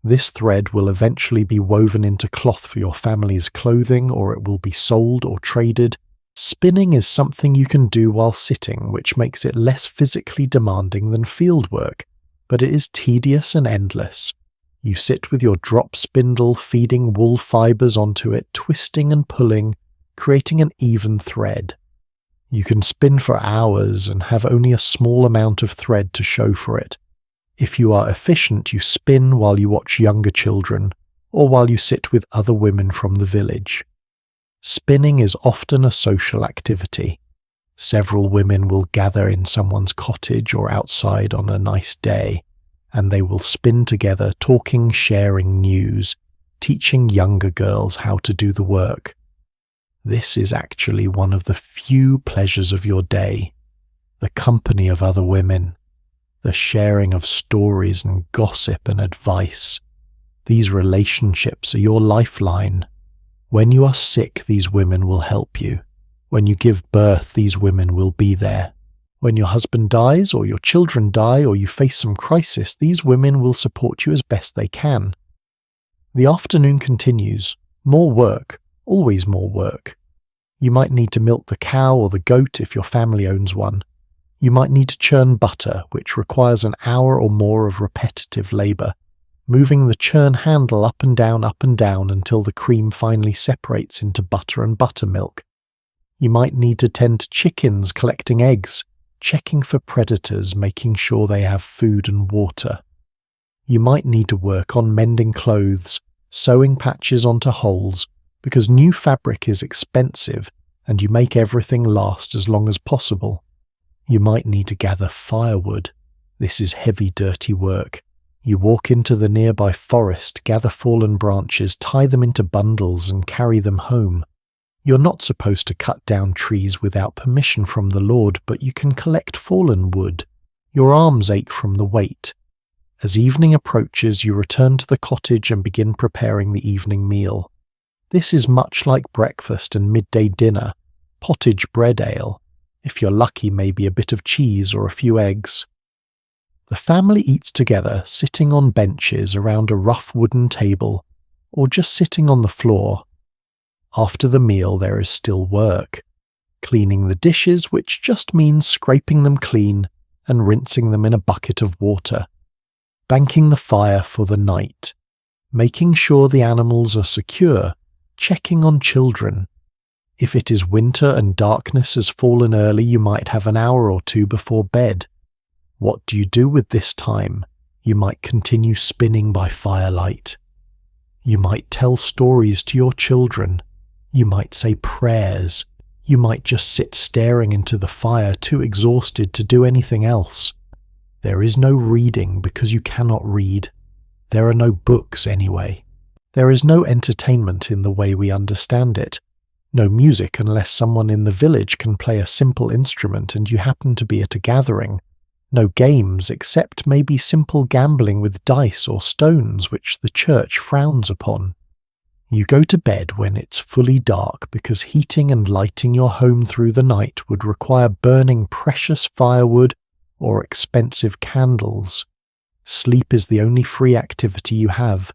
Speaker 1: This thread will eventually be woven into cloth for your family's clothing, or it will be sold or traded. Spinning is something you can do while sitting, which makes it less physically demanding than field work, but it is tedious and endless. You sit with your drop spindle feeding wool fibres onto it, twisting and pulling, creating an even thread. You can spin for hours and have only a small amount of thread to show for it. If you are efficient, you spin while you watch younger children, or while you sit with other women from the village. Spinning is often a social activity. Several women will gather in someone's cottage or outside on a nice day, and they will spin together, talking, sharing news, teaching younger girls how to do the work. This is actually one of the few pleasures of your day, the company of other women, the sharing of stories and gossip and advice. These relationships are your lifeline. When you are sick, these women will help you. When you give birth, these women will be there. When your husband dies, or your children die, or you face some crisis, these women will support you as best they can. The afternoon continues. More work, always more work. You might need to milk the cow or the goat if your family owns one. You might need to churn butter, which requires an hour or more of repetitive labour, moving the churn handle up and down until the cream finally separates into butter and buttermilk. You might need to tend to chickens, collecting eggs, checking for predators, making sure they have food and water. You might need to work on mending clothes, sewing patches onto holes, because new fabric is expensive and you make everything last as long as possible. You might need to gather firewood. This is heavy, dirty work. You walk into the nearby forest, gather fallen branches, tie them into bundles and carry them home. You're not supposed to cut down trees without permission from the Lord, but you can collect fallen wood. Your arms ache from the weight. As evening approaches, you return to the cottage and begin preparing the evening meal. This is much like breakfast and midday dinner, pottage bread ale. If you're lucky, maybe a bit of cheese or a few eggs. The family eats together, sitting on benches around a rough wooden table, or just sitting on the floor. After the meal, there is still work. Cleaning the dishes, which just means scraping them clean and rinsing them in a bucket of water. Banking the fire for the night. Making sure the animals are secure. Checking on children. If it is winter and darkness has fallen early, you might have an hour or two before bed. What do you do with this time? You might continue spinning by firelight. You might tell stories to your children. You might say prayers. You might just sit staring into the fire, too exhausted to do anything else. There is no reading because you cannot read. There are no books anyway. There is no entertainment in the way we understand it. No music unless someone in the village can play a simple instrument and you happen to be at a gathering. No games except maybe simple gambling with dice or stones which the church frowns upon. You go to bed when it's fully dark because heating and lighting your home through the night would require burning precious firewood or expensive candles. Sleep is the only free activity you have,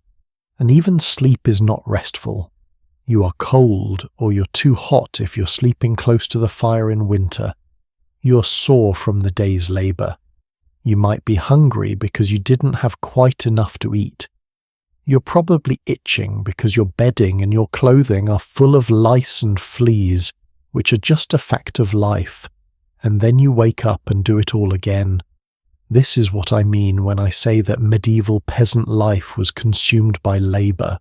Speaker 1: and even sleep is not restful. You are cold, or you're too hot if you're sleeping close to the fire in winter. You're sore from the day's labour. You might be hungry because you didn't have quite enough to eat. You're probably itching because your bedding and your clothing are full of lice and fleas, which are just a fact of life, and then you wake up and do it all again. This is what I mean when I say that medieval peasant life was consumed by labour.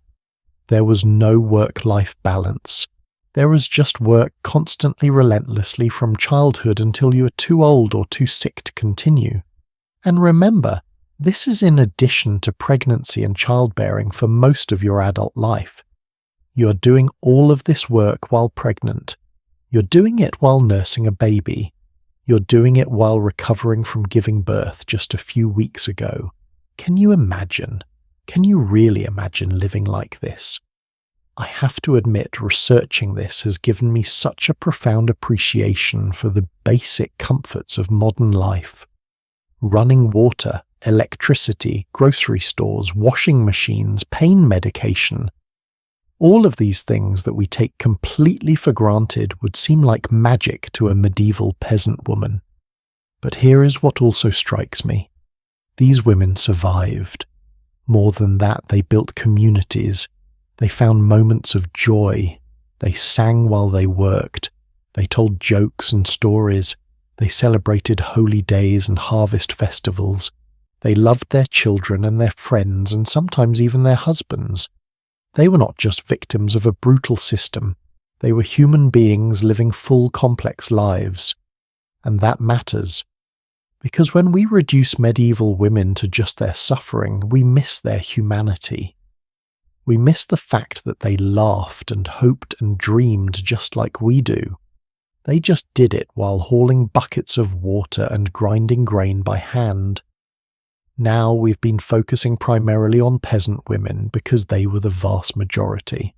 Speaker 1: There was no work-life balance. There was just work constantly relentlessly from childhood until you were too old or too sick to continue. And remember, this is in addition to pregnancy and childbearing for most of your adult life. You are doing all of this work while pregnant. You're doing it while nursing a baby. You're doing it while recovering from giving birth just a few weeks ago. Can you imagine? Can you really imagine living like this? I have to admit, researching this has given me such a profound appreciation for the basic comforts of modern life. Running water, electricity, grocery stores, washing machines, pain medication. All of these things that we take completely for granted would seem like magic to a medieval peasant woman. But here is what also strikes me. These women survived. More than that, they built communities. They found moments of joy. They sang while they worked. They told jokes and stories. They celebrated holy days and harvest festivals. They loved their children and their friends and sometimes even their husbands. They were not just victims of a brutal system. They were human beings living full, complex lives. And that matters. Because when we reduce medieval women to just their suffering, we miss their humanity. We miss the fact that they laughed and hoped and dreamed just like we do. They just did it while hauling buckets of water and grinding grain by hand. Now we've been focusing primarily on peasant women because they were the vast majority.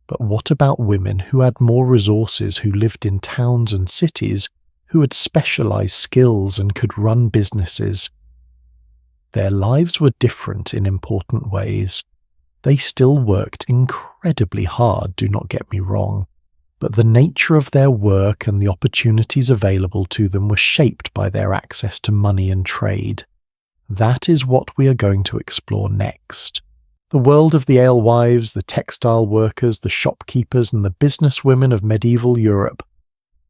Speaker 1: But what about women who had more resources, who lived in towns and cities, who had specialized skills and could run businesses? Their lives were different in important ways. They still worked incredibly hard, do not get me wrong, but the nature of their work and the opportunities available to them were shaped by their access to money and trade. That is what we are going to explore next. The world of the alewives, the textile workers, the shopkeepers, and the businesswomen of medieval Europe.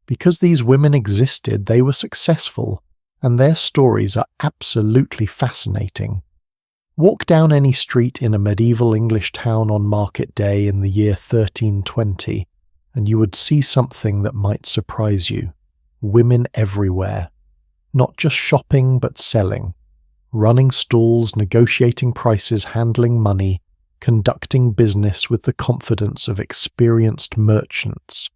Speaker 1: Because these women existed, they were successful, and their stories are absolutely fascinating. Walk down any street in a medieval English town on market day in the year 1320, and you would see something that might surprise you. Women everywhere. Not just shopping, but selling. Running stalls, negotiating prices, handling money, conducting business with the confidence of experienced merchants.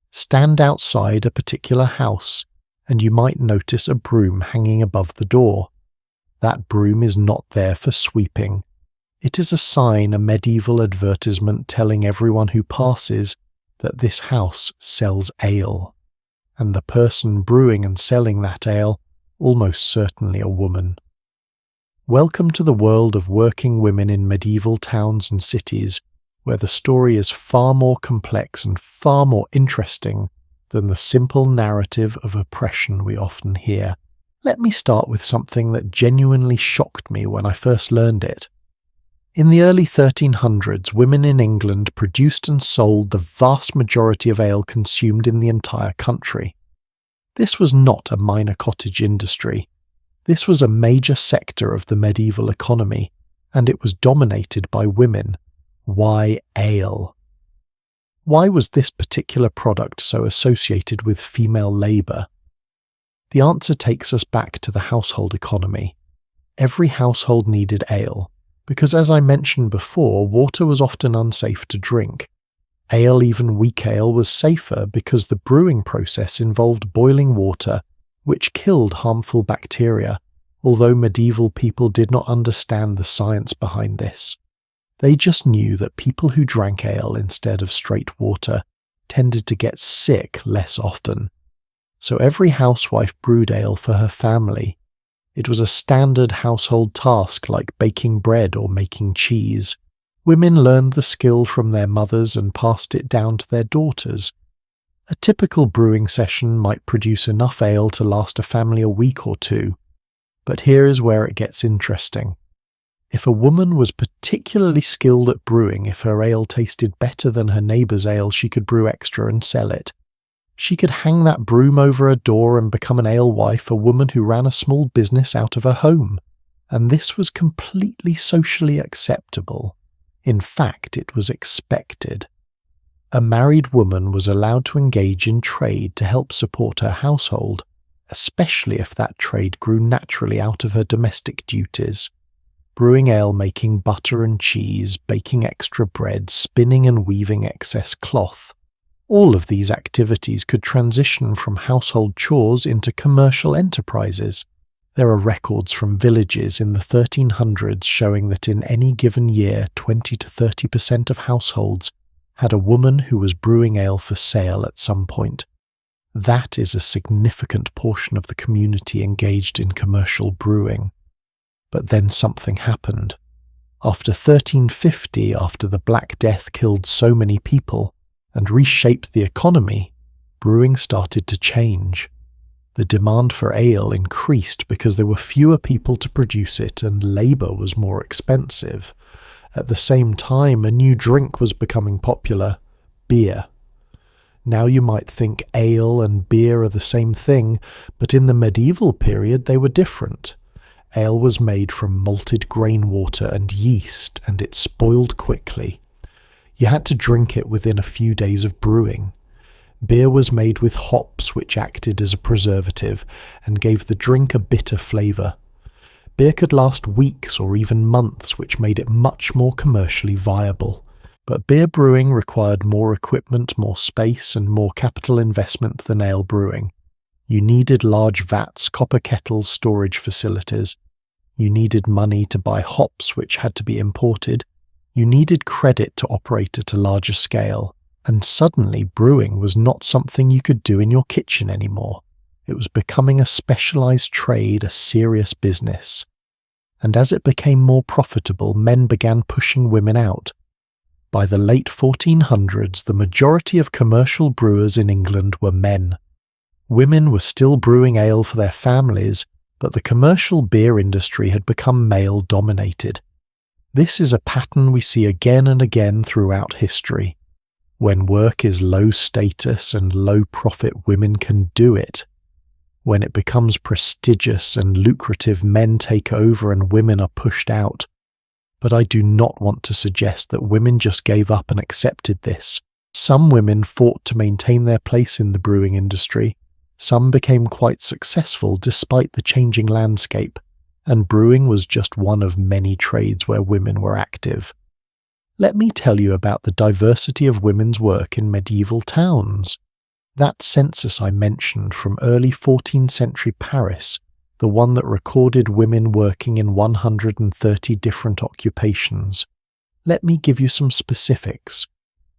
Speaker 1: Stand outside a particular house, and you might notice a broom hanging above the door. That broom is not there for sweeping. It is a sign, a medieval advertisement telling everyone who passes that this house sells ale, and the person brewing and selling that ale, almost certainly a woman. Welcome to the world of working women in medieval towns and cities, where the story is far more complex and far more interesting than the simple narrative of oppression we often hear. Let me start with something that genuinely shocked me when I first learned it. In the early 1300s, women in England produced and sold the vast majority of ale consumed in the entire country. This was not a minor cottage industry. This was a major sector of the medieval economy, and it was dominated by women. Why ale? Why was this particular product so associated with female labour? The answer takes us back to the household economy. Every household needed ale, because as I mentioned before, water was often unsafe to drink. Ale, even weak ale, was safer because the brewing process involved boiling water, which killed harmful bacteria, although medieval people did not understand the science behind this. They just knew that people who drank ale instead of straight water tended to get sick less often. So every housewife brewed ale for her family. It was a standard household task like baking bread or making cheese. Women learned the skill from their mothers and passed it down to their daughters. A typical brewing session might produce enough ale to last a family a week or two. But here is where it gets interesting. If a woman was particularly skilled at brewing, if her ale tasted better than her neighbour's ale, she could brew extra and sell it. She could hang that broom over her door and become an alewife, a woman who ran a small business out of her home. And this was completely socially acceptable. In fact, it was expected. A married woman was allowed to engage in trade to help support her household, especially if that trade grew naturally out of her domestic duties. Brewing ale, making butter and cheese, baking extra bread, spinning and weaving excess cloth. All of these activities could transition from household chores into commercial enterprises. There are records from villages in the 1300s showing that in any given year 20 to 30% of households had a woman who was brewing ale for sale at some point. That is a significant portion of the community engaged in commercial brewing. But then something happened. After 1350, after the Black Death killed so many people and reshaped the economy, brewing started to change. The demand for ale increased because there were fewer people to produce it and labour was more expensive. At the same time, a new drink was becoming popular: beer. Now you might think ale and beer are the same thing, but in the medieval period they were different. Ale was made from malted grain water and yeast, and it spoiled quickly. You had to drink it within a few days of brewing. Beer was made with hops, which acted as a preservative and gave the drink a bitter flavour. Beer could last weeks or even months, which made it much more commercially viable. But beer brewing required more equipment, more space, and more capital investment than ale brewing. You needed large vats, copper kettles, storage facilities. You needed money to buy hops, which had to be imported. You needed credit to operate at a larger scale. And suddenly brewing was not something you could do in your kitchen anymore. It was becoming a specialized trade, a serious business. And as it became more profitable, men began pushing women out. By the late 1400s, the majority of commercial brewers in England were men. Women were still brewing ale for their families, but the commercial beer industry had become male-dominated. This is a pattern we see again and again throughout history. When work is low status and low profit, women can do it. When it becomes prestigious and lucrative, men take over and women are pushed out. But I do not want to suggest that women just gave up and accepted this. Some women fought to maintain their place in the brewing industry. Some became quite successful despite the changing landscape, and brewing was just one of many trades where women were active. Let me tell you about the diversity of women's work in medieval towns. That census I mentioned from early 14th century Paris, the one that recorded women working in 130 different occupations. Let me give you some specifics.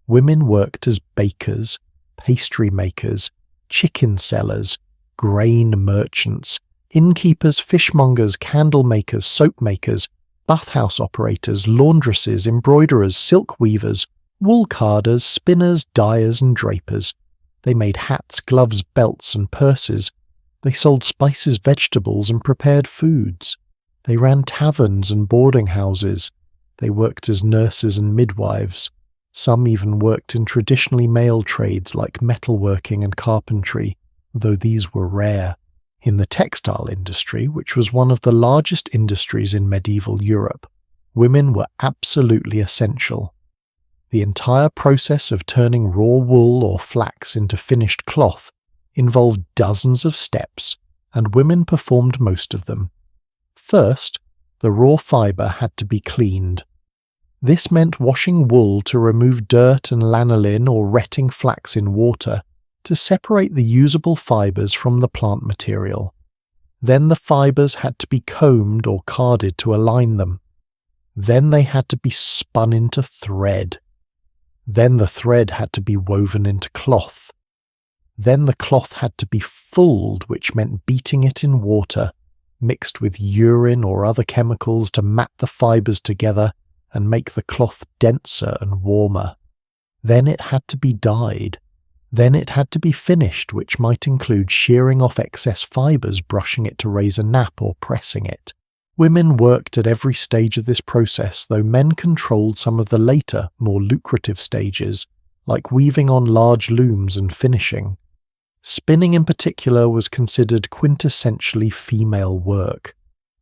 Speaker 1: Women worked as bakers, pastry makers, chicken sellers, grain merchants, innkeepers, fishmongers, candle makers, soap makers, bathhouse operators, laundresses, embroiderers, silk weavers, wool carders, spinners, dyers and drapers. They made hats, gloves, belts and purses. They sold spices, vegetables and prepared foods. They ran taverns and boarding houses. They worked as nurses and midwives. Some even worked in traditionally male trades like metalworking and carpentry, though these were rare. In the textile industry, which was one of the largest industries in medieval Europe, women were absolutely essential. The entire process of turning raw wool or flax into finished cloth involved dozens of steps, and women performed most of them. First, the raw fibre had to be cleaned. This meant washing wool to remove dirt and lanolin or retting flax in water to separate the usable fibres from the plant material. Then the fibres had to be combed or carded to align them. Then they had to be spun into thread. Then the thread had to be woven into cloth. Then the cloth had to be fulled, which meant beating it in water, mixed with urine or other chemicals to mat the fibres together and make the cloth denser and warmer. Then it had to be dyed. Then it had to be finished, which might include shearing off excess fibres, brushing it to raise a nap or pressing it. Women worked at every stage of this process, though men controlled some of the later, more lucrative stages, like weaving on large looms and finishing. Spinning in particular was considered quintessentially female work.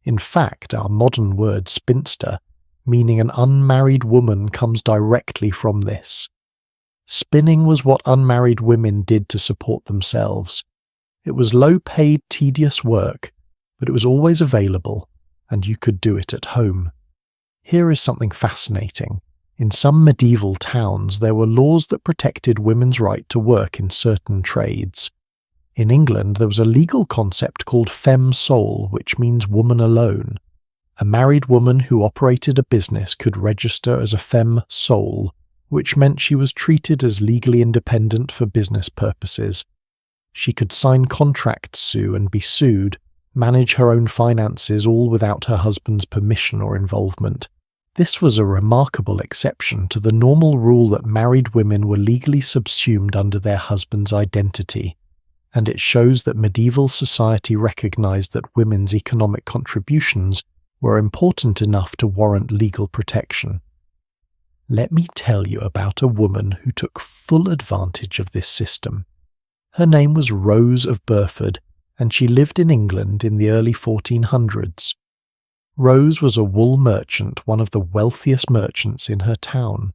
Speaker 1: In fact, our modern word spinster, meaning an unmarried woman, comes directly from this. Spinning was what unmarried women did to support themselves. It was low-paid, tedious work, but it was always available, and you could do it at home. Here is something fascinating. In some medieval towns, there were laws that protected women's right to work in certain trades. In England, there was a legal concept called femme sole, which means woman alone. A married woman who operated a business could register as a femme sole, which meant she was treated as legally independent for business purposes. She could sign contracts, sue and be sued, manage her own finances, all without her husband's permission or involvement. This was a remarkable exception to the normal rule that married women were legally subsumed under their husband's identity, and it shows that medieval society recognized that women's economic contributions were important enough to warrant legal protection. Let me tell you about a woman who took full advantage of this system. Her name was Rose of Burford, and she lived in England in the early 1400s. Rose was a wool merchant, one of the wealthiest merchants in her town.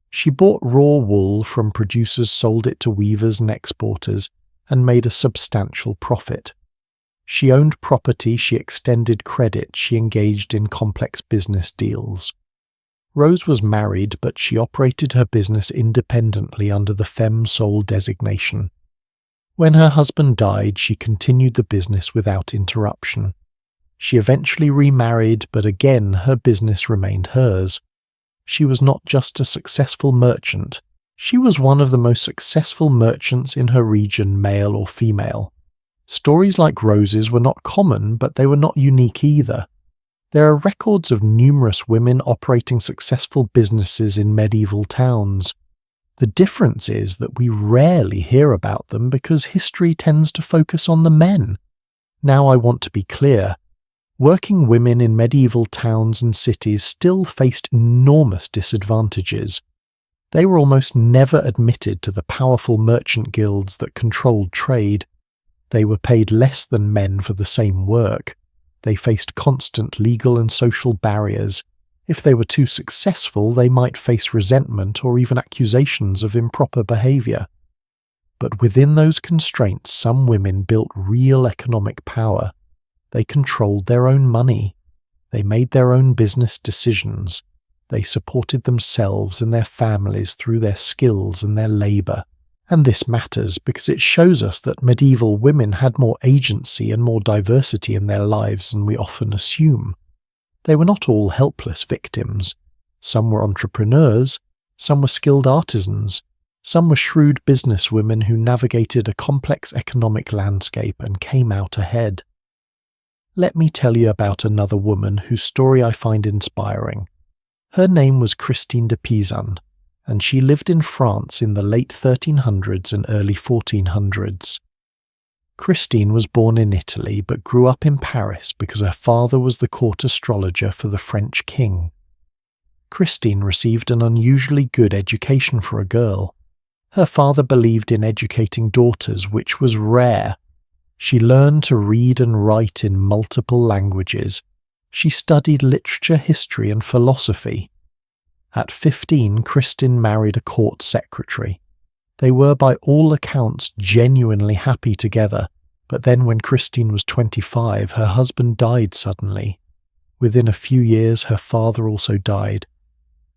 Speaker 1: She bought raw wool from producers, sold it to weavers and exporters, and made a substantial profit. She owned property, she extended credit, she engaged in complex business deals. Rose was married, but she operated her business independently under the femme sole designation. When her husband died, she continued the business without interruption. She eventually remarried, but again her business remained hers. She was not just a successful merchant, she was one of the most successful merchants in her region, male or female. Stories like Rose's were not common, but they were not unique either. There are records of numerous women operating successful businesses in medieval towns. The difference is that we rarely hear about them because history tends to focus on the men. Now I want to be clear. Working women in medieval towns and cities still faced enormous disadvantages. They were almost never admitted to the powerful merchant guilds that controlled trade. They were paid less than men for the same work. They faced constant legal and social barriers. If they were too successful, they might face resentment or even accusations of improper behavior. But within those constraints, some women built real economic power. They controlled their own money. They made their own business decisions. They supported themselves and their families through their skills and their labour. And this matters because it shows us that medieval women had more agency and more diversity in their lives than we often assume. They were not all helpless victims. Some were entrepreneurs, some were skilled artisans, some were shrewd businesswomen who navigated a complex economic landscape and came out ahead. Let me tell you about another woman whose story I find inspiring. Her name was Christine de Pizan, and she lived in France in the late 1300s and early 1400s. Christine was born in Italy but grew up in Paris because her father was the court astrologer for the French king. Christine received an unusually good education for a girl. Her father believed in educating daughters, which was rare. She learned to read and write in multiple languages. She studied literature, history, and philosophy. At 15, Christine married a court secretary. They were by all accounts genuinely happy together, but then when Christine was 25, her husband died suddenly. Within a few years, her father also died.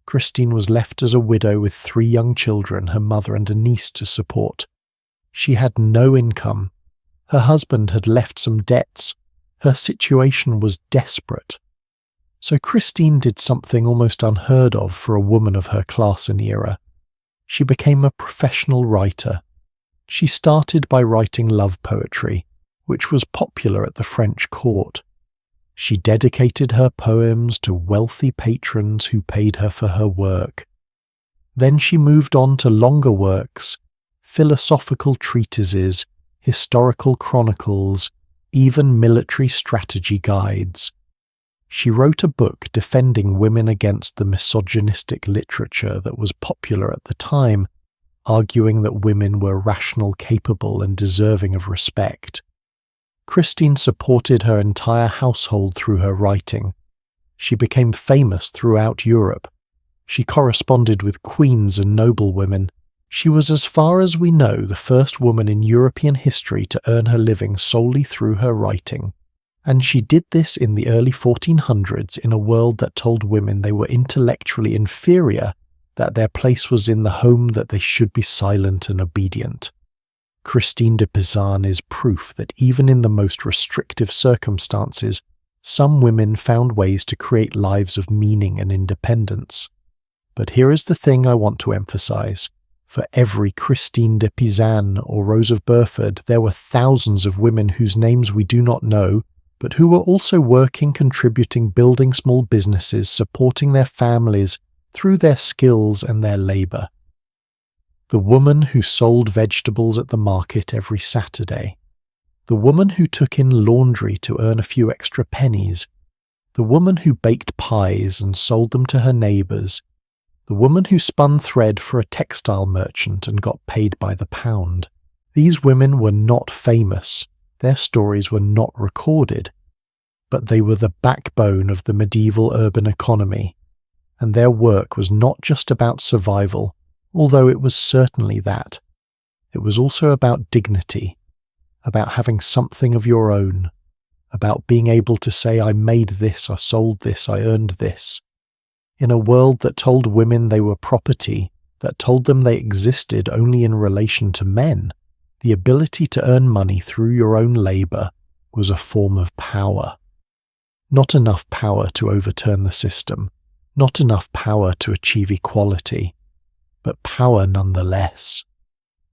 Speaker 1: Christine was left as a widow with 3 young children, her mother and a niece to support. She had no income. Her husband had left some debts. Her situation was desperate. So Christine did something almost unheard of for a woman of her class and era. She became a professional writer. She started by writing love poetry, which was popular at the French court. She dedicated her poems to wealthy patrons who paid her for her work. Then she moved on to longer works, philosophical treatises, historical chronicles, even military strategy guides. She wrote a book defending women against the misogynistic literature that was popular at the time, arguing that women were rational, capable, and deserving of respect. Christine supported her entire household through her writing. She became famous throughout Europe. She corresponded with queens and noblewomen. She was, as far as we know, the first woman in European history to earn her living solely through her writing, and she did this in the early 1400s in a world that told women they were intellectually inferior, that their place was in the home, that they should be silent and obedient. Christine de Pizan is proof that even in the most restrictive circumstances, some women found ways to create lives of meaning and independence. But here is the thing I want to emphasize. For every Christine de Pizan or Rose of Burford, there were thousands of women whose names we do not know, but who were also working, contributing, building small businesses, supporting their families through their skills and their labor. The woman who sold vegetables at the market every Saturday. The woman who took in laundry to earn a few extra pennies. The woman who baked pies and sold them to her neighbors. The woman who spun thread for a textile merchant and got paid by the pound. These women were not famous. Their stories were not recorded. But they were the backbone of the medieval urban economy. And their work was not just about survival, although it was certainly that. It was also about dignity, about having something of your own, about being able to say, I made this, I sold this, I earned this. In a world that told women they were property, that told them they existed only in relation to men, the ability to earn money through your own labor was a form of power. Not enough power to overturn the system, not enough power to achieve equality, but power nonetheless.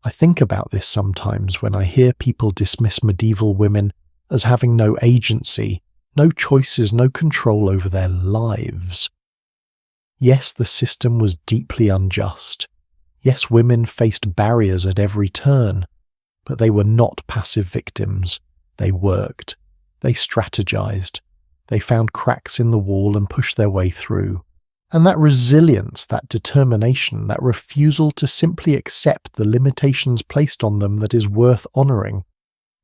Speaker 1: I think about this sometimes when I hear people dismiss medieval women as having no agency, no choices, no control over their lives. Yes, the system was deeply unjust. Yes, women faced barriers at every turn, but they were not passive victims. They worked. They strategized. They found cracks in the wall and pushed their way through. And that resilience, that determination, that refusal to simply accept the limitations placed on them that is worth honoring.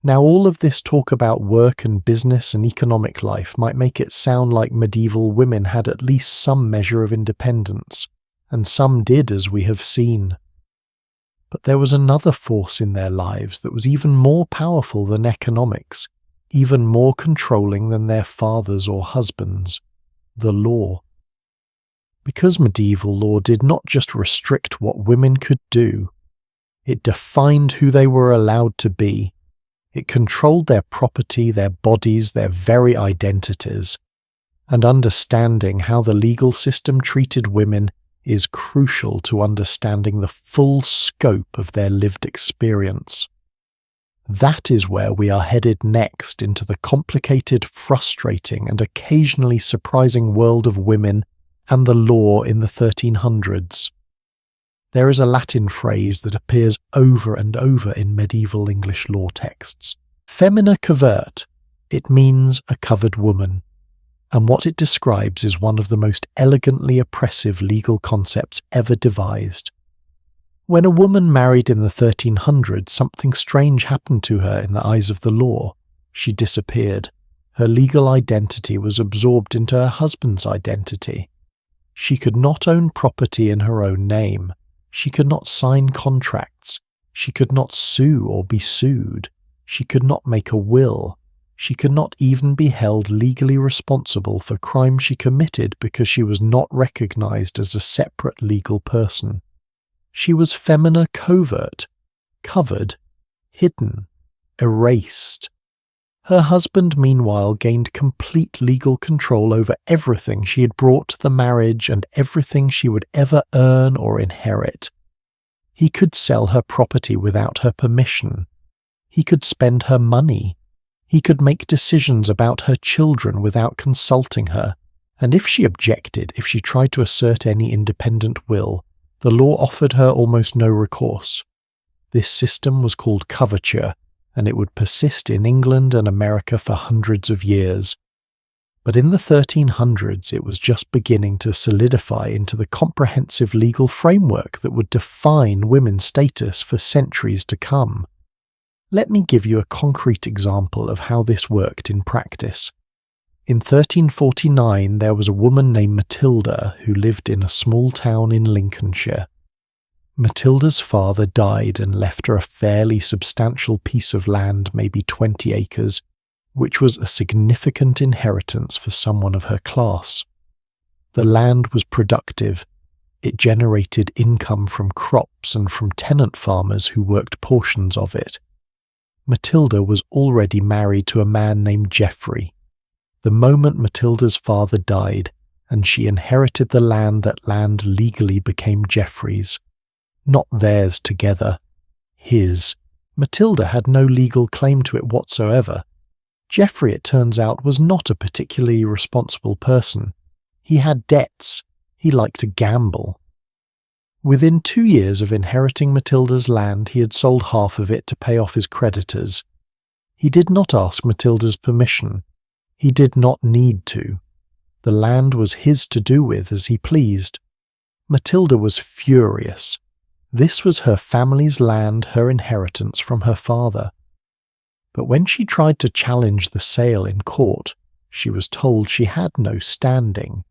Speaker 1: Now, all of this talk about work and business and economic life might make it sound like medieval women had at least some measure of independence, and some did, as we have seen. But there was another force in their lives that was even more powerful than economics, even more controlling than their fathers or husbands: the law. Because medieval law did not just restrict what women could do, it defined who they were allowed to be. It controlled their property, their bodies, their very identities. And understanding how the legal system treated women is crucial to understanding the full scope of their lived experience. That is where we are headed next, into the complicated, frustrating, and occasionally surprising world of women and the law in the 1300s. There is a Latin phrase that appears over and over in medieval English law texts. Femina covert. It means a covered woman, and what it describes is one of the most elegantly oppressive legal concepts ever devised. When a woman married in the 1300s, something strange happened to her in the eyes of the law. She disappeared. Her legal identity was absorbed into her husband's identity. She could not own property in her own name. She could not sign contracts. She could not sue or be sued. She could not make a will. She could not even be held legally responsible for crimes she committed because she was not recognized as a separate legal person. She was femina covert, covered, hidden, erased. Her husband, meanwhile, gained complete legal control over everything she had brought to the marriage and everything she would ever earn or inherit. He could sell her property without her permission. He could spend her money. He could make decisions about her children without consulting her. And if she objected, if she tried to assert any independent will, the law offered her almost no recourse. This system was called coverture, and it would persist in England and America for hundreds of years. But in the 1300s, it was just beginning to solidify into the comprehensive legal framework that would define women's status for centuries to come. Let me give you a concrete example of how this worked in practice. In 1349, there was a woman named Matilda who lived in a small town in Lincolnshire. Matilda's father died and left her a fairly substantial piece of land, maybe 20 acres, which was a significant inheritance for someone of her class. The land was productive. It generated income from crops and from tenant farmers who worked portions of it. Matilda was already married to a man named Geoffrey. The moment Matilda's father died, and she inherited the land, that land legally became Geoffrey's. Not theirs together. His. Matilda had no legal claim to it whatsoever. Geoffrey, it turns out, was not a particularly responsible person. He had debts. He liked to gamble. Within 2 years of inheriting Matilda's land, he had sold half of it to pay off his creditors. He did not ask Matilda's permission. He did not need to. The land was his to do with as he pleased. Matilda was furious. This was her family's land, her inheritance from her father. But when she tried to challenge the sale in court, she was told she had no standing.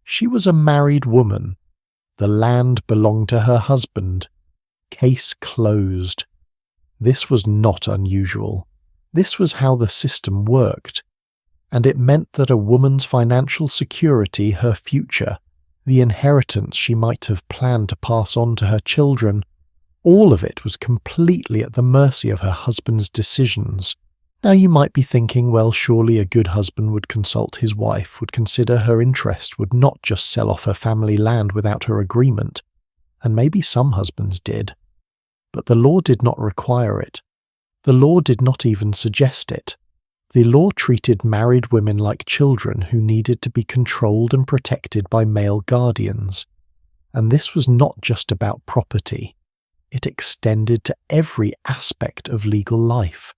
Speaker 1: She was a married woman. The land belonged to her husband. Case closed. This was not unusual. This was how the system worked. And it meant that a woman's financial security, her future, the inheritance she might have planned to pass on to her children, all of it was completely at the mercy of her husband's decisions. Now you might be thinking, well, surely a good husband would consult his wife, would consider her interest, would not just sell off her family land without her agreement. And maybe some husbands did. But the law did not require it. The law did not even suggest it. The law treated married women like children who needed to be controlled and protected by male guardians. And this was not just about property. It extended to every aspect of legal life.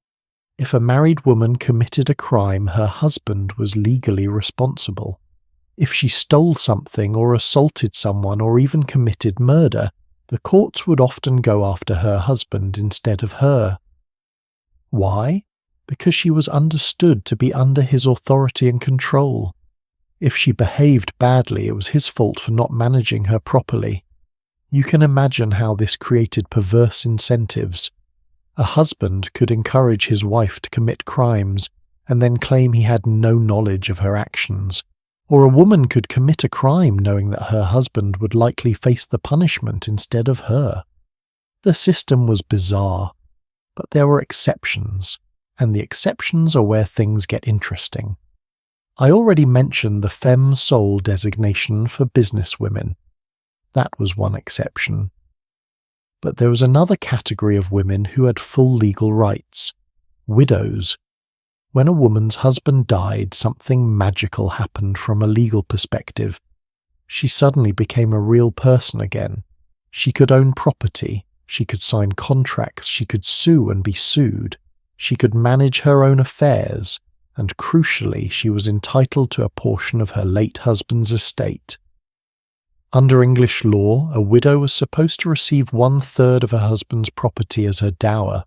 Speaker 1: If a married woman committed a crime, her husband was legally responsible. If she stole something or assaulted someone or even committed murder, the courts would often go after her husband instead of her. Why? Because she was understood to be under his authority and control. If she behaved badly, it was his fault for not managing her properly. You can imagine how this created perverse incentives. A husband could encourage his wife to commit crimes and then claim he had no knowledge of her actions. Or a woman could commit a crime knowing that her husband would likely face the punishment instead of her. The system was bizarre, but there were exceptions, and the exceptions are where things get interesting. I already mentioned the femme sole designation for businesswomen. That was one exception. But there was another category of women who had full legal rights: widows. When a woman's husband died, something magical happened from a legal perspective. She suddenly became a real person again. She could own property, she could sign contracts, she could sue and be sued, she could manage her own affairs, and crucially, she was entitled to a portion of her late husband's estate. Under English law, a widow was supposed to receive 1/3 of her husband's property as her dower.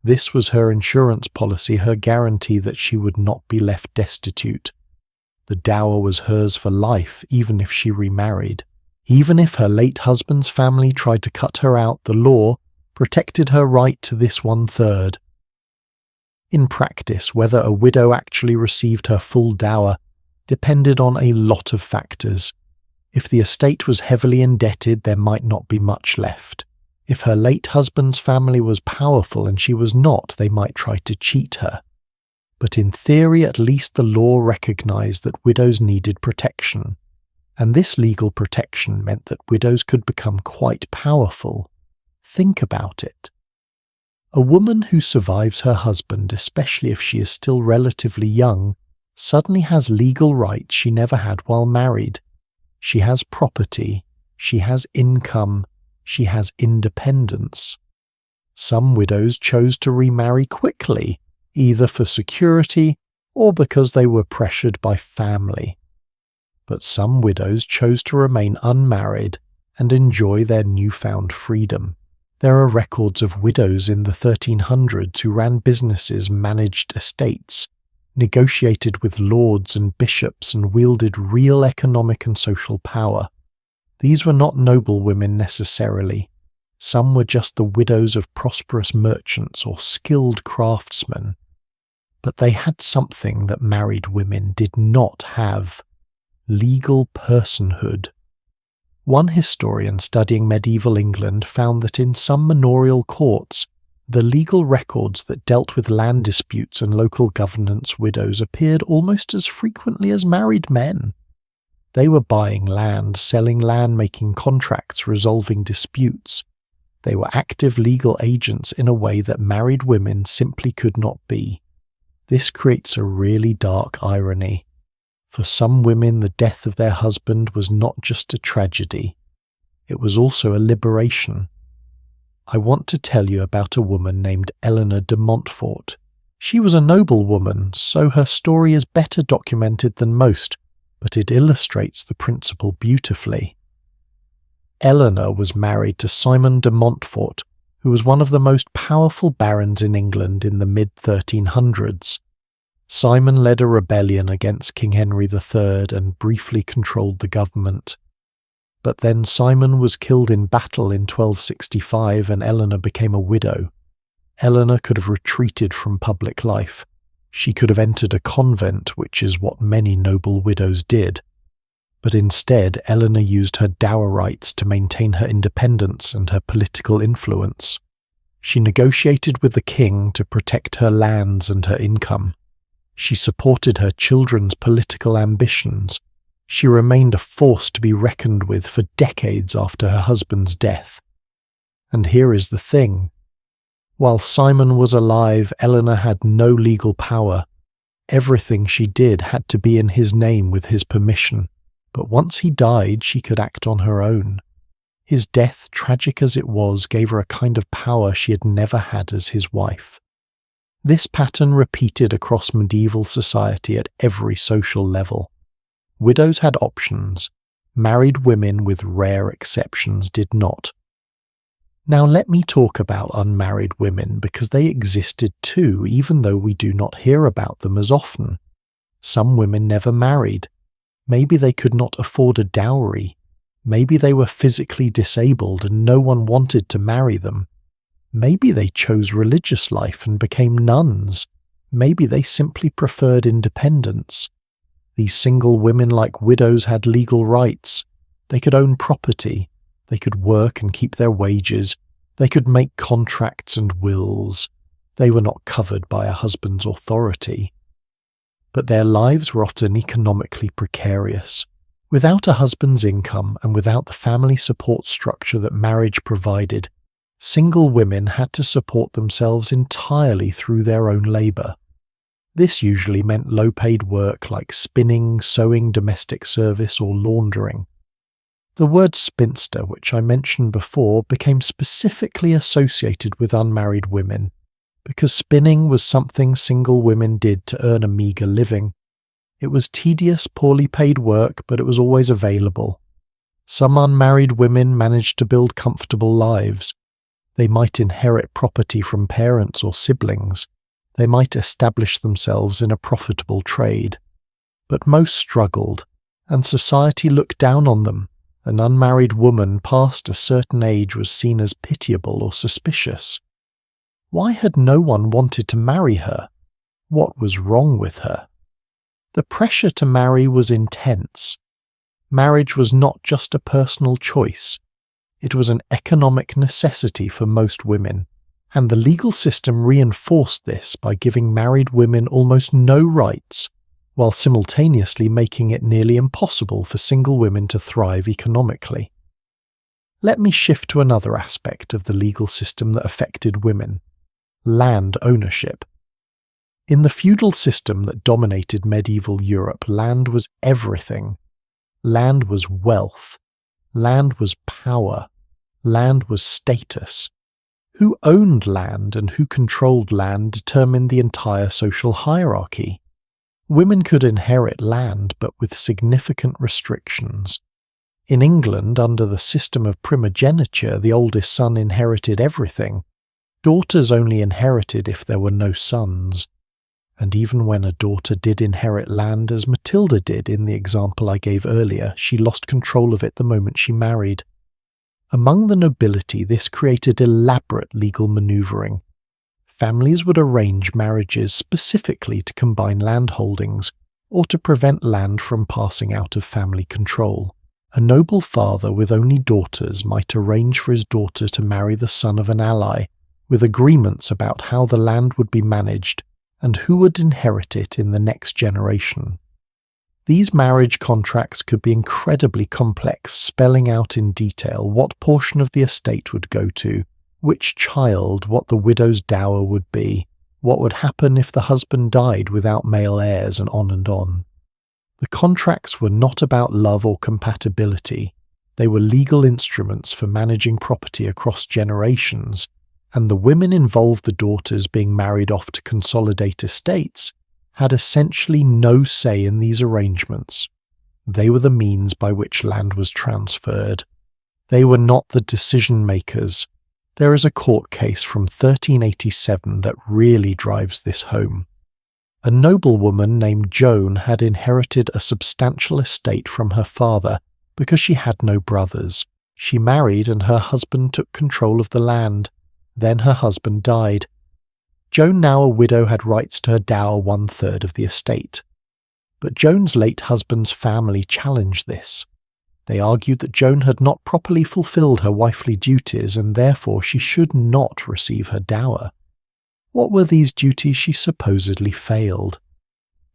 Speaker 1: This was her insurance policy, her guarantee that she would not be left destitute. The dower was hers for life, even if she remarried. Even if her late husband's family tried to cut her out, the law protected her right to this 1/3. In practice, whether a widow actually received her full dower depended on a lot of factors. If the estate was heavily indebted, there might not be much left. If her late husband's family was powerful and she was not, they might try to cheat her. But in theory, at least the law recognized that widows needed protection. And this legal protection meant that widows could become quite powerful. Think about it. A woman who survives her husband, especially if she is still relatively young, suddenly has legal rights she never had while married. She has property, she has income, she has independence. Some widows chose to remarry quickly, either for security or because they were pressured by family. But some widows chose to remain unmarried and enjoy their newfound freedom. There are records of widows in the 1300s who ran businesses, managed estates, negotiated with lords and bishops, and wielded real economic and social power. These were not noble women necessarily. Some were just the widows of prosperous merchants or skilled craftsmen. But they had something that married women did not have: legal personhood. One historian studying medieval England found that in some manorial courts, the legal records that dealt with land disputes and local governance widows appeared almost as frequently as married men. They were buying land, selling land, making contracts, resolving disputes. They were active legal agents in a way that married women simply could not be. This creates a really dark irony. For some women, the death of their husband was not just a tragedy. It was also a liberation. I want to tell you about a woman named Eleanor de Montfort. She was a noble woman, so her story is better documented than most, but it illustrates the principle beautifully. Eleanor was married to Simon de Montfort, who was one of the most powerful barons in England in the mid-1300s. Simon led a rebellion against King Henry III and briefly controlled the government. But then Simon was killed in battle in 1265 and Eleanor became a widow. Eleanor could have retreated from public life. She could have entered a convent, which is what many noble widows did. But instead, Eleanor used her dower rights to maintain her independence and her political influence. She negotiated with the king to protect her lands and her income. She supported her children's political ambitions. She remained a force to be reckoned with for decades after her husband's death. And here is the thing. While Simon was alive, Eleanor had no legal power. Everything she did had to be in his name with his permission. But once he died, she could act on her own. His death, tragic as it was, gave her a kind of power she had never had as his wife. This pattern repeated across medieval society at every social level. Widows had options. Married women, with rare exceptions, did not. Now let me talk about unmarried women, because they existed too, even though we do not hear about them as often. Some women never married. Maybe they could not afford a dowry. Maybe they were physically disabled and no one wanted to marry them. Maybe they chose religious life and became nuns. Maybe they simply preferred independence. These single women, like widows, had legal rights. They could own property. They could work and keep their wages. They could make contracts and wills. They were not covered by a husband's authority. But their lives were often economically precarious. Without a husband's income and without the family support structure that marriage provided, single women had to support themselves entirely through their own labour. This usually meant low-paid work like spinning, sewing, domestic service, or laundering. The word spinster, which I mentioned before, became specifically associated with unmarried women, because spinning was something single women did to earn a meagre living. It was tedious, poorly paid work, but it was always available. Some unmarried women managed to build comfortable lives. They might inherit property from parents or siblings. They might establish themselves in a profitable trade. But most struggled, and society looked down on them. An unmarried woman past a certain age was seen as pitiable or suspicious. Why had no one wanted to marry her? What was wrong with her? The pressure to marry was intense. Marriage was not just a personal choice. It was an economic necessity for most women, and the legal system reinforced this by giving married women almost no rights, while simultaneously making it nearly impossible for single women to thrive economically. Let me shift to another aspect of the legal system that affected women: land ownership. In the feudal system that dominated medieval Europe, land was everything. Land was wealth. Land was power. Land was status. Who owned land and who controlled land determined the entire social hierarchy. Women could inherit land, but with significant restrictions. In England, under the system of primogeniture, the oldest son inherited everything. Daughters only inherited if there were no sons. And even when a daughter did inherit land, as Matilda did in the example I gave earlier, she lost control of it the moment she married. Among the nobility, this created elaborate legal manoeuvring. Families would arrange marriages specifically to combine landholdings or to prevent land from passing out of family control. A noble father with only daughters might arrange for his daughter to marry the son of an ally, with agreements about how the land would be managed and who would inherit it in the next generation. These marriage contracts could be incredibly complex, spelling out in detail what portion of the estate would go to, which child, what the widow's dower would be, what would happen if the husband died without male heirs, and on and on. The contracts were not about love or compatibility. They were legal instruments for managing property across generations, and the women involved, the daughters being married off to consolidate estates, had essentially no say in these arrangements. They were the means by which land was transferred. They were not the decision makers. There is a court case from 1387 that really drives this home. A noblewoman named Joan had inherited a substantial estate from her father because she had no brothers. She married and her husband took control of the land. Then her husband died. Joan, now a widow, had rights to her dower 1/3 of the estate. But Joan's late husband's family challenged this. They argued that Joan had not properly fulfilled her wifely duties and therefore she should not receive her dower. What were these duties she supposedly failed?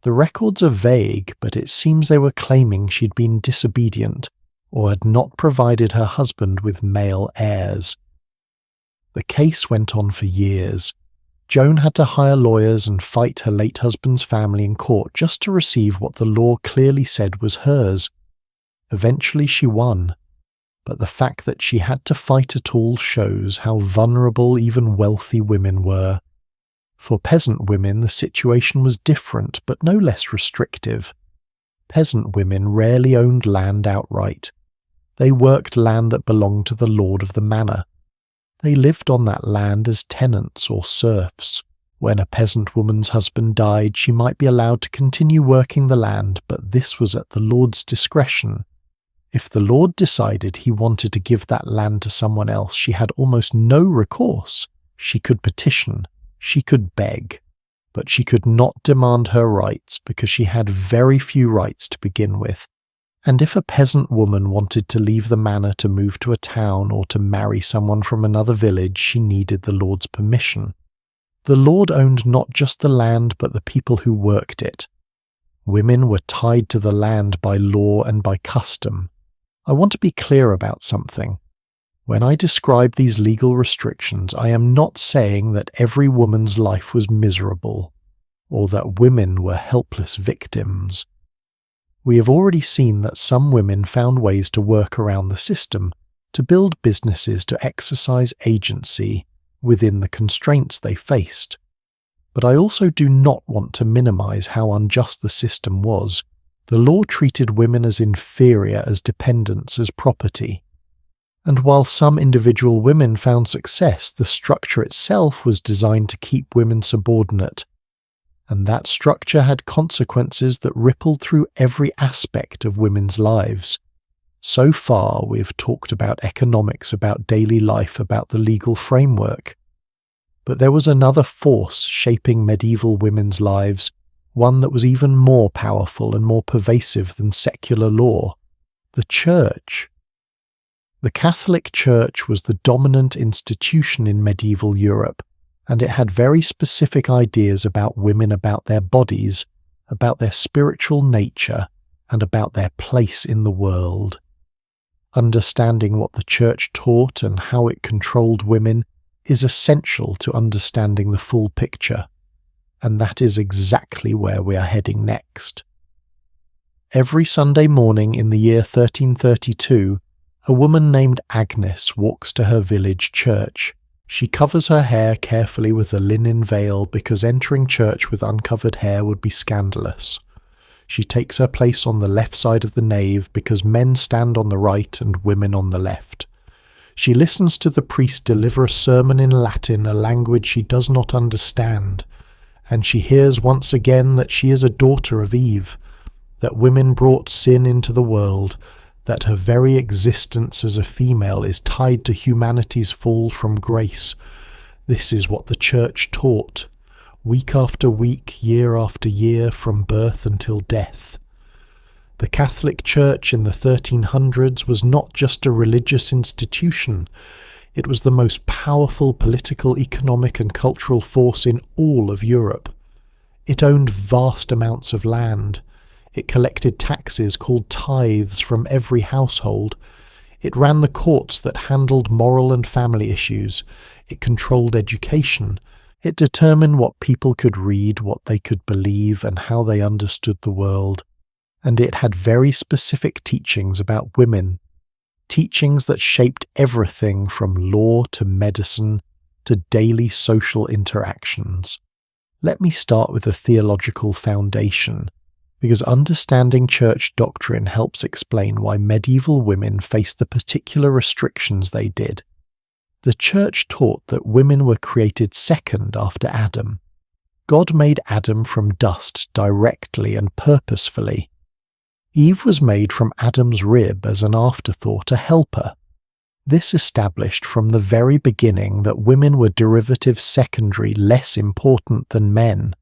Speaker 1: The records are vague, but it seems they were claiming she'd been disobedient or had not provided her husband with male heirs. The case went on for years. Joan had to hire lawyers and fight her late husband's family in court just to receive what the law clearly said was hers. Eventually she won, but the fact that she had to fight at all shows how vulnerable even wealthy women were. For peasant women, the situation was different but no less restrictive. Peasant women rarely owned land outright. They worked land that belonged to the lord of the manor. They lived on that land as tenants or serfs. When a peasant woman's husband died, she might be allowed to continue working the land, but this was at the lord's discretion. If the lord decided he wanted to give that land to someone else, she had almost no recourse. She could petition, she could beg, but she could not demand her rights because she had very few rights to begin with. And if a peasant woman wanted to leave the manor to move to a town or to marry someone from another village, she needed the lord's permission. The lord owned not just the land but the people who worked it. Women were tied to the land by law and by custom. I want to be clear about something. When I describe these legal restrictions, I am not saying that every woman's life was miserable, or that women were helpless victims. We have already seen that some women found ways to work around the system, to build businesses, to exercise agency within the constraints they faced. But I also do not want to minimize how unjust the system was. The law treated women as inferior, as dependents, as property. And while some individual women found success, the structure itself was designed to keep women subordinate. And that structure had consequences that rippled through every aspect of women's lives. So far, we have talked about economics, about daily life, about the legal framework. But there was another force shaping medieval women's lives, one that was even more powerful and more pervasive than secular law: the Church. The Catholic Church was the dominant institution in medieval Europe, and it had very specific ideas about women, about their bodies, about their spiritual nature, and about their place in the world. Understanding what the Church taught and how it controlled women is essential to understanding the full picture, and that is exactly where we are heading next. Every Sunday morning in the year 1332, a woman named Agnes walks to her village church. She covers her hair carefully with a linen veil because entering church with uncovered hair would be scandalous. She takes her place on the left side of the nave because men stand on the right and women on the left. She listens to the priest deliver a sermon in Latin, a language she does not understand, and she hears once again that she is a daughter of Eve, that women brought sin into the world, that her very existence as a female is tied to humanity's fall from grace. This is what the Church taught, week after week, year after year, from birth until death. The Catholic Church in the 1300s was not just a religious institution, it was the most powerful political, economic and cultural force in all of Europe. It owned vast amounts of land. It collected taxes called tithes from every household. It ran the courts that handled moral and family issues. It controlled education. It determined what people could read, what they could believe, and how they understood the world. And it had very specific teachings about women. Teachings that shaped everything from law to medicine to daily social interactions. Let me start with the theological foundation, because understanding church doctrine helps explain why medieval women faced the particular restrictions they did. The church taught that women were created second after Adam. God made Adam from dust directly and purposefully. Eve was made from Adam's rib as an afterthought, a helper. This established from the very beginning that women were derivative secondary, less important than men.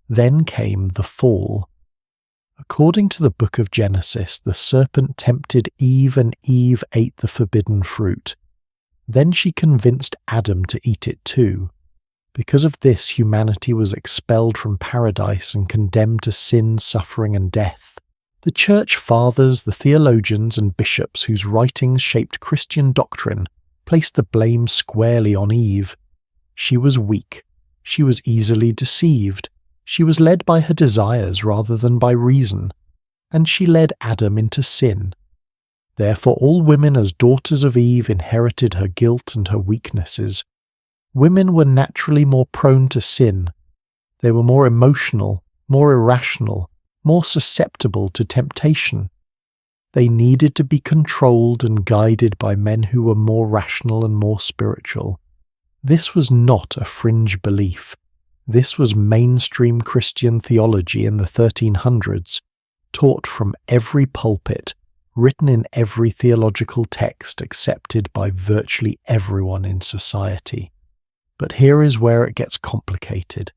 Speaker 1: Then came the fall. According to the book of Genesis, the serpent tempted Eve and Eve ate the forbidden fruit. Then she convinced Adam to eat it too. Because of this, humanity was expelled from paradise and condemned to sin, suffering and death. The church fathers, the theologians and bishops whose writings shaped Christian doctrine placed the blame squarely on Eve. She was weak. She was easily deceived. She was led by her desires rather than by reason. And she led Adam into sin. Therefore all women as daughters of Eve inherited her guilt and her weaknesses. Women were naturally more prone to sin. They were more emotional, more irrational, more susceptible to temptation. They needed to be controlled and guided by men who were more rational and more spiritual. This was not a fringe belief. This was mainstream Christian theology in the 1300s, taught from every pulpit, written in every theological text accepted by virtually everyone in society. But here is where it gets complicated.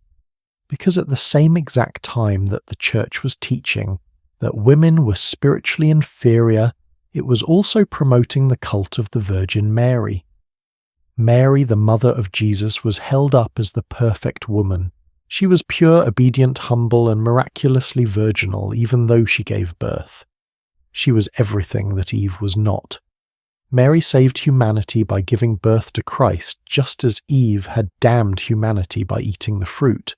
Speaker 1: Because at the same exact time that the church was teaching that women were spiritually inferior, it was also promoting the cult of the Virgin Mary. Mary, the mother of Jesus, was held up as the perfect woman. She was pure, obedient, humble, and miraculously virginal, even though she gave birth. She was everything that Eve was not. Mary saved humanity by giving birth to Christ, just as Eve had damned humanity by eating the fruit.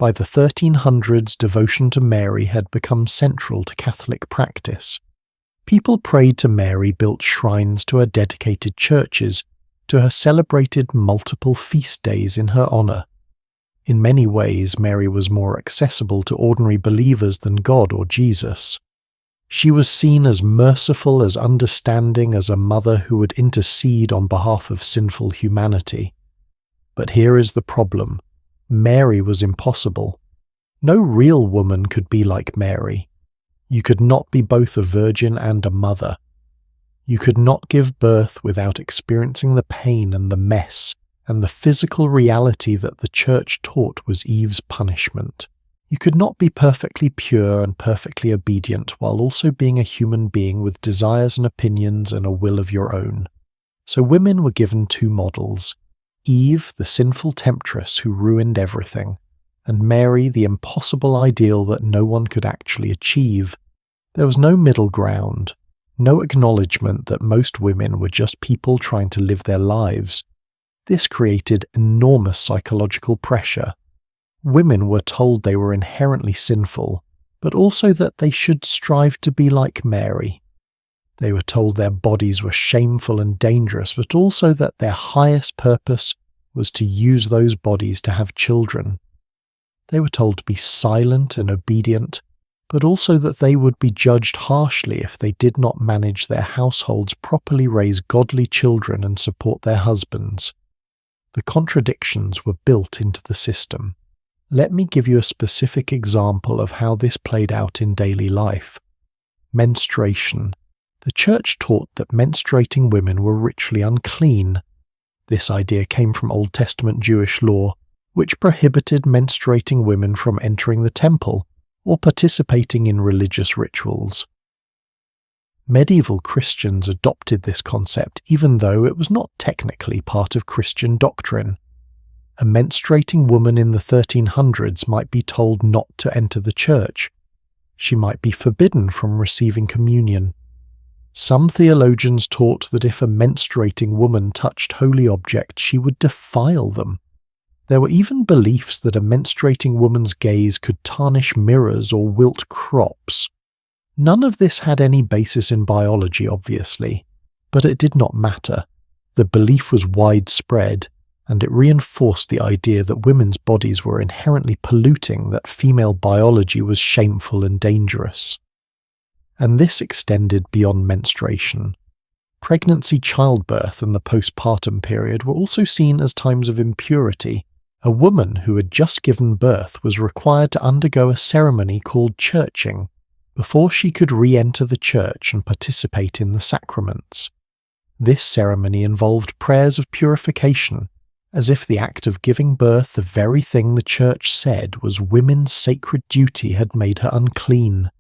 Speaker 1: By the 1300s, devotion to Mary had become central to Catholic practice. People prayed to Mary, built shrines to her dedicated churches, to her celebrated multiple feast days in her honour. In many ways, Mary was more accessible to ordinary believers than God or Jesus. She was seen as merciful, as understanding, as a mother who would intercede on behalf of sinful humanity. But here is the problem. Mary was impossible. No real woman could be like Mary. You could not be both a virgin and a mother. You could not give birth without experiencing the pain and the mess and the physical reality that the church taught was Eve's punishment. You could not be perfectly pure and perfectly obedient while also being a human being with desires and opinions and a will of your own. So women were given two models. Eve, the sinful temptress who ruined everything, and Mary, the impossible ideal that no one could actually achieve. There was no middle ground, no acknowledgement that most women were just people trying to live their lives. This created enormous psychological pressure. Women were told they were inherently sinful, but also that they should strive to be like Mary. They were told their bodies were shameful and dangerous, but also that their highest purpose was to use those bodies to have children. They were told to be silent and obedient, but also that they would be judged harshly if they did not manage their households, properly raise godly children, and support their husbands. The contradictions were built into the system. Let me give you a specific example of how this played out in daily life. Menstruation, The Church taught that menstruating women were ritually unclean. This idea came from Old Testament Jewish law, which prohibited menstruating women from entering the temple or participating in religious rituals. Medieval Christians adopted this concept even though it was not technically part of Christian doctrine. A menstruating woman in the 1300s might be told not to enter the church. She might be forbidden from receiving communion. Some theologians taught that if a menstruating woman touched holy objects, she would defile them. There were even beliefs that a menstruating woman's gaze could tarnish mirrors or wilt crops. None of this had any basis in biology, obviously, but it did not matter. The belief was widespread, and it reinforced the idea that women's bodies were inherently polluting, that female biology was shameful and dangerous. And this extended beyond menstruation. Pregnancy, childbirth, and the postpartum period were also seen as times of impurity. A woman who had just given birth was required to undergo a ceremony called churching before she could re-enter the church and participate in the sacraments. This ceremony involved prayers of purification, as if the act of giving birth, the very thing the church said was women's sacred duty, had made her unclean.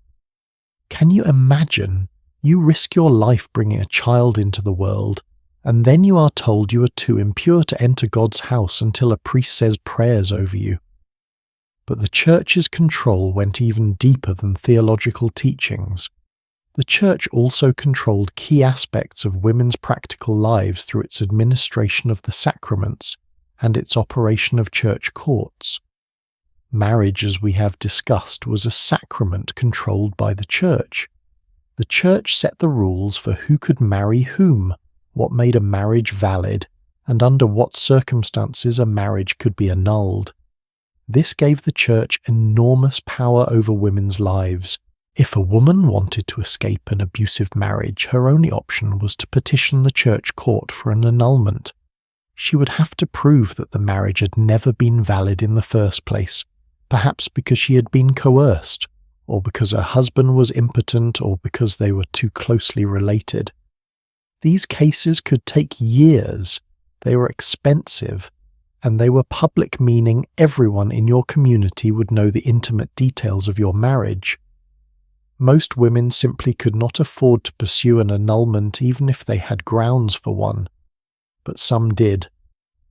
Speaker 1: Can you imagine? You risk your life bringing a child into the world, and then you are told you are too impure to enter God's house until a priest says prayers over you. But the church's control went even deeper than theological teachings. The church also controlled key aspects of women's practical lives through its administration of the sacraments and its operation of church courts. Marriage, as we have discussed, was a sacrament controlled by the church. The church set the rules for who could marry whom, what made a marriage valid, and under what circumstances a marriage could be annulled. This gave the church enormous power over women's lives. If a woman wanted to escape an abusive marriage, her only option was to petition the church court for an annulment. She would have to prove that the marriage had never been valid in the first place, perhaps because she had been coerced, or because her husband was impotent, or because they were too closely related. These cases could take years, they were expensive, and they were public, meaning everyone in your community would know the intimate details of your marriage. Most women simply could not afford to pursue an annulment even if they had grounds for one, but some did.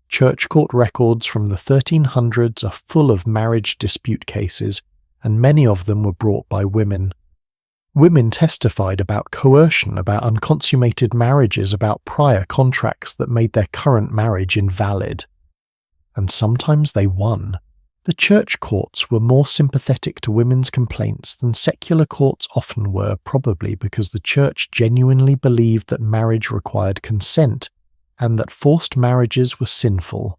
Speaker 1: Church court records from the 1300s are full of marriage dispute cases, and many of them were brought by women. Women testified about coercion, about unconsummated marriages, about prior contracts that made their current marriage invalid. And sometimes they won. The church courts were more sympathetic to women's complaints than secular courts often were, probably because the church genuinely believed that marriage required consent, and that forced marriages were sinful.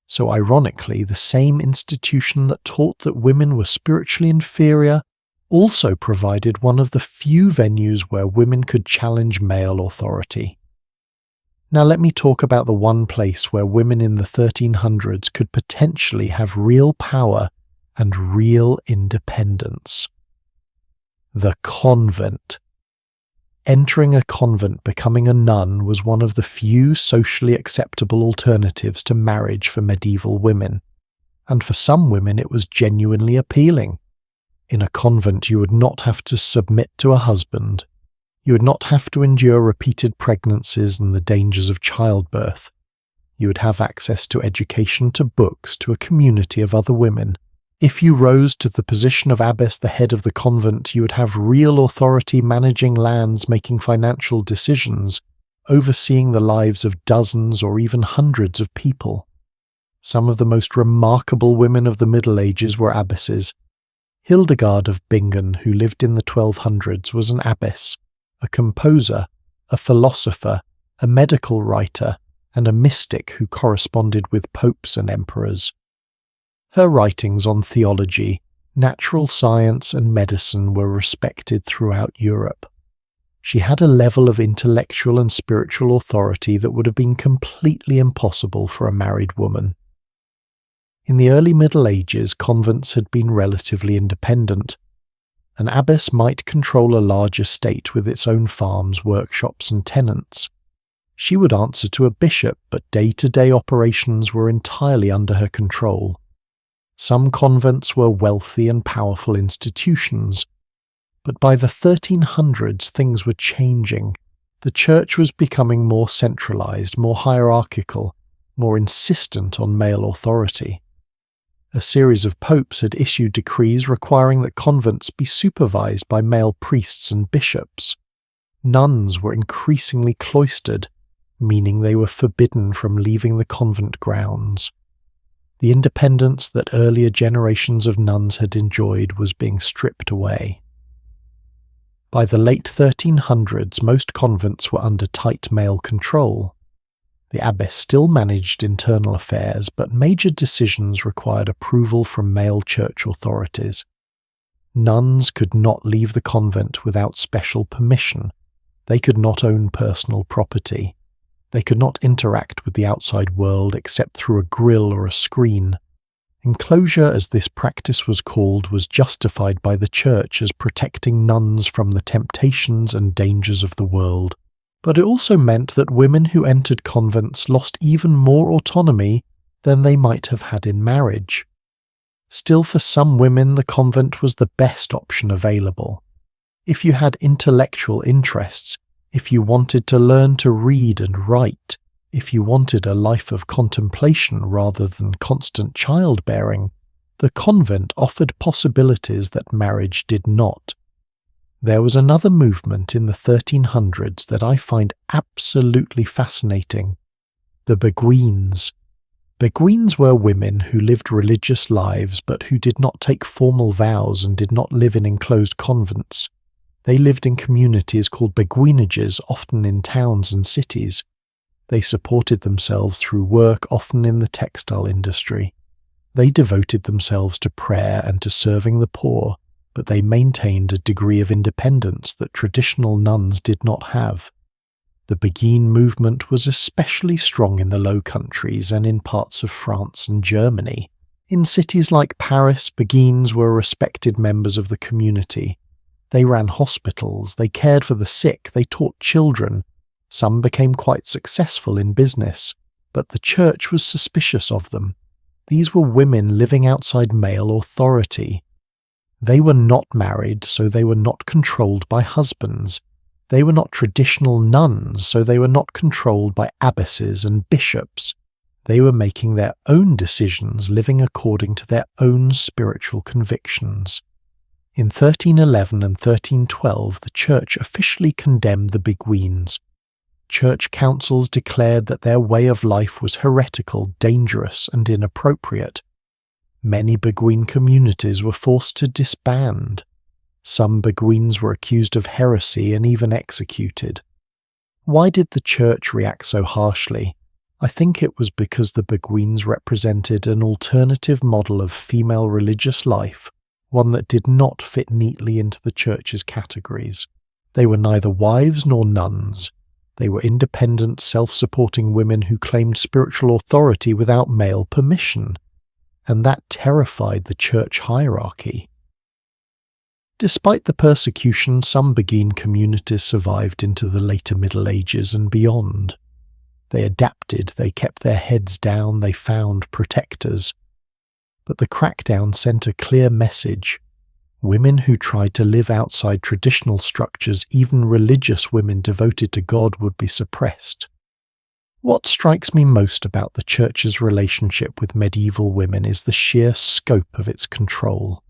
Speaker 1: So ironically, the same institution that taught that women were spiritually inferior also provided one of the few venues where women could challenge male authority. Now let me talk about the one place where women in the 1300s could potentially have real power and real independence. The convent. Entering a convent, becoming a nun, was one of the few socially acceptable alternatives to marriage for medieval women, and for some women it was genuinely appealing. In a convent you would not have to submit to a husband. You would not have to endure repeated pregnancies and the dangers of childbirth. You would have access to education, to books, to a community of other women. If you rose to the position of abbess, the head of the convent, you would have real authority managing lands, making financial decisions, overseeing the lives of dozens or even hundreds of people. Some of the most remarkable women of the Middle Ages were abbesses. Hildegard of Bingen, who lived in the 1200s, was an abbess, a composer, a philosopher, a medical writer, and a mystic who corresponded with popes and emperors. Her writings on theology, natural science, and medicine were respected throughout Europe. She had a level of intellectual and spiritual authority that would have been completely impossible for a married woman. In the early Middle Ages, convents had been relatively independent. An abbess might control a large estate with its own farms, workshops and tenants. She would answer to a bishop, but day-to-day operations were entirely under her control. Some convents were wealthy and powerful institutions, but by the 1300s things were changing. The church was becoming more centralized, more hierarchical, more insistent on male authority. A series of popes had issued decrees requiring that convents be supervised by male priests and bishops. Nuns were increasingly cloistered, meaning they were forbidden from leaving the convent grounds. The independence that earlier generations of nuns had enjoyed was being stripped away. By the late 1300s, most convents were under tight male control. The abbess still managed internal affairs, but major decisions required approval from male church authorities. Nuns could not leave the convent without special permission. They could not own personal property. They could not interact with the outside world except through a grille or a screen. Enclosure, as this practice was called, was justified by the church as protecting nuns from the temptations and dangers of the world. But it also meant that women who entered convents lost even more autonomy than they might have had in marriage. Still, for some women, the convent was the best option available. If you had intellectual interests, if you wanted to learn to read and write, if you wanted a life of contemplation rather than constant childbearing, the convent offered possibilities that marriage did not. There was another movement in the 1300s that I find absolutely fascinating: the Beguines. Beguines were women who lived religious lives but who did not take formal vows and did not live in enclosed convents. They lived in communities called beguinages, often in towns and cities. They supported themselves through work, often in the textile industry. They devoted themselves to prayer and to serving the poor, but they maintained a degree of independence that traditional nuns did not have. The Beguine movement was especially strong in the Low Countries and in parts of France and Germany. In cities like Paris, Beguines were respected members of the community. They ran hospitals, they cared for the sick, they taught children. Some became quite successful in business, but the church was suspicious of them. These were women living outside male authority. They were not married, so they were not controlled by husbands. They were not traditional nuns, so they were not controlled by abbesses and bishops. They were making their own decisions, living according to their own spiritual convictions. In 1311 and 1312, the church officially condemned the Beguines. Church councils declared that their way of life was heretical, dangerous, and inappropriate. Many Beguine communities were forced to disband. Some Beguines were accused of heresy and even executed. Why did the church react so harshly? I think it was because the Beguines represented an alternative model of female religious life, one that did not fit neatly into the church's categories. They were neither wives nor nuns. They were independent, self-supporting women who claimed spiritual authority without male permission, and that terrified the church hierarchy. Despite the persecution, some Beguine communities survived into the later Middle Ages and beyond. They adapted, they kept their heads down, they found protectors. But the crackdown sent a clear message. Women who tried to live outside traditional structures, even religious women devoted to God, would be suppressed. What strikes me most about the church's relationship with medieval women is the sheer scope of its control.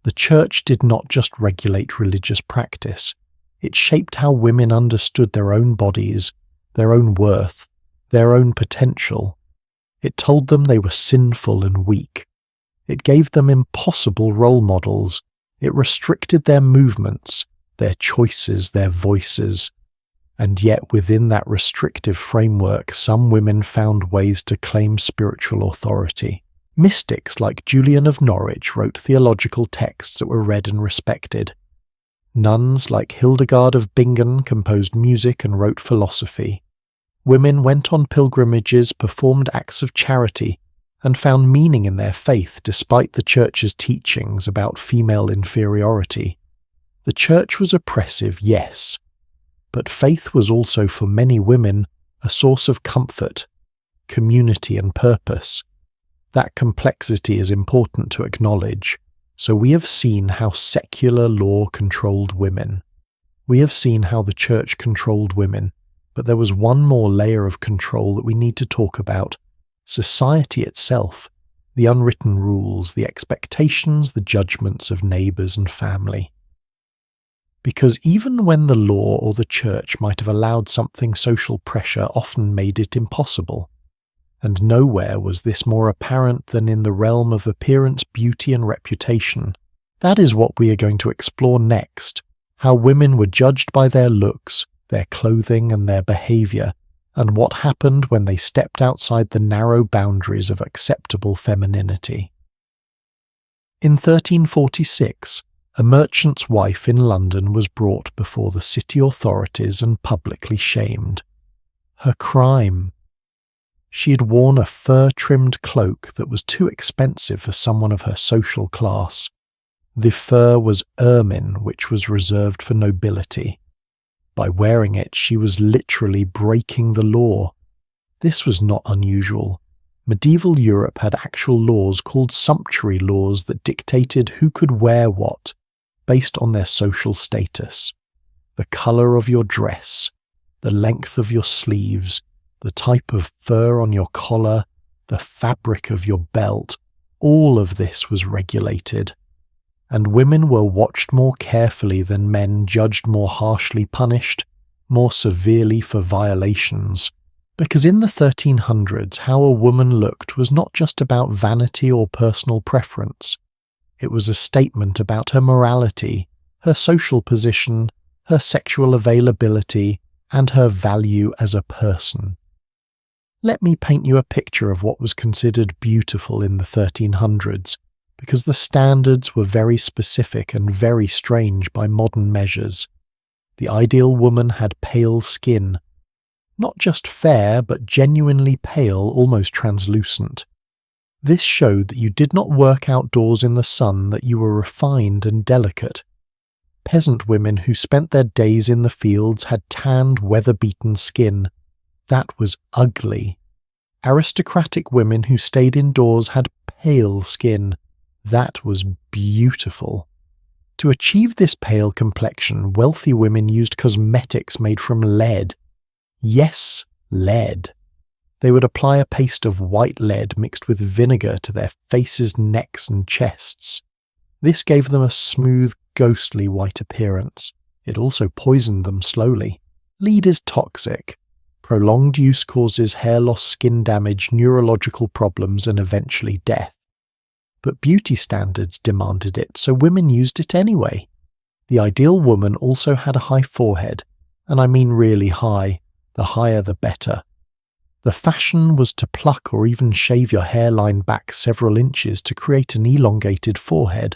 Speaker 1: The church did not just regulate religious practice, it shaped how women understood their own bodies, their own worth, their own potential. It told them they were sinful and weak. It gave them impossible role models. It restricted their movements, their choices, their voices. And yet within that restrictive framework, some women found ways to claim spiritual authority. Mystics like Julian of Norwich wrote theological texts that were read and respected. Nuns like Hildegard of Bingen composed music and wrote philosophy. Women went on pilgrimages, performed acts of charity, and found meaning in their faith despite the church's teachings about female inferiority. The church was oppressive, yes, but faith was also for many women a source of comfort, community and purpose. That complexity is important to acknowledge. So we have seen how secular law controlled women. We have seen how the church controlled women, but there was one more layer of control that we need to talk about: society itself, the unwritten rules, the expectations, the judgments of neighbours and family. Because even when the law or the church might have allowed something, social pressure often made it impossible. And nowhere was this more apparent than in the realm of appearance, beauty and reputation. That is what we are going to explore next: how women were judged by their looks, their clothing and their behaviour, and what happened when they stepped outside the narrow boundaries of acceptable femininity. In 1346, a merchant's wife in London was brought before the city authorities and publicly shamed. Her crime: she had worn a fur-trimmed cloak that was too expensive for someone of her social class. The fur was ermine, which was reserved for nobility. By wearing it, she was literally breaking the law. This was not unusual. Medieval Europe had actual laws called sumptuary laws that dictated who could wear what, based on their social status. The colour of your dress, the length of your sleeves, the type of fur on your collar, the fabric of your belt, all of this was regulated. And women were watched more carefully than men, judged more harshly, punished more severely for violations. Because in the 1300s, how a woman looked was not just about vanity or personal preference. It was a statement about her morality, her social position, her sexual availability, and her value as a person. Let me paint you a picture of what was considered beautiful in the 1300s, because the standards were very specific and very strange by modern measures. The ideal woman had pale skin. Not just fair, but genuinely pale, almost translucent. This showed that you did not work outdoors in the sun, that you were refined and delicate. Peasant women who spent their days in the fields had tanned, weather-beaten skin. That was ugly. Aristocratic women who stayed indoors had pale skin. That was beautiful. To achieve this pale complexion, wealthy women used cosmetics made from lead. Yes, lead. They would apply a paste of white lead mixed with vinegar to their faces, necks and chests. This gave them a smooth, ghostly white appearance. It also poisoned them slowly. Lead is toxic. Prolonged use causes hair loss, skin damage, neurological problems and eventually death. But beauty standards demanded it, so women used it anyway. The ideal woman also had a high forehead, and I mean really high. The higher the better. The fashion was to pluck or even shave your hairline back several inches to create an elongated forehead.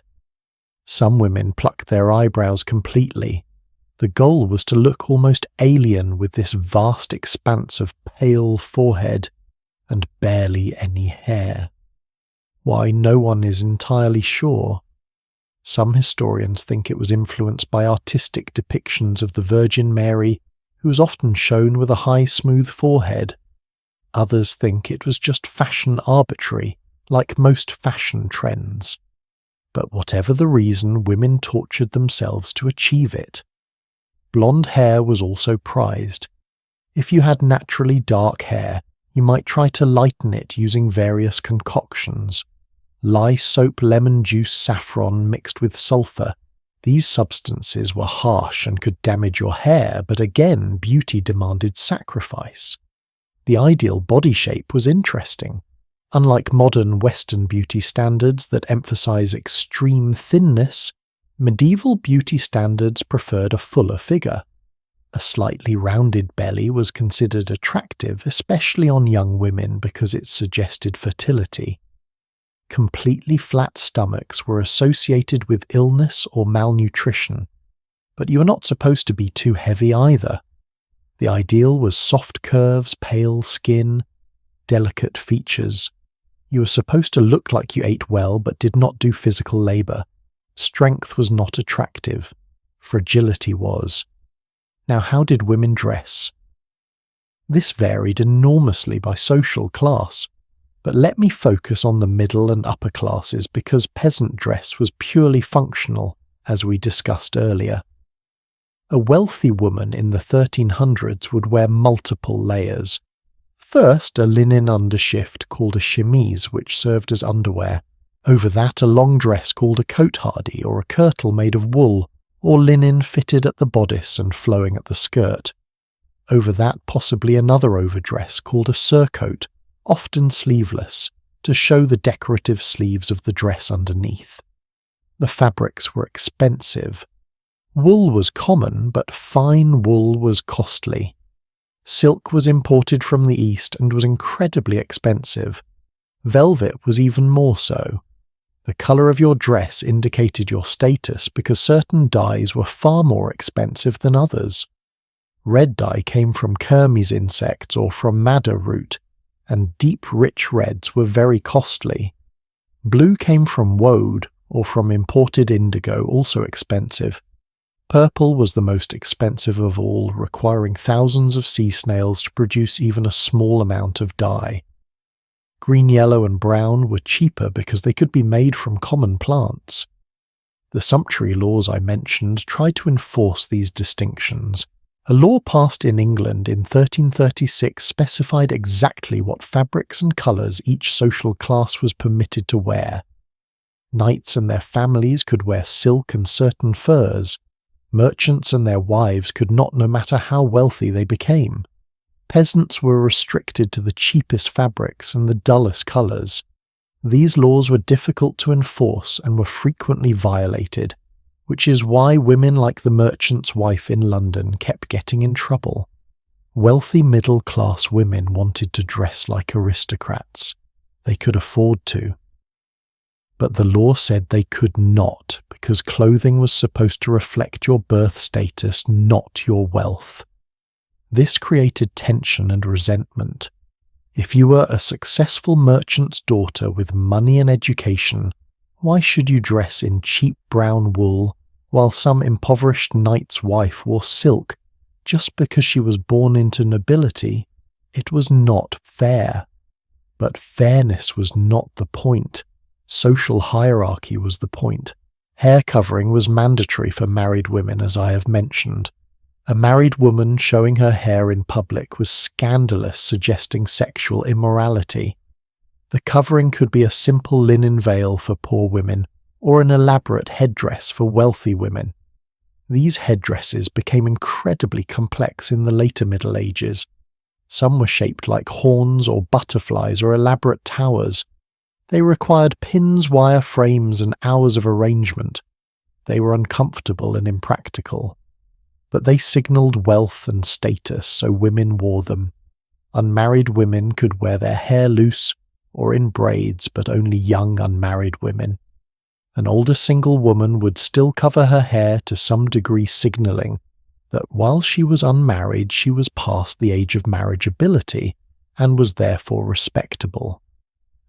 Speaker 1: Some women plucked their eyebrows completely. The goal was to look almost alien with this vast expanse of pale forehead and barely any hair. Why, no one is entirely sure. Some historians think it was influenced by artistic depictions of the Virgin Mary, who was often shown with a high, smooth forehead. Others think it was just fashion arbitrary, like most fashion trends. But whatever the reason, women tortured themselves to achieve it. Blonde hair was also prized. If you had naturally dark hair, you might try to lighten it using various concoctions. Lye soap, lemon juice, saffron mixed with sulphur. These substances were harsh and could damage your hair, but again, beauty demanded sacrifice. The ideal body shape was interesting. Unlike modern Western beauty standards that emphasize extreme thinness, medieval beauty standards preferred a fuller figure. A slightly rounded belly was considered attractive, especially on young women, because it suggested fertility. Completely flat stomachs were associated with illness or malnutrition, but you were not supposed to be too heavy either. The ideal was soft curves, pale skin, delicate features. You were supposed to look like you ate well but did not do physical labour. Strength was not attractive. fragility was. Now, how did women dress? This varied enormously by social class, but let me focus on the middle and upper classes because peasant dress was purely functional, as we discussed earlier. A wealthy woman in the 1300s would wear multiple layers. First, a linen undershift called a chemise, which served as underwear. Over that, a long dress called a cotehardie or a kirtle made of wool, or linen fitted at the bodice and flowing at the skirt. Over that, possibly another overdress called a surcoat, often sleeveless, to show the decorative sleeves of the dress underneath. The fabrics were expensive. Wool was common, but fine wool was costly. Silk was imported from the East and was incredibly expensive. Velvet was even more so. The colour of your dress indicated your status because certain dyes were far more expensive than others. Red dye came from Kermes insects or from madder root, and deep rich reds were very costly. Blue came from woad or from imported indigo, also expensive. Purple was the most expensive of all, requiring thousands of sea snails to produce even a small amount of dye. Green, yellow and brown were cheaper because they could be made from common plants. The sumptuary laws I mentioned tried to enforce these distinctions. A law passed in England in 1336 specified exactly what fabrics and colours each social class was permitted to wear. Knights and their families could wear silk and certain furs. Merchants and their wives could not, no matter how wealthy they became. Peasants were restricted to the cheapest fabrics and the dullest colours. These laws were difficult to enforce and were frequently violated, which is why women like the merchant's wife in London kept getting in trouble. Wealthy middle-class women wanted to dress like aristocrats. They could afford to. But the law said they could not, because clothing was supposed to reflect your birth status, not your wealth. This created tension and resentment. If you were a successful merchant's daughter with money and education, why should you dress in cheap brown wool, while some impoverished knight's wife wore silk just because she was born into nobility? It was not fair. But fairness was not the point. Social hierarchy was the point. Hair covering was mandatory for married women, as I have mentioned. A married woman showing her hair in public was scandalous, suggesting sexual immorality. The covering could be a simple linen veil for poor women, or an elaborate headdress for wealthy women. These headdresses became incredibly complex in the later Middle Ages. Some were shaped like horns or butterflies or elaborate towers. They required pins, wire frames, and hours of arrangement. They were uncomfortable and impractical. But they signalled wealth and status, so women wore them. Unmarried women could wear their hair loose or in braids, but only young unmarried women. An older single woman would still cover her hair to some degree, signalling that while she was unmarried, she was past the age of marriageability and was therefore respectable.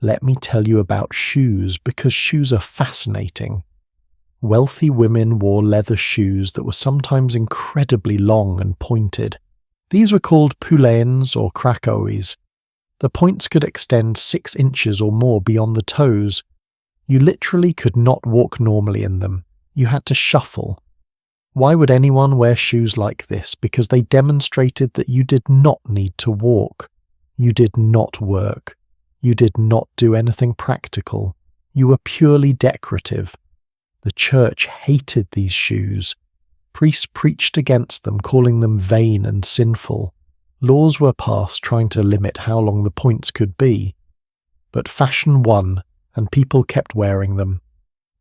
Speaker 1: Let me tell you about shoes, because shoes are fascinating. Wealthy women wore leather shoes that were sometimes incredibly long and pointed. These were called poulaines or Krakowis. The points could extend 6 inches or more beyond the toes. You literally could not walk normally in them. You had to shuffle. Why would anyone wear shoes like this? Because they demonstrated that you did not need to walk. You did not work. You did not do anything practical. You were purely decorative. The church hated these shoes. Priests preached against them, calling them vain and sinful. Laws were passed trying to limit how long the points could be. But fashion won, and people kept wearing them.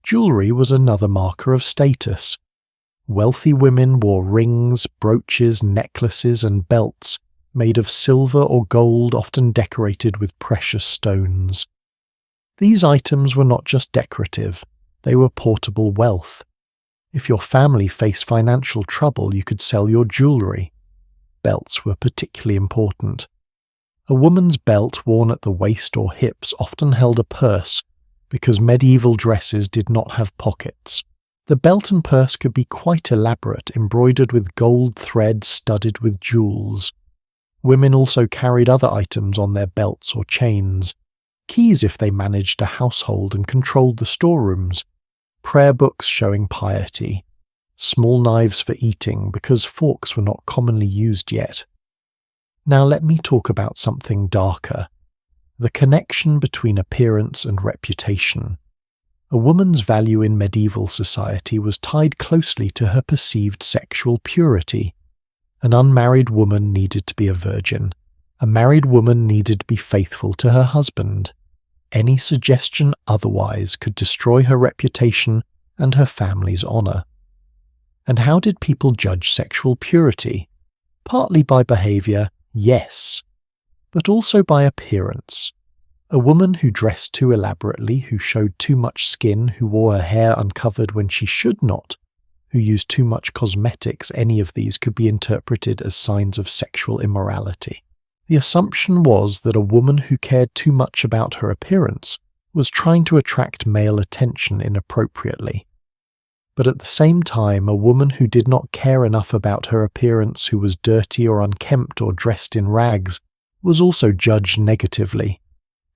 Speaker 1: Jewellery was another marker of status. Wealthy women wore rings, brooches, necklaces, and belts made of silver or gold, often decorated with precious stones. These items were not just decorative, they were portable wealth. If your family faced financial trouble, you could sell your jewellery. Belts were particularly important. A woman's belt worn at the waist or hips often held a purse, because medieval dresses did not have pockets. The belt and purse could be quite elaborate, embroidered with gold thread studded with jewels. Women also carried other items on their belts or chains, keys if they managed a household and controlled the storerooms, prayer books showing piety, small knives for eating because forks were not commonly used yet. Now let me talk about something darker, the connection between appearance and reputation. A woman's value in medieval society was tied closely to her perceived sexual purity. An unmarried woman needed to be a virgin. A married woman needed to be faithful to her husband. Any suggestion otherwise could destroy her reputation and her family's honour. And how did people judge sexual purity? Partly by behaviour, yes, but also by appearance. A woman who dressed too elaborately, who showed too much skin, who wore her hair uncovered when she should not, who used too much cosmetics, any of these could be interpreted as signs of sexual immorality. The assumption was that a woman who cared too much about her appearance was trying to attract male attention inappropriately. But at the same time, a woman who did not care enough about her appearance, who was dirty or unkempt or dressed in rags, was also judged negatively.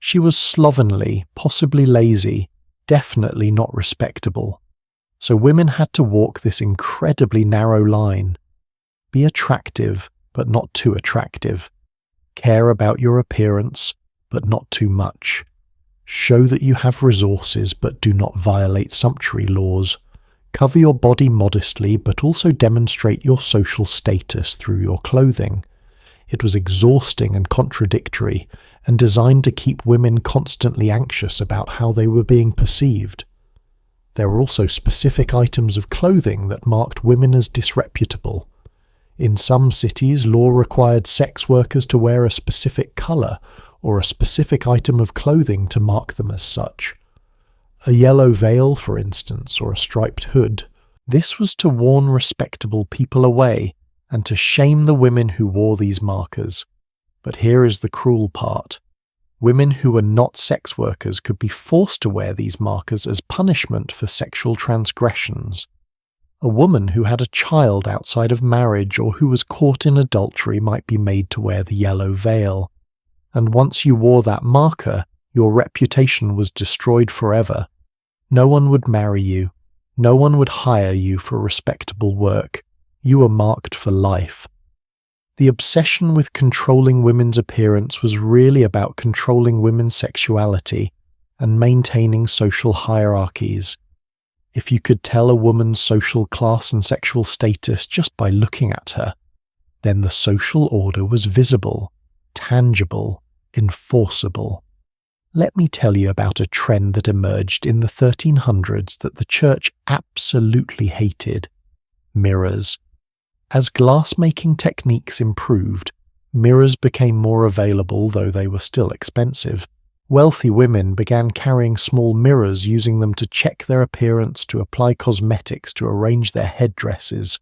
Speaker 1: She was slovenly, possibly lazy, definitely not respectable. So women had to walk this incredibly narrow line. Be attractive, but not too attractive. Care about your appearance, but not too much. Show that you have resources, but do not violate sumptuary laws. Cover your body modestly, but also demonstrate your social status through your clothing. It was exhausting and contradictory, and designed to keep women constantly anxious about how they were being perceived. There were also specific items of clothing that marked women as disreputable. In some cities, law required sex workers to wear a specific colour or a specific item of clothing to mark them as such. A yellow veil, for instance, or a striped hood. This was to warn respectable people away and to shame the women who wore these markers. But here is the cruel part. Women who were not sex workers could be forced to wear these markers as punishment for sexual transgressions. A woman who had a child outside of marriage or who was caught in adultery might be made to wear the yellow veil. And once you wore that marker, your reputation was destroyed forever. No one would marry you. No one would hire you for respectable work. You were marked for life. The obsession with controlling women's appearance was really about controlling women's sexuality and maintaining social hierarchies. If you could tell a woman's social class and sexual status just by looking at her, then the social order was visible, tangible, enforceable. Let me tell you about a trend that emerged in the 1300s that the church absolutely hated: mirrors. As glass-making techniques improved, mirrors became more available, though they were still expensive. Wealthy women began carrying small mirrors, using them to check their appearance, to apply cosmetics, to arrange their headdresses.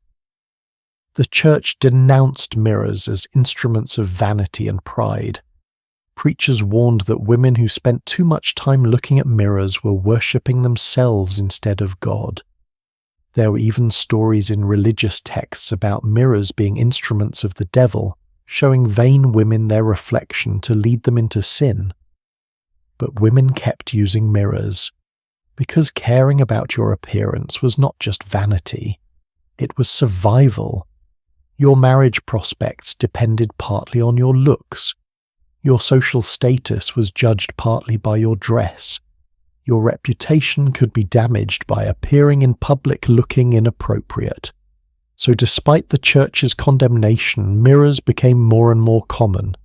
Speaker 1: The church denounced mirrors as instruments of vanity and pride. Preachers warned that women who spent too much time looking at mirrors were worshipping themselves instead of God. There were even stories in religious texts about mirrors being instruments of the devil, showing vain women their reflection to lead them into sin. But women kept using mirrors, because caring about your appearance was not just vanity, it was survival. Your marriage prospects depended partly on your looks. Your social status was judged partly by your dress. Your reputation could be damaged by appearing in public looking inappropriate. So despite the church's condemnation, mirrors became more and more common.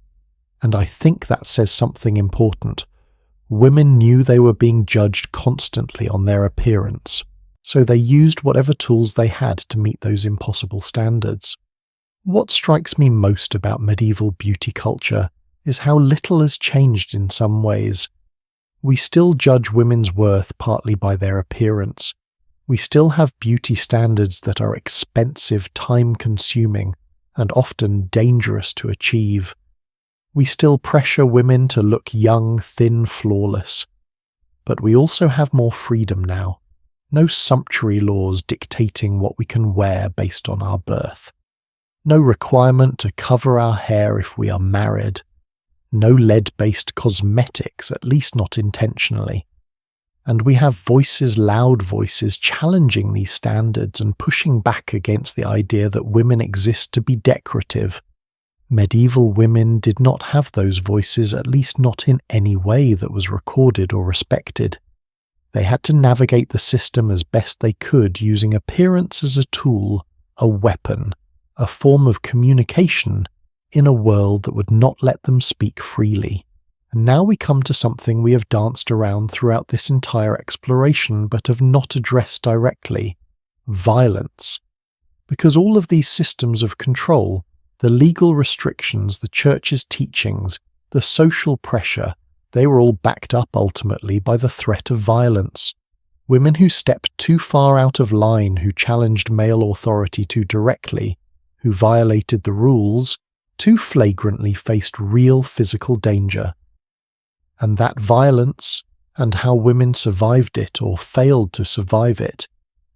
Speaker 1: And I think that says something important. Women knew they were being judged constantly on their appearance, so they used whatever tools they had to meet those impossible standards. What strikes me most about medieval beauty culture is how little has changed in some ways. We still judge women's worth partly by their appearance. We still have beauty standards that are expensive, time-consuming, and often dangerous to achieve. We still pressure women to look young, thin, flawless. But we also have more freedom now. No sumptuary laws dictating what we can wear based on our birth. No requirement to cover our hair if we are married. No lead-based cosmetics, at least not intentionally. And we have voices, loud voices, challenging these standards and pushing back against the idea that women exist to be decorative. Medieval women did not have those voices, at least not in any way that was recorded or respected. They had to navigate the system as best they could, using appearance as a tool, a weapon, a form of communication in a world that would not let them speak freely. And now we come to something we have danced around throughout this entire exploration but have not addressed directly: violence. Because all of these systems of control, the legal restrictions, the church's teachings, the social pressure, they were all backed up ultimately by the threat of violence. Women who stepped too far out of line, who challenged male authority too directly, who violated the rules, too flagrantly faced real physical danger. And that violence, and how women survived it or failed to survive it,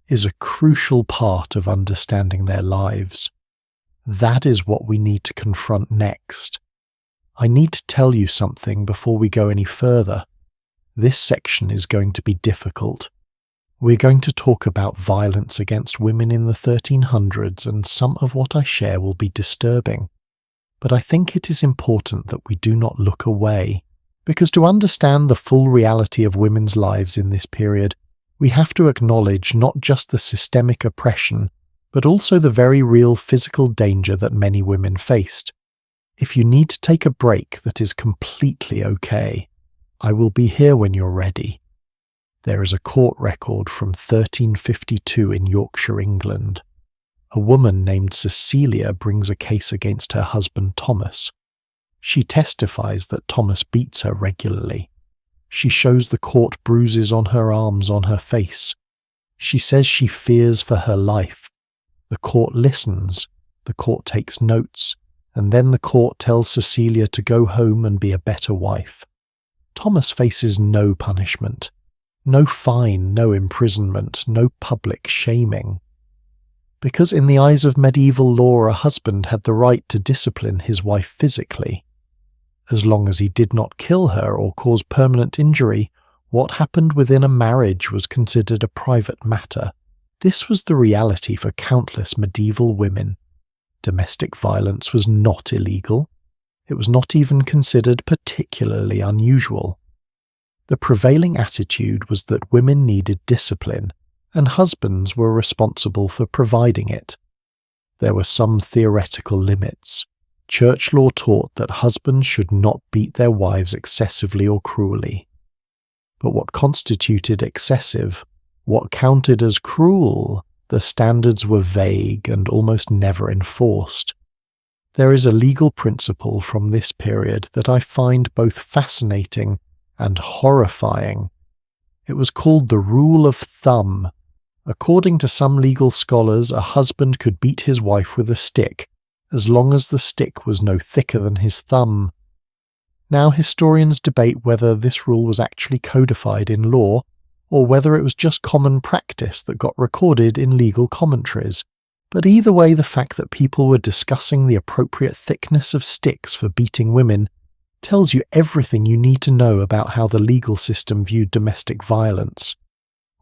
Speaker 1: is a crucial part of understanding their lives. That is what we need to confront next. I need to tell you something before we go any further. This section is going to be difficult. We're going to talk about violence against women in the 1300s, and some of what I share will be disturbing. But I think it is important that we do not look away, because to understand the full reality of women's lives in this period, we have to acknowledge not just the systemic oppression, but also the very real physical danger that many women faced. If you need to take a break, that is completely okay. I will be here when you're ready. There is a court record from 1352 in Yorkshire, England. A woman named Cecilia brings a case against her husband Thomas. She testifies that Thomas beats her regularly. She shows the court bruises on her arms, on her face. She says she fears for her life. The court listens, the court takes notes, and then the court tells Cecilia to go home and be a better wife. Thomas faces no punishment, no fine, no imprisonment, no public shaming. Because in the eyes of medieval law, a husband had the right to discipline his wife physically. As long as he did not kill her or cause permanent injury, what happened within a marriage was considered a private matter. This was the reality for countless medieval women. Domestic violence was not illegal. It was not even considered particularly unusual. The prevailing attitude was that women needed discipline, and husbands were responsible for providing it. There were some theoretical limits. Church law taught that husbands should not beat their wives excessively or cruelly. But what constituted excessive, what counted as cruel, the standards were vague and almost never enforced. There is a legal principle from this period that I find both fascinating and horrifying. It was called the rule of thumb. According to some legal scholars, a husband could beat his wife with a stick, as long as the stick was no thicker than his thumb. Now historians debate whether this rule was actually codified in law, or whether it was just common practice that got recorded in legal commentaries. But either way, the fact that people were discussing the appropriate thickness of sticks for beating women tells you everything you need to know about how the legal system viewed domestic violence.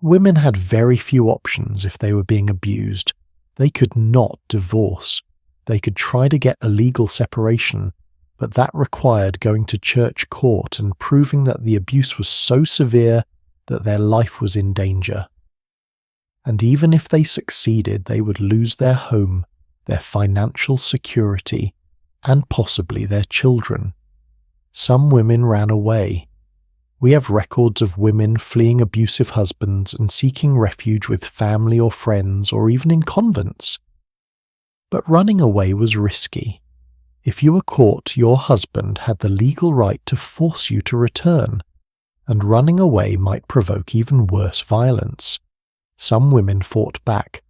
Speaker 1: Women had very few options if they were being abused. They could not divorce. They could try to get a legal separation, but that required going to church court and proving that the abuse was so severe that their life was in danger. And even if they succeeded, they would lose their home, their financial security, and possibly their children. Some women ran away. We have records of women fleeing abusive husbands and seeking refuge with family or friends, or even in convents. But running away was risky. If you were caught, your husband had the legal right to force you to return, and running away might provoke even worse violence. Some women fought back.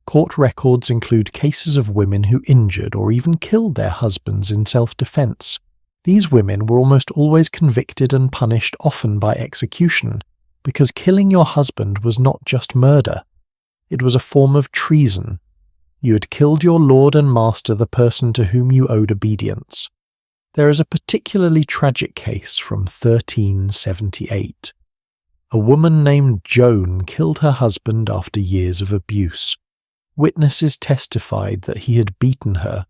Speaker 1: Court records include cases of women who injured or even killed their husbands in self-defense. These women were almost always convicted and punished, often by execution, because killing your husband was not just murder. It was a form of treason. You had killed your lord and master, the person to whom you owed obedience. There is a particularly tragic case from 1378. A woman named Joan killed her husband after years of abuse. Witnesses testified that he had beaten her,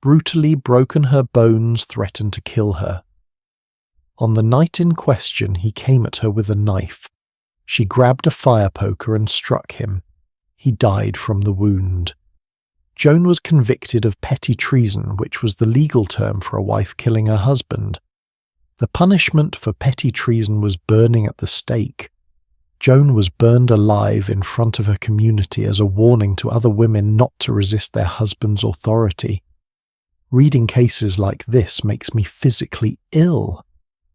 Speaker 1: brutally broken her bones, threatened to kill her. On the night in question, he came at her with a knife. She grabbed a fire poker and struck him. He died from the wound. Joan was convicted of petty treason, which was the legal term for a wife killing her husband. The punishment for petty treason was burning at the stake. Joan was burned alive in front of her community as a warning to other women not to resist their husband's authority. Reading cases like this makes me physically ill.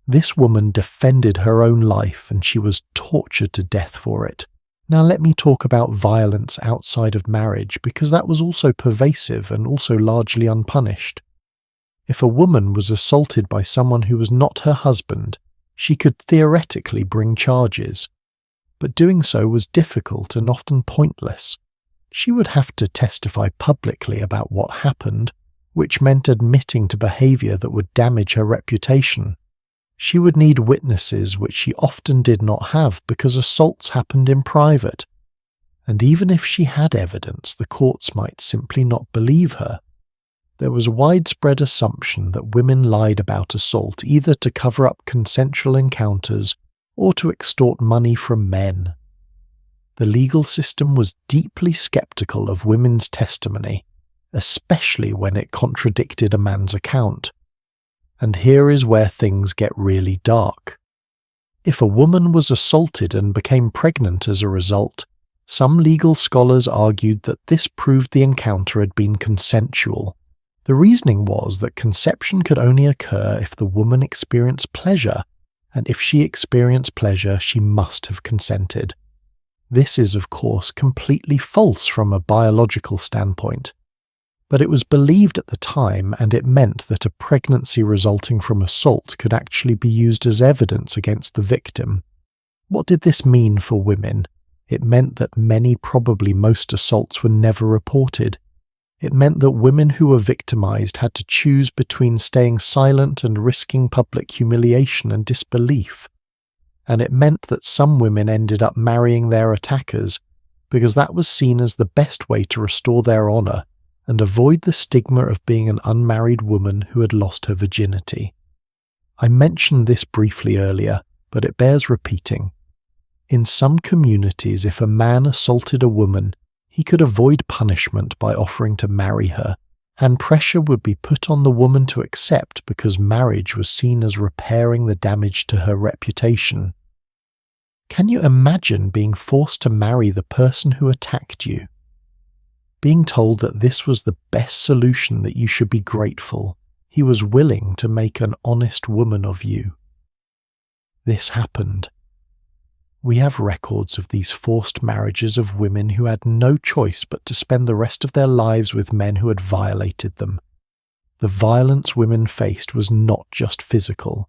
Speaker 1: This woman defended her own life and she was tortured to death for it. Now let me talk about violence outside of marriage, because that was also pervasive and also largely unpunished. If a woman was assaulted by someone who was not her husband, she could theoretically bring charges. But doing so was difficult and often pointless. She would have to testify publicly about what happened, which meant admitting to behaviour that would damage her reputation. She would need witnesses, which she often did not have because assaults happened in private. And even if she had evidence, the courts might simply not believe her. There was a widespread assumption that women lied about assault either to cover up consensual encounters or to extort money from men. The legal system was deeply skeptical of women's testimony, especially when it contradicted a man's account. And here is where things get really dark. If a woman was assaulted and became pregnant as a result, some legal scholars argued that this proved the encounter had been consensual. The reasoning was that conception could only occur if the woman experienced pleasure, and if she experienced pleasure, she must have consented. This is, of course, completely false from a biological standpoint. But it was believed at the time, and it meant that a pregnancy resulting from assault could actually be used as evidence against the victim. What did this mean for women? It meant that many, probably most assaults were never reported. It meant that women who were victimized had to choose between staying silent and risking public humiliation and disbelief. And it meant that some women ended up marrying their attackers because that was seen as the best way to restore their honor and avoid the stigma of being an unmarried woman who had lost her virginity. I mentioned this briefly earlier, but it bears repeating. In some communities, if a man assaulted a woman, he could avoid punishment by offering to marry her, and pressure would be put on the woman to accept because marriage was seen as repairing the damage to her reputation. Can you imagine being forced to marry the person who attacked you? Being told that this was the best solution, that you should be grateful. He was willing to make an honest woman of you. This happened. We have records of these forced marriages of women who had no choice but to spend the rest of their lives with men who had violated them. The violence women faced was not just physical.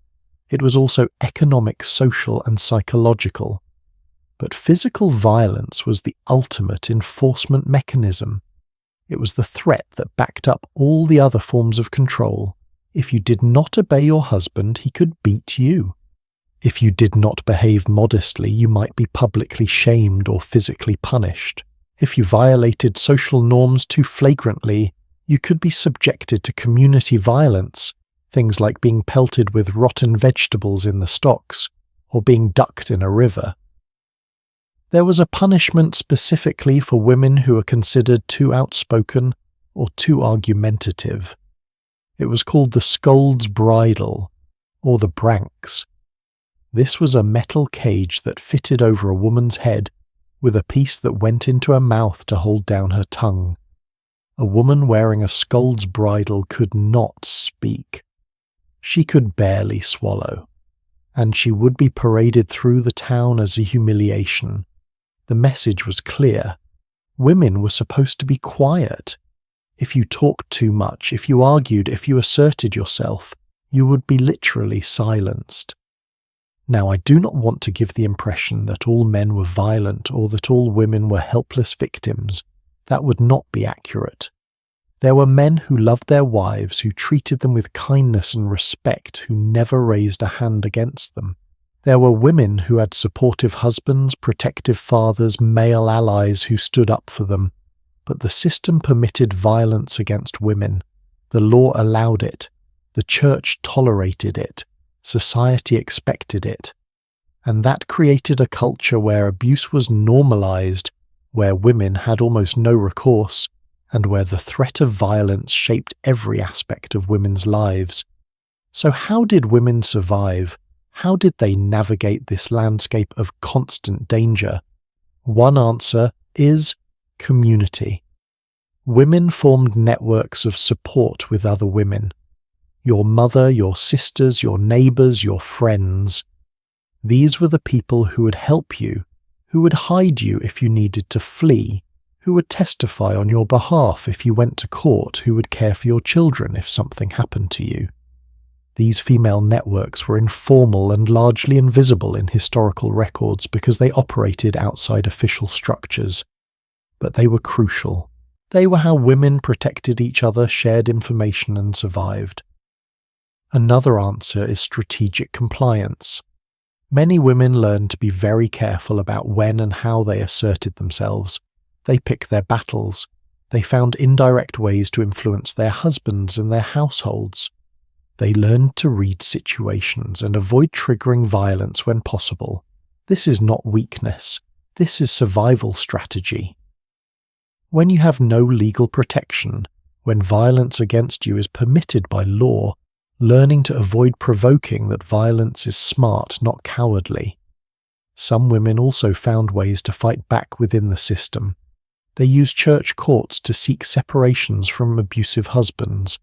Speaker 1: It was also economic, social, and psychological. But physical violence was the ultimate enforcement mechanism. It was the threat that backed up all the other forms of control. If you did not obey your husband, he could beat you. If you did not behave modestly, you might be publicly shamed or physically punished. If you violated social norms too flagrantly, you could be subjected to community violence, things like being pelted with rotten vegetables in the stocks, or being ducked in a river. There was a punishment specifically for women who were considered too outspoken or too argumentative. It was called the scold's bridle, or the branks. This was a metal cage that fitted over a woman's head, with a piece that went into her mouth to hold down her tongue. A woman wearing a scold's bridle could not speak. She could barely swallow, and she would be paraded through the town as a humiliation. The message was clear. Women were supposed to be quiet. If you talked too much, if you argued, if you asserted yourself, you would be literally silenced. Now, I do not want to give the impression that all men were violent or that all women were helpless victims. That would not be accurate. There were men who loved their wives, who treated them with kindness and respect, who never raised a hand against them. There were women who had supportive husbands, protective fathers, male allies who stood up for them. But the system permitted violence against women. The law allowed it. The church tolerated it. Society expected it. And that created a culture where abuse was normalized, where women had almost no recourse, and where the threat of violence shaped every aspect of women's lives. So how did women survive? How did they navigate this landscape of constant danger? One answer is community. Women formed networks of support with other women. Your mother, your sisters, your neighbours, your friends. These were the people who would help you, who would hide you if you needed to flee, who would testify on your behalf if you went to court, who would care for your children if something happened to you. These female networks were informal and largely invisible in historical records because they operated outside official structures. But they were crucial. They were how women protected each other, shared information, and survived. Another answer is strategic compliance. Many women learned to be very careful about when and how they asserted themselves. They picked their battles. They found indirect ways to influence their husbands and their households. They learned to read situations and avoid triggering violence when possible. This is not weakness. This is survival strategy. When you have no legal protection, when violence against you is permitted by law, learning to avoid provoking that violence is smart, not cowardly. Some women also found ways to fight back within the system. They used church courts to seek separations from abusive husbands.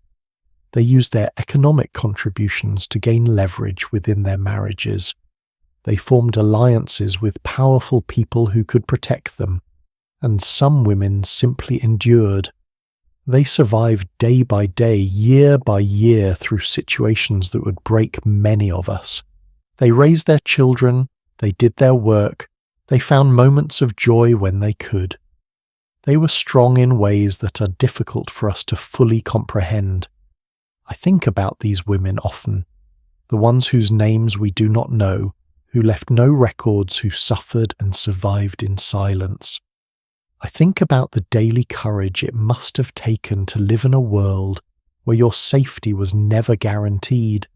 Speaker 1: They used their economic contributions to gain leverage within their marriages. They formed alliances with powerful people who could protect them. And some women simply endured. They survived day by day, year by year through situations that would break many of us. They raised their children, they did their work, they found moments of joy when they could. They were strong in ways that are difficult for us to fully comprehend. I think about these women often, the ones whose names we do not know, who left no records, who suffered and survived in silence. I think about the daily courage it must have taken to live in a world where your safety was never guaranteed,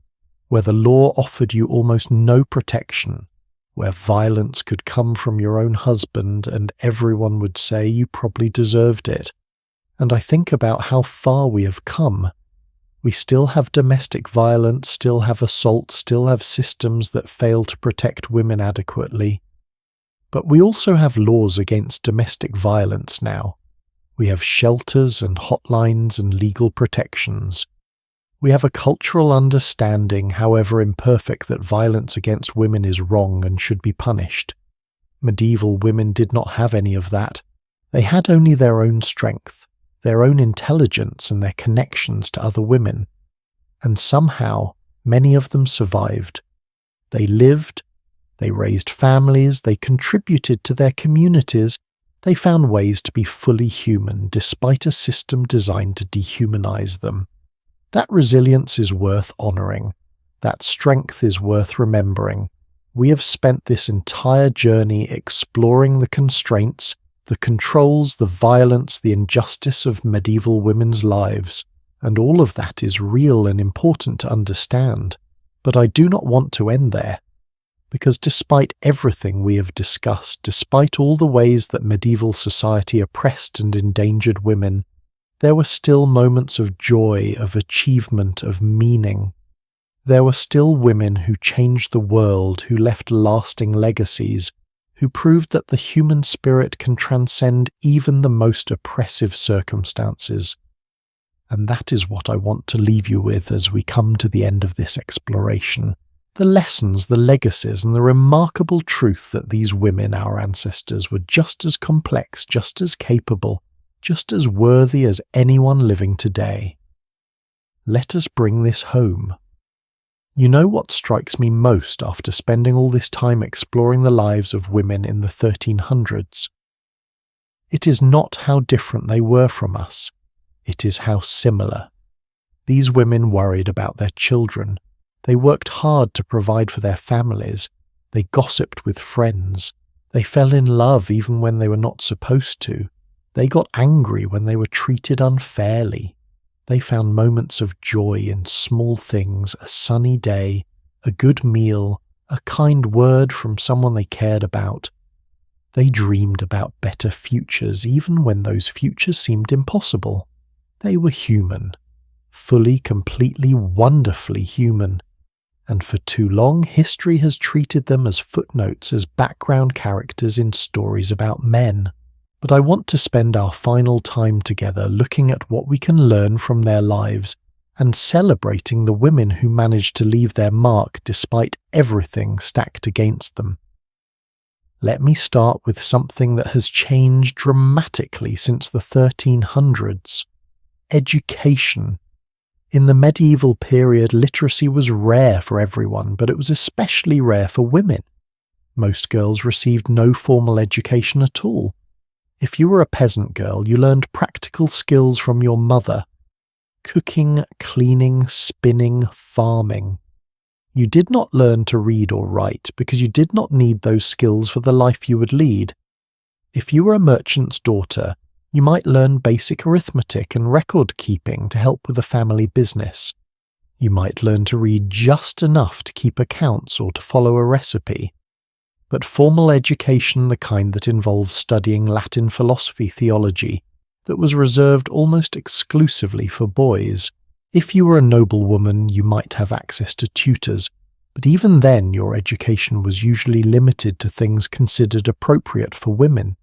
Speaker 1: where the law offered you almost no protection, where violence could come from your own husband and everyone would say you probably deserved it. And I think about how far we have come. We still have domestic violence, still have assault, still have systems that fail to protect women adequately. But we also have laws against domestic violence now. We have shelters and hotlines and legal protections. We have a cultural understanding, however imperfect, that violence against women is wrong and should be punished. Medieval women did not have any of that. They had only their own strength, their own intelligence and their connections to other women. And somehow, many of them survived. They lived. They raised families, they contributed to their communities, they found ways to be fully human despite a system designed to dehumanize them. That resilience is worth honoring. That strength is worth remembering. We have spent this entire journey exploring the constraints, the controls, the violence, the injustice of medieval women's lives, and all of that is real and important to understand. But I do not want to end there. Because despite everything we have discussed, despite all the ways that medieval society oppressed and endangered women, there were still moments of joy, of achievement, of meaning. There were still women who changed the world, who left lasting legacies, who proved that the human spirit can transcend even the most oppressive circumstances. And that is what I want to leave you with as we come to the end of this exploration. The lessons, the legacies, and the remarkable truth that these women, our ancestors, were just as complex, just as capable, just as worthy as anyone living today. Let us bring this home. You know what strikes me most after spending all this time exploring the lives of women in the 1300s? It is not how different they were from us, it is how similar. These women worried about their children. They worked hard to provide for their families. They gossiped with friends. They fell in love even when they were not supposed to. They got angry when they were treated unfairly. They found moments of joy in small things, a sunny day, a good meal, a kind word from someone they cared about. They dreamed about better futures even when those futures seemed impossible. They were human. Fully, completely, wonderfully human. And for too long, history has treated them as footnotes, as background characters in stories about men. But I want to spend our final time together looking at what we can learn from their lives and celebrating the women who managed to leave their mark despite everything stacked against them. Let me start with something that has changed dramatically since the 1300s. Education. In the medieval period, literacy was rare for everyone, but it was especially rare for women. Most girls received no formal education at all. If you were a peasant girl, you learned practical skills from your mother. Cooking, cleaning, spinning, farming. You did not learn to read or write because you did not need those skills for the life you would lead. If you were a merchant's daughter, you might learn basic arithmetic and record keeping to help with a family business. You might learn to read just enough to keep accounts or to follow a recipe. But formal education, the kind that involved studying Latin philosophy theology, that was reserved almost exclusively for boys. If you were a noblewoman, you might have access to tutors, but even then your education was usually limited to things considered appropriate for women.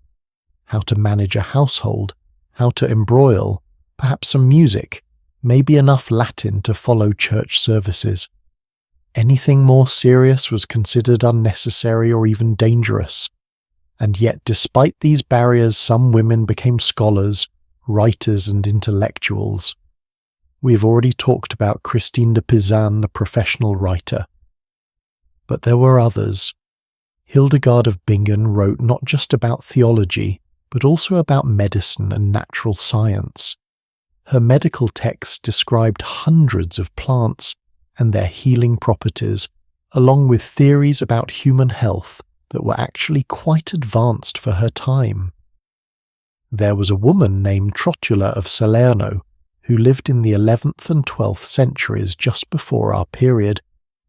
Speaker 1: How to manage a household, how to embroil, perhaps some music, maybe enough Latin to follow church services. Anything more serious was considered unnecessary or even dangerous. And yet, despite these barriers, some women became scholars, writers and intellectuals. We have already talked about Christine de Pizan, the professional writer. But there were others. Hildegard of Bingen wrote not just about theology, but also about medicine and natural science. Her medical texts described hundreds of plants and their healing properties, along with theories about human health that were actually quite advanced for her time. There was a woman named Trotula of Salerno, who lived in the 11th and 12th centuries just before our period,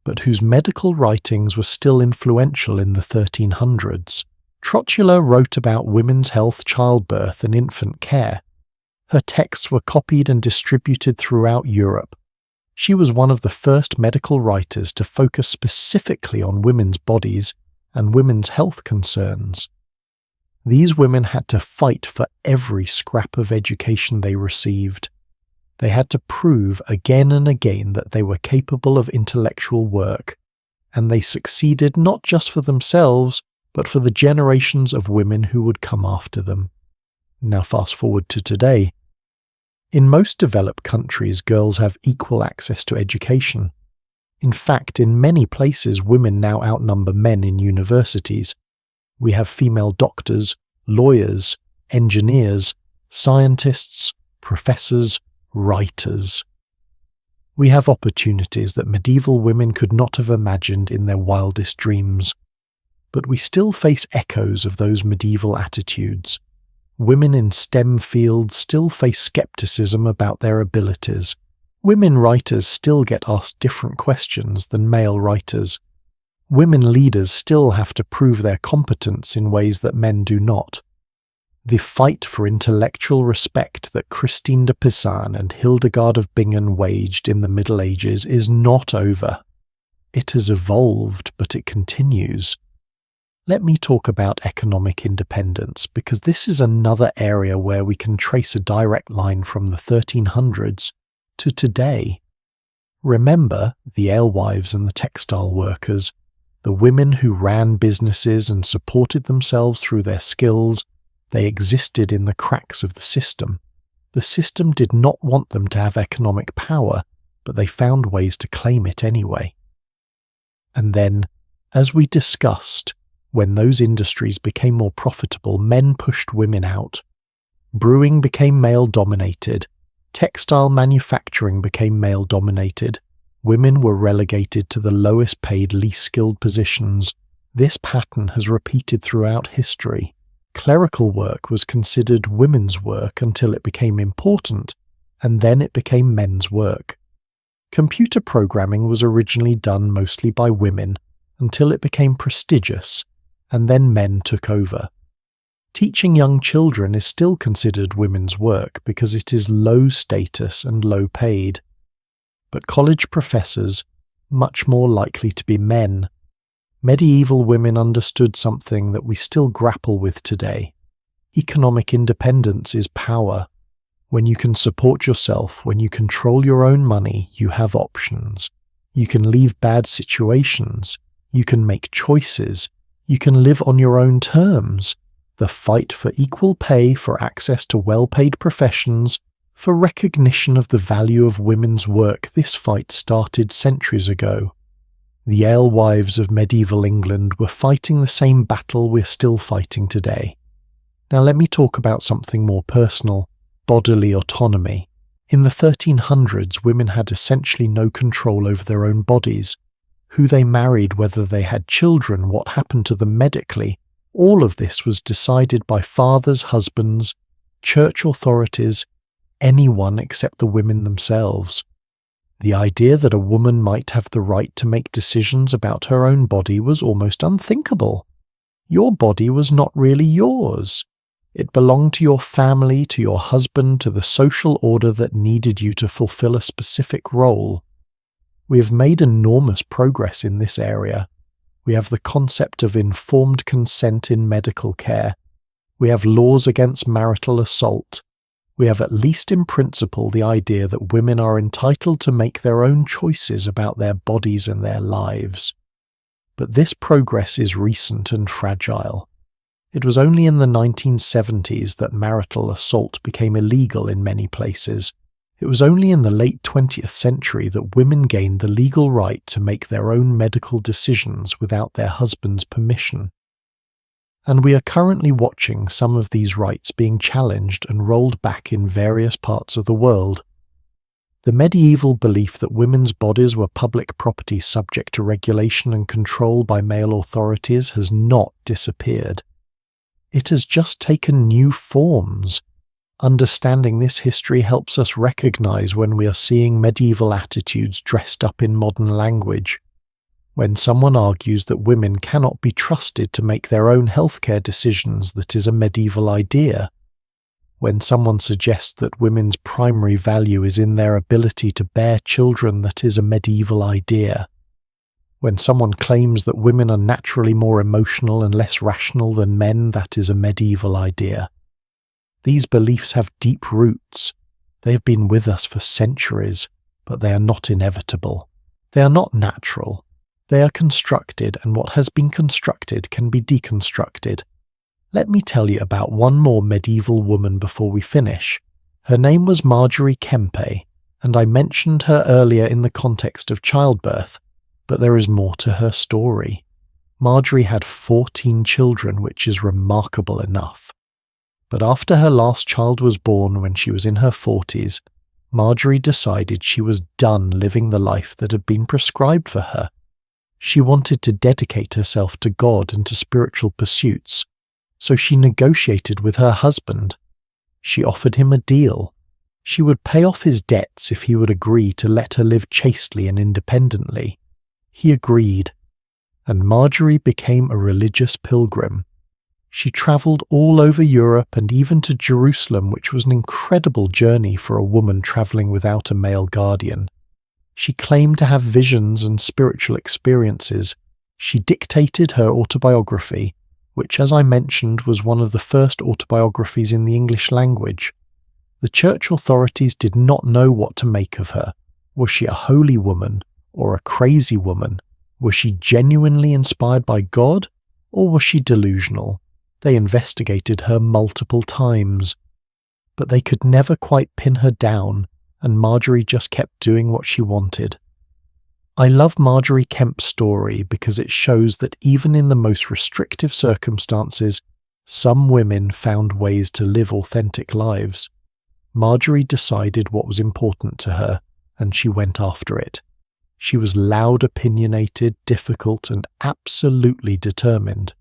Speaker 1: but whose medical writings were still influential in the 1300s. Trotula wrote about women's health, childbirth, and infant care. Her texts were copied and distributed throughout Europe. She was one of the first medical writers to focus specifically on women's bodies and women's health concerns. These women had to fight for every scrap of education they received. They had to prove again and again that they were capable of intellectual work, and they succeeded not just for themselves, but for the generations of women who would come after them. Now fast forward to today. In most developed countries, girls have equal access to education. In fact, in many places, women now outnumber men in universities. We have female doctors, lawyers, engineers, scientists, professors, writers. We have opportunities that medieval women could not have imagined in their wildest dreams. But we still face echoes of those medieval attitudes. Women in STEM fields still face skepticism about their abilities. Women writers still get asked different questions than male writers. Women leaders still have to prove their competence in ways that men do not. The fight for intellectual respect that Christine de Pizan and Hildegard of Bingen waged in the Middle Ages is not over. It has evolved, but it continues. Let me talk about economic independence, because this is another area where we can trace a direct line from the 1300s to today. Remember the alewives and the textile workers, the women who ran businesses and supported themselves through their skills. They existed in the cracks of the system. The system did not want them to have economic power, but they found ways to claim it anyway. And then, as we discussed, when those industries became more profitable, men pushed women out. Brewing became male-dominated. Textile manufacturing became male-dominated. Women were relegated to the lowest-paid, least-skilled positions. This pattern has repeated throughout history. Clerical work was considered women's work until it became important, and then it became men's work. Computer programming was originally done mostly by women until it became prestigious, and then men took over. Teaching young children is still considered women's work because it is low status and low paid. But college professors, much more likely to be men. Medieval women understood something that we still grapple with today. Economic independence is power. When you can support yourself, when you control your own money, you have options. You can leave bad situations. You can make choices. You can live on your own terms. The fight for equal pay, for access to well-paid professions, for recognition of the value of women's work, this fight started centuries ago. The Alewives of medieval England were fighting the same battle we're still fighting today. Now let me talk about something more personal, bodily autonomy. In the 1300s, women had essentially no control over their own bodies. Who they married, whether they had children, what happened to them medically, all of this was decided by fathers, husbands, church authorities, anyone except the women themselves. The idea that a woman might have the right to make decisions about her own body was almost unthinkable. Your body was not really yours. It belonged to your family, to your husband, to the social order that needed you to fulfill a specific role. We have made enormous progress in this area. We have the concept of informed consent in medical care. We have laws against marital assault. We have, at least in principle, the idea that women are entitled to make their own choices about their bodies and their lives. But this progress is recent and fragile. It was only in the 1970s that marital assault became illegal in many places. It was only in the late 20th century that women gained the legal right to make their own medical decisions without their husband's permission. And we are currently watching some of these rights being challenged and rolled back in various parts of the world. The medieval belief that women's bodies were public property subject to regulation and control by male authorities has not disappeared. It has just taken new forms. Understanding this history helps us recognize when we are seeing medieval attitudes dressed up in modern language. When someone argues that women cannot be trusted to make their own healthcare decisions, that is a medieval idea. When someone suggests that women's primary value is in their ability to bear children, that is a medieval idea. When someone claims that women are naturally more emotional and less rational than men, that is a medieval idea. These beliefs have deep roots. They have been with us for centuries, but they are not inevitable. They are not natural. They are constructed, and what has been constructed can be deconstructed. Let me tell you about one more medieval woman before we finish. Her name was Marjgerie Kempe, and I mentioned her earlier in the context of childbirth, but there is more to her story. Marjgerie had 14 children, which is remarkable enough. But after her last child was born when she was in her 40s, Marjgerie decided she was done living the life that had been prescribed for her. She wanted to dedicate herself to God and to spiritual pursuits, so she negotiated with her husband. She offered him a deal. She would pay off his debts if he would agree to let her live chastely and independently. He agreed, and Marjgerie became a religious pilgrim. She travelled all over Europe and even to Jerusalem, which was an incredible journey for a woman travelling without a male guardian. She claimed to have visions and spiritual experiences. She dictated her autobiography, which, as I mentioned, was one of the first autobiographies in the English language. The church authorities did not know what to make of her. Was she a holy woman or a crazy woman? Was she genuinely inspired by God, or was she delusional? They investigated her multiple times, but they could never quite pin her down, and Marjgerie just kept doing what she wanted. I love Marjgerie Kempe's story because it shows that even in the most restrictive circumstances, some women found ways to live authentic lives. Marjgerie decided what was important to her, and she went after it. She was loud, opinionated, difficult, and absolutely determined.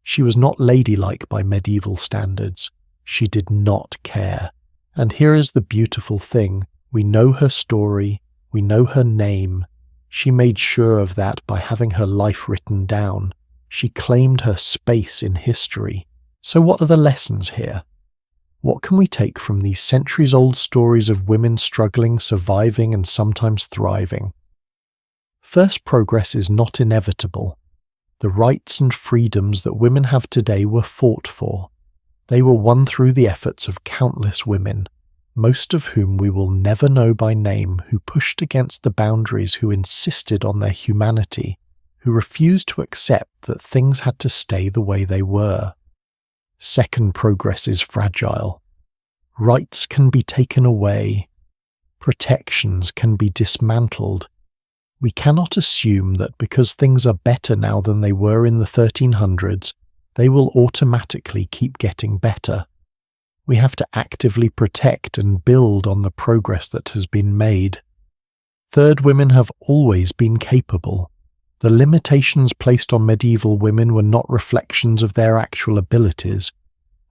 Speaker 1: She was not ladylike by medieval standards. She did not care. And here is the beautiful thing. We know her story. We know her name. She made sure of that by having her life written down. She claimed her space in history. So what are the lessons here? What can we take from these centuries-old stories of women struggling, surviving, and sometimes thriving? First, progress is not inevitable. The rights and freedoms that women have today were fought for. They were won through the efforts of countless women, most of whom we will never know by name, who pushed against the boundaries, who insisted on their humanity, who refused to accept that things had to stay the way they were. Second, progress is fragile. Rights can be taken away. Protections can be dismantled. We cannot assume that because things are better now than they were in the 1300s, they will automatically keep getting better. We have to actively protect and build on the progress that has been made. Third, women have always been capable. The limitations placed on medieval women were not reflections of their actual abilities.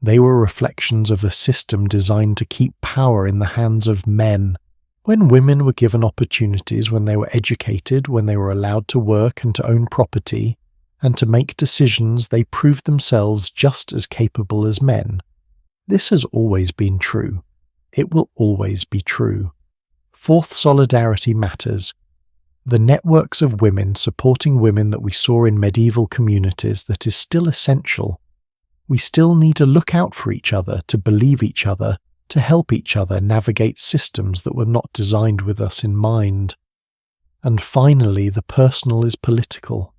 Speaker 1: They were reflections of a system designed to keep power in the hands of men. When women were given opportunities, when they were educated, when they were allowed to work and to own property, and to make decisions, they proved themselves just as capable as men. This has always been true. It will always be true. Fourth, solidarity matters. The networks of women supporting women that we saw in medieval communities, that is still essential. We still need to look out for each other, to believe each other, to help each other navigate systems that were not designed with us in mind. And finally, the personal is political.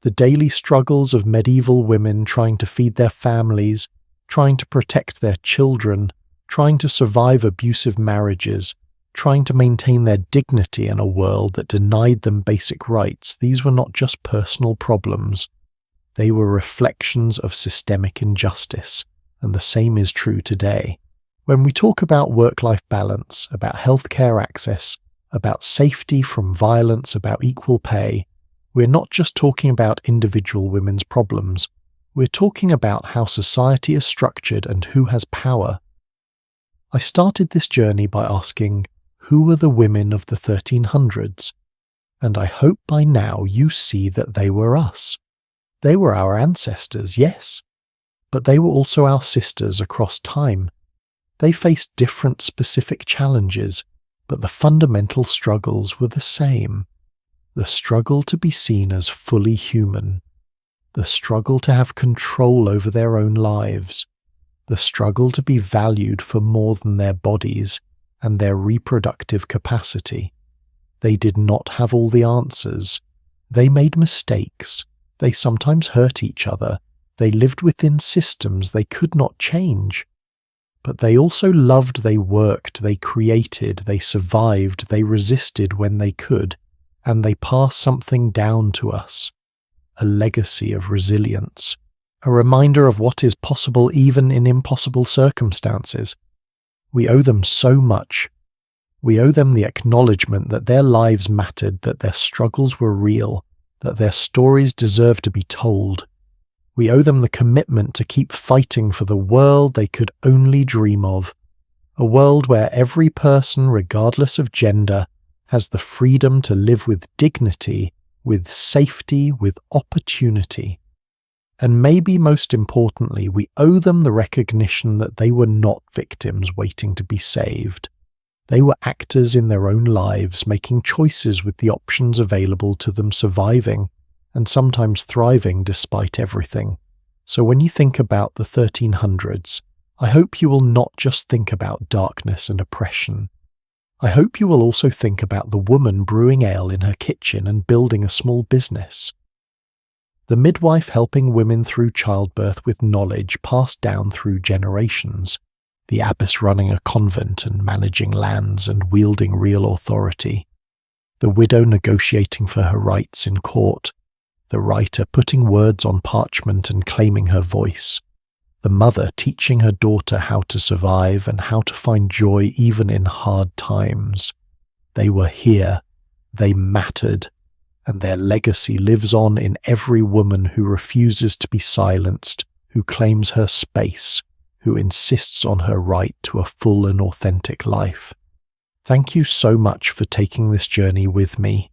Speaker 1: The daily struggles of medieval women trying to feed their families, trying to protect their children, trying to survive abusive marriages, trying to maintain their dignity in a world that denied them basic rights, these were not just personal problems. They were reflections of systemic injustice, and the same is true today. When we talk about work-life balance, about healthcare access, about safety from violence, about equal pay, we're not just talking about individual women's problems. We're talking about how society is structured and who has power. I started this journey by asking, who were the women of the 1300s? And I hope by now you see that they were us. They were our ancestors, yes, but they were also our sisters across time. They faced different specific challenges, but the fundamental struggles were the same. The struggle to be seen as fully human. The struggle to have control over their own lives. The struggle to be valued for more than their bodies and their reproductive capacity. They did not have all the answers. They made mistakes. They sometimes hurt each other. They lived within systems they could not change. But they also loved, they worked, they created, they survived, they resisted when they could, and they passed something down to us. A legacy of resilience. A reminder of what is possible even in impossible circumstances. We owe them so much. We owe them the acknowledgement that their lives mattered, that their struggles were real, that their stories deserve to be told. We owe them the commitment to keep fighting for the world they could only dream of. A world where every person, regardless of gender, has the freedom to live with dignity, with safety, with opportunity. And maybe most importantly, we owe them the recognition that they were not victims waiting to be saved. They were actors in their own lives, making choices with the options available to them, surviving and sometimes thriving despite everything. So when you think about the 1300s, I hope you will not just think about darkness and oppression. I hope you will also think about the woman brewing ale in her kitchen and building a small business. The midwife helping women through childbirth with knowledge passed down through generations. The abbess running a convent and managing lands and wielding real authority. the widow negotiating for her rights in court, the writer putting words on parchment and claiming her voice, the mother teaching her daughter how to survive and how to find joy even in hard times. They were here, they mattered, and their legacy lives on in every woman who refuses to be silenced, who claims her space, who insists on her right to a full and authentic life. Thank you so much for taking this journey with me.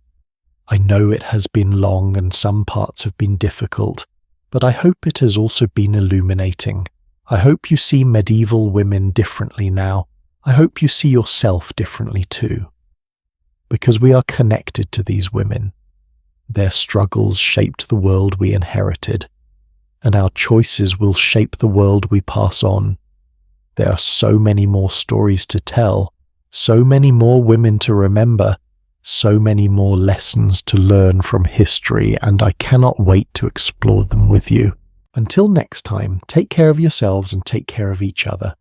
Speaker 1: I know it has been long and some parts have been difficult, but I hope it has also been illuminating. I hope you see medieval women differently now. I hope you see yourself differently too. Because we are connected to these women. Their struggles shaped the world we inherited, and our choices will shape the world we pass on. There are so many more stories to tell, so many more women to remember, so many more lessons to learn from history, and I cannot wait to explore them with you. Until next time, take care of yourselves and take care of each other.